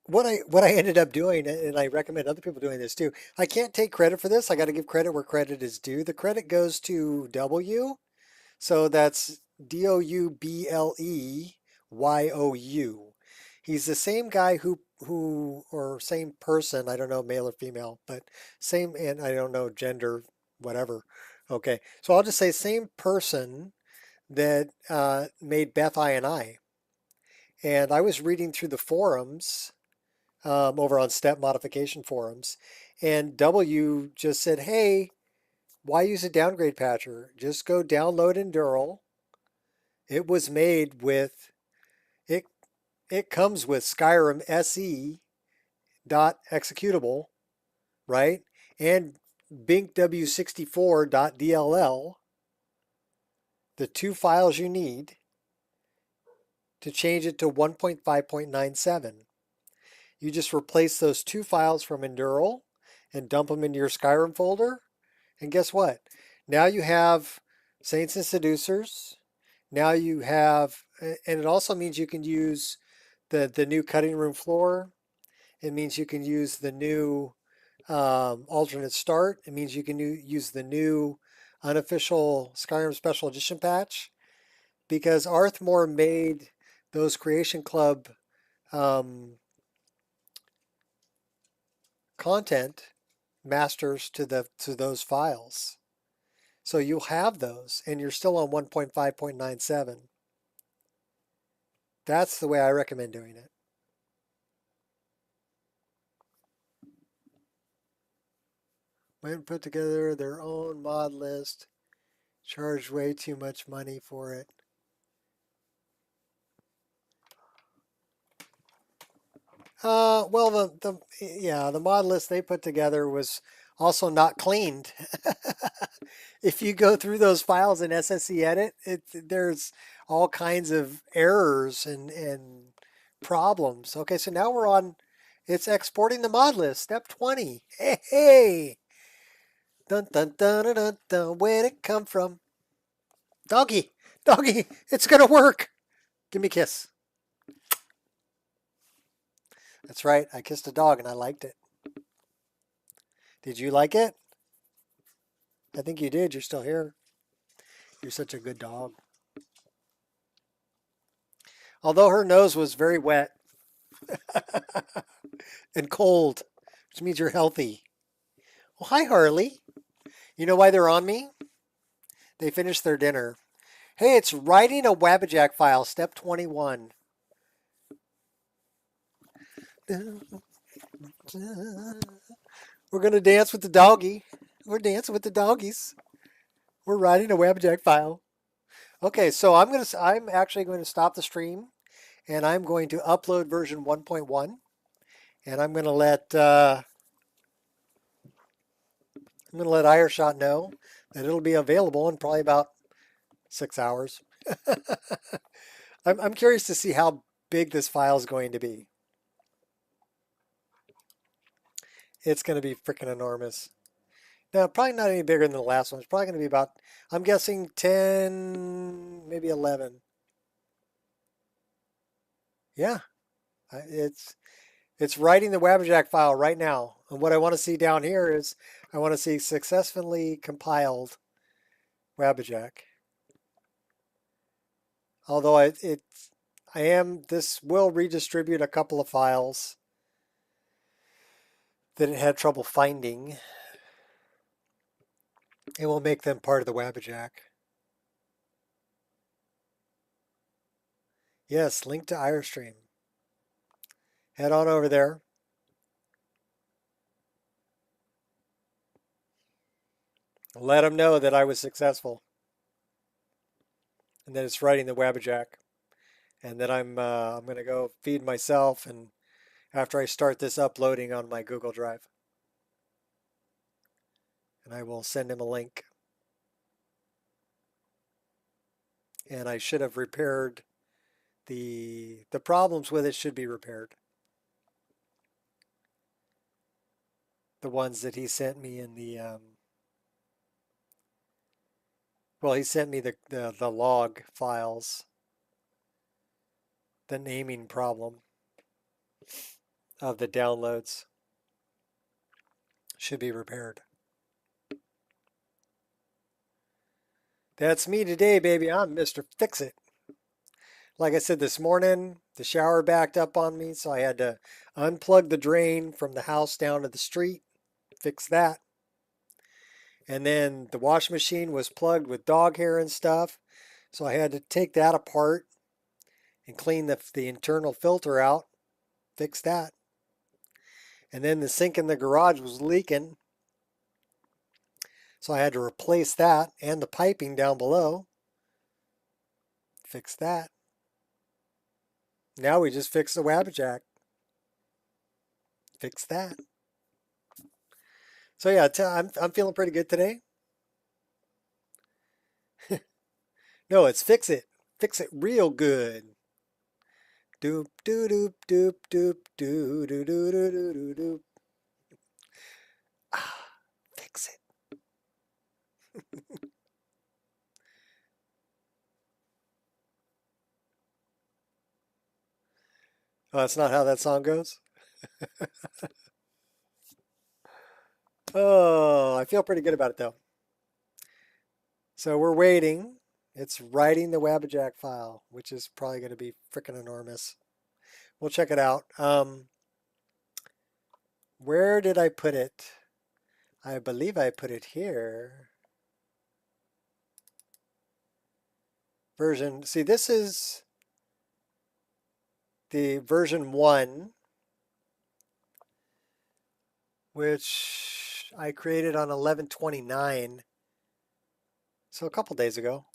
What I ended up doing, and I recommend other people doing this too, I can't take credit for this. I got to give credit where credit is due. The credit goes to W. So that's DOUBLEYOU. He's the same guy who or same person, I don't know male or female, but same, and I don't know gender, whatever. Okay, so I'll just say same person that made Beth I and I. And I was reading through the forums over on step modification forums, and W just said, hey, why use a downgrade patcher? Just go download Enduril. It was made with, it comes with Skyrim SE dot executable, right? And BinkW64.dll, the two files you need to change it to 1.5.97. You just replace those two files from Enduril and dump them into your Skyrim folder. And guess what? Now you have Saints and Seducers. Now you have, and it also means you can use the new cutting room floor. It means you can use the new alternate start. It means you can use the new unofficial Skyrim Special Edition patch, because Arthmore made those Creation Club content masters to those files. So you'll have those, and you're still on 1.5.97. That's the way I recommend doing it. Went and put together their own mod list. Charged way too much money for it. Well, the mod list they put together was also not cleaned. If you go through those files in SSE Edit, there's all kinds of errors and problems. Okay, so now we're on, it's exporting the mod list, step 20. Hey, hey. Dun dun dun dun dun dun. Where'd it come from? Doggy, doggy, it's gonna work. Give me a kiss. That's right, I kissed a dog and I liked it. Did you like it? I think you did. You're still here. You're such a good dog. Although her nose was very wet and cold, which means you're healthy. Well, hi, Harley. You know why they're on me? They finished their dinner. Hey, it's writing a Wabbajack file, step 21. We're going to dance with the doggy. We're dancing with the doggies. We're writing a Wabbajack file. Okay, so I'm actually going to stop the stream, and I'm going to upload version 1.1, and I'm going to let Ireshot know that it'll be available in probably about 6 hours. I'm curious to see how big this file is going to be. It's going to be freaking enormous. Now, probably not any bigger than the last one. It's probably going to be about, I'm guessing 10, maybe 11. Yeah, it's writing the Wabbajack file right now. And what I want to see down here is I want to see successfully compiled Wabbajack. Although this will redistribute a couple of files that it had trouble finding. It will make them part of the Wabbajack. Yes, link to Irestream. Head on over there. Let them know that I was successful and that it's writing the Wabbajack, and that I'm going to go feed myself, and after I start this uploading on my Google Drive, and I will send him a link. And I should have repaired the problems with it should be repaired. The ones that he sent me in the well, he sent me the log files, the naming problem of the downloads should be repaired. That's me today, baby. I'm Mr. Fix-It. Like I said this morning, the shower backed up on me, so I had to unplug the drain from the house down to the street, fix that. And then the wash machine was plugged with dog hair and stuff, so I had to take that apart and clean the internal filter out, fix that. And then the sink in the garage was leaking, so I had to replace that and the piping down below, fix that. Now we just fixed the Wabbajack, fix that. So yeah, I'm feeling pretty good today. No, it's fix it real good. Doop doop doop doop doop doop doop doop doop doop doop. Ah, fix it. Oh, that's not how that song goes. Oh, I feel pretty good about it though. So we're waiting. It's writing the Wabbajack file, which is probably going to be freaking enormous. We'll check it out. Where did I put it? I believe I put it here. Version, see, this is the version 1, which I created on 11/29, so a couple days ago.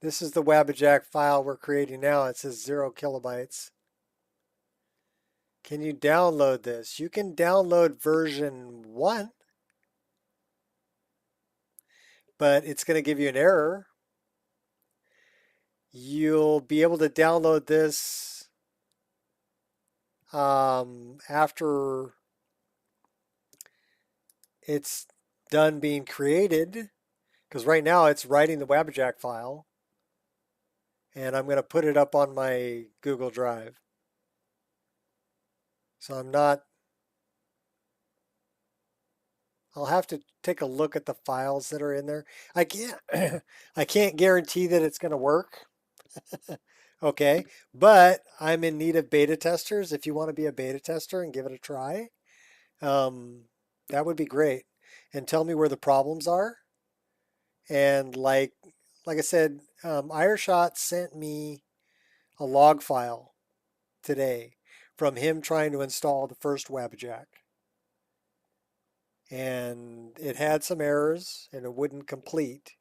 This is the Wabbajack file we're creating now. It says 0 kilobytes. Can you download this? You can download version 1, but it's going to give you an error. You'll be able to download this after it's done being created, because right now it's writing the Wabbajack file, and I'm going to put it up on my Google Drive. So I'll have to take a look at the files that are in there. I can't guarantee that it's going to work. Okay, but I'm in need of beta testers. If you want to be a beta tester and give it a try, that would be great. And tell me where the problems are. And like I said, Ireshot sent me a log file today from him trying to install the first Wabbajack. And it had some errors and it wouldn't complete.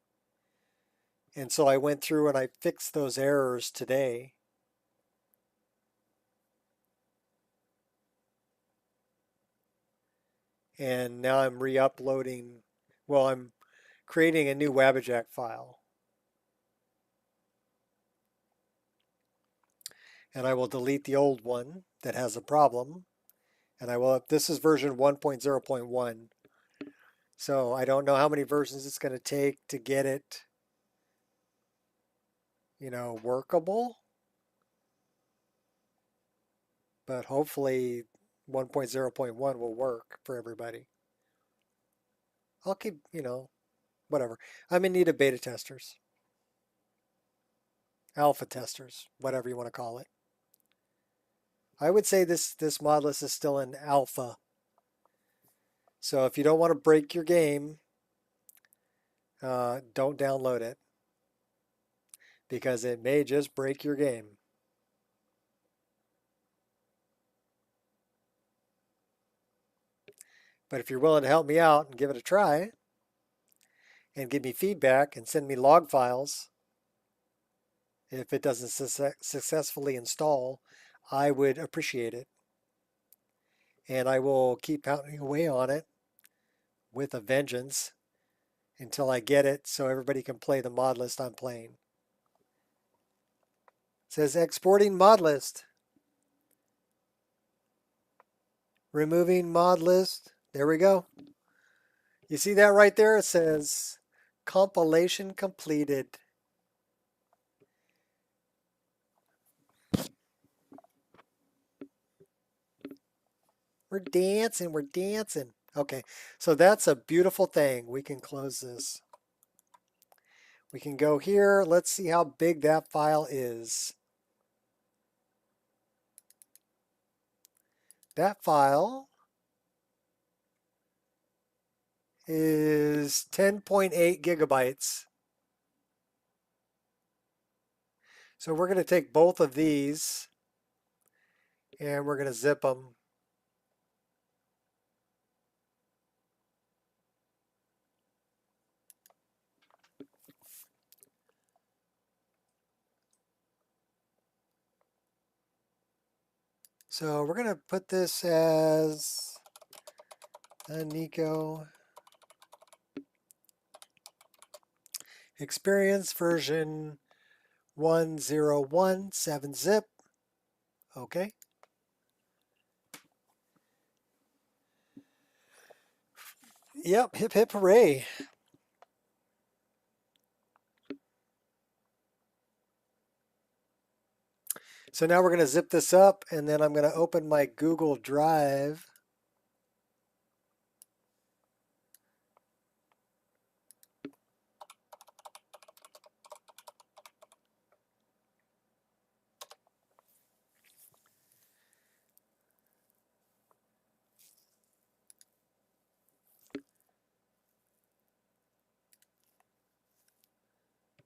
And so I went through and I fixed those errors today. And now I'm re-uploading, well, I'm creating a new Wabbajack file. And I will delete the old one that has a problem. And I will, this is version 1.0.1. So I don't know how many versions it's going to take to get it, workable. But hopefully 1.0.1 will work for everybody. I'll keep, whatever. I'm in need of beta testers. Alpha testers, whatever you want to call it. I would say this ModList is still in alpha. So if you don't want to break your game, don't download it, because it may just break your game. But if you're willing to help me out and give it a try and give me feedback and send me log files, if it doesn't successfully install, I would appreciate it. And I will keep pounding away on it with a vengeance until I get it so everybody can play the mod list I'm playing. It says exporting mod list. Removing mod list. There we go. You see that right there? It says compilation completed. We're dancing, we're dancing. Okay, so that's a beautiful thing. We can close this. We can go here. Let's see how big that file is. That file is 10.8 gigabytes. So we're going to take both of these and we're going to zip them. So we're going to put this as a Nico Experience version 1017 zip. Okay. Yep, hip hip hooray. So now we're going to zip this up and then I'm going to open my Google Drive.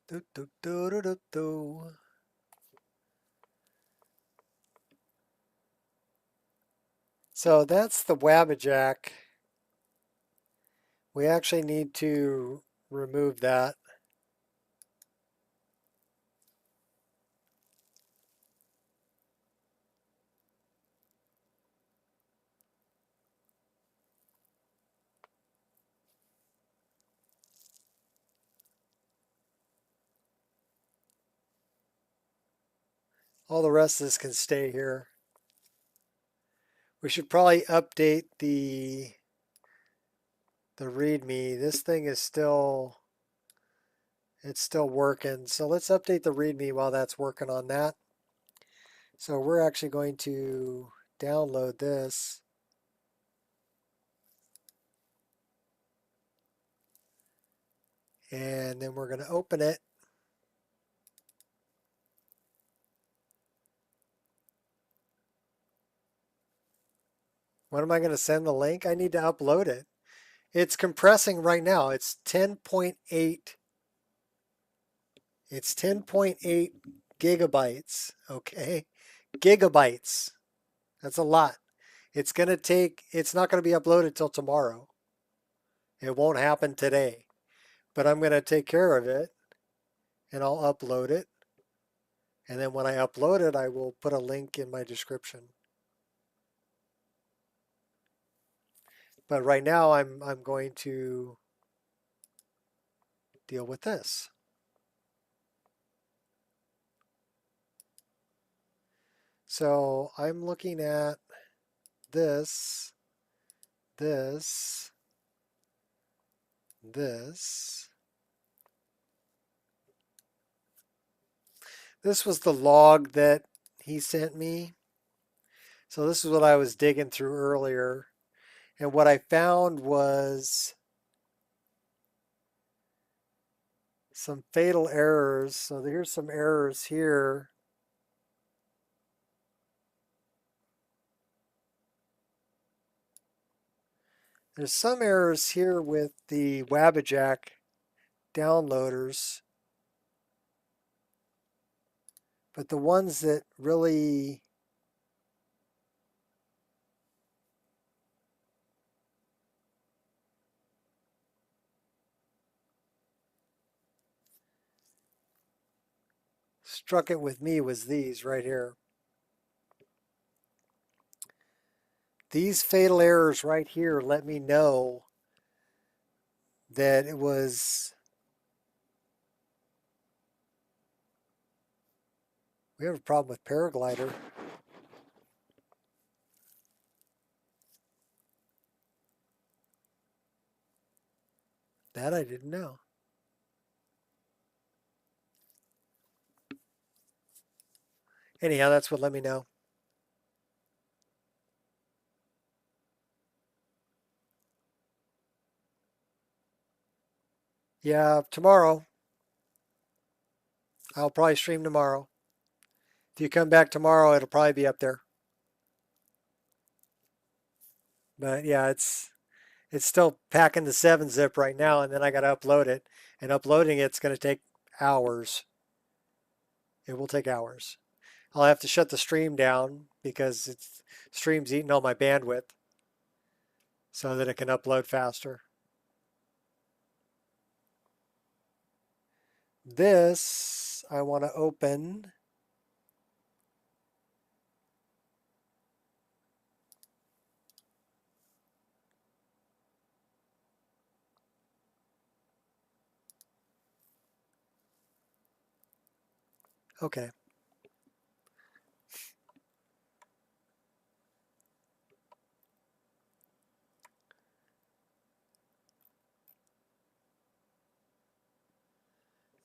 Do, do, do, do, do, do. So that's the Wabbajack. We actually need to remove that. All the rest of this can stay here. We should probably update the README. This thing is still, it's still working. So let's update the README while that's working on that. So we're actually going to download this. And then we're going to open it. When am I going to send the link? I need to upload it. It's compressing right now. It's 10.8. It's 10.8 gigabytes. Okay. Gigabytes. That's a lot. It's going to take, it's not going to be uploaded till tomorrow. It won't happen today. But I'm going to take care of it and I'll upload it. And then when I upload it, I will put a link in my description. But right now I'm going to deal with this. So I'm looking at this, this, this. This was the log that he sent me. So this is what I was digging through earlier. And what I found was some fatal errors. So here's some errors here. There's some errors here with the Wabbajack downloaders. But the ones that really struck it with me was these right here. These fatal errors right here let me know that it was... We have a problem with paraglider. That I didn't know. Anyhow, that's what let me know. Yeah, tomorrow. I'll probably stream tomorrow. If you come back tomorrow, it'll probably be up there. But yeah, it's still packing the 7-zip right now, and then I got to upload it. And uploading it's going to take hours. It will take hours. I'll have to shut the stream down because stream's eating all my bandwidth so that it can upload faster. This I want to open. Okay.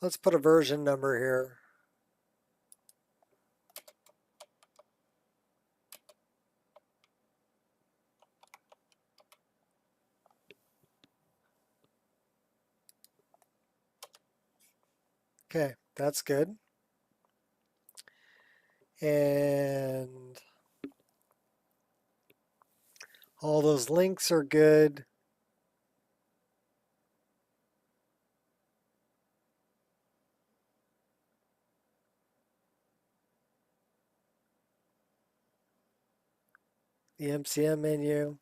Let's put a version number here. Okay, that's good. And all those links are good. The MCM menu.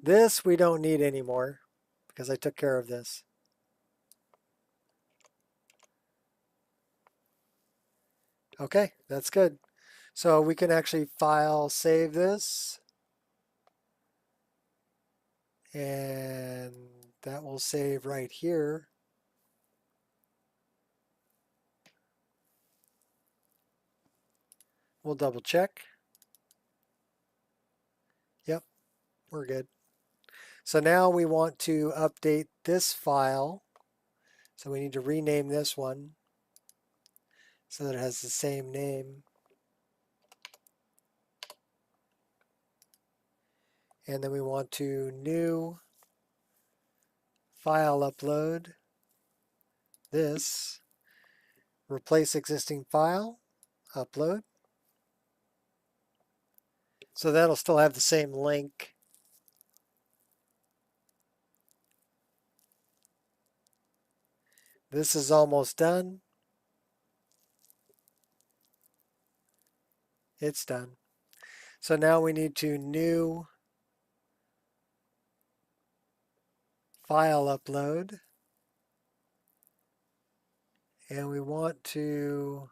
This we don't need anymore because I took care of this. Okay, that's good. So we can actually file save this. And that will save right here. We'll double check. Yep, we're good. So now we want to update this file. So we need to rename this one so that it has the same name. And then we want to new file upload this, replace existing file, upload. So that'll still have the same link. This is almost done. It's done. So now we need to new file upload. And we want to,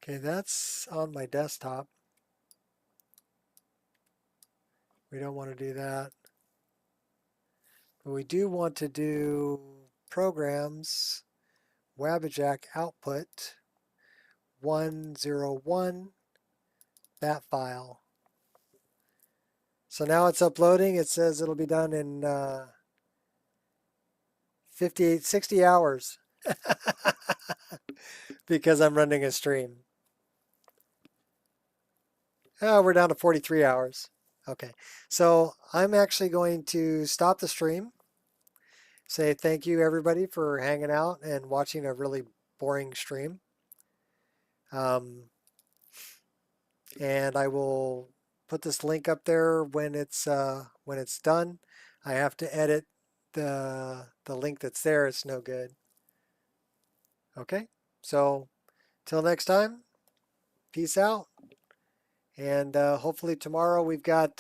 okay, that's on my desktop. We don't want to do that. But we do want to do programs, Wabbajack output 101, that file. So now it's uploading. It says it'll be done in 60 hours because I'm running a stream. Oh, we're down to 43 hours. Okay, so I'm actually going to stop the stream. Say thank you everybody for hanging out and watching a really boring stream. And I will put this link up there when it's done. I have to edit the link that's there. It's no good. Okay, so till next time, peace out. And hopefully tomorrow we've got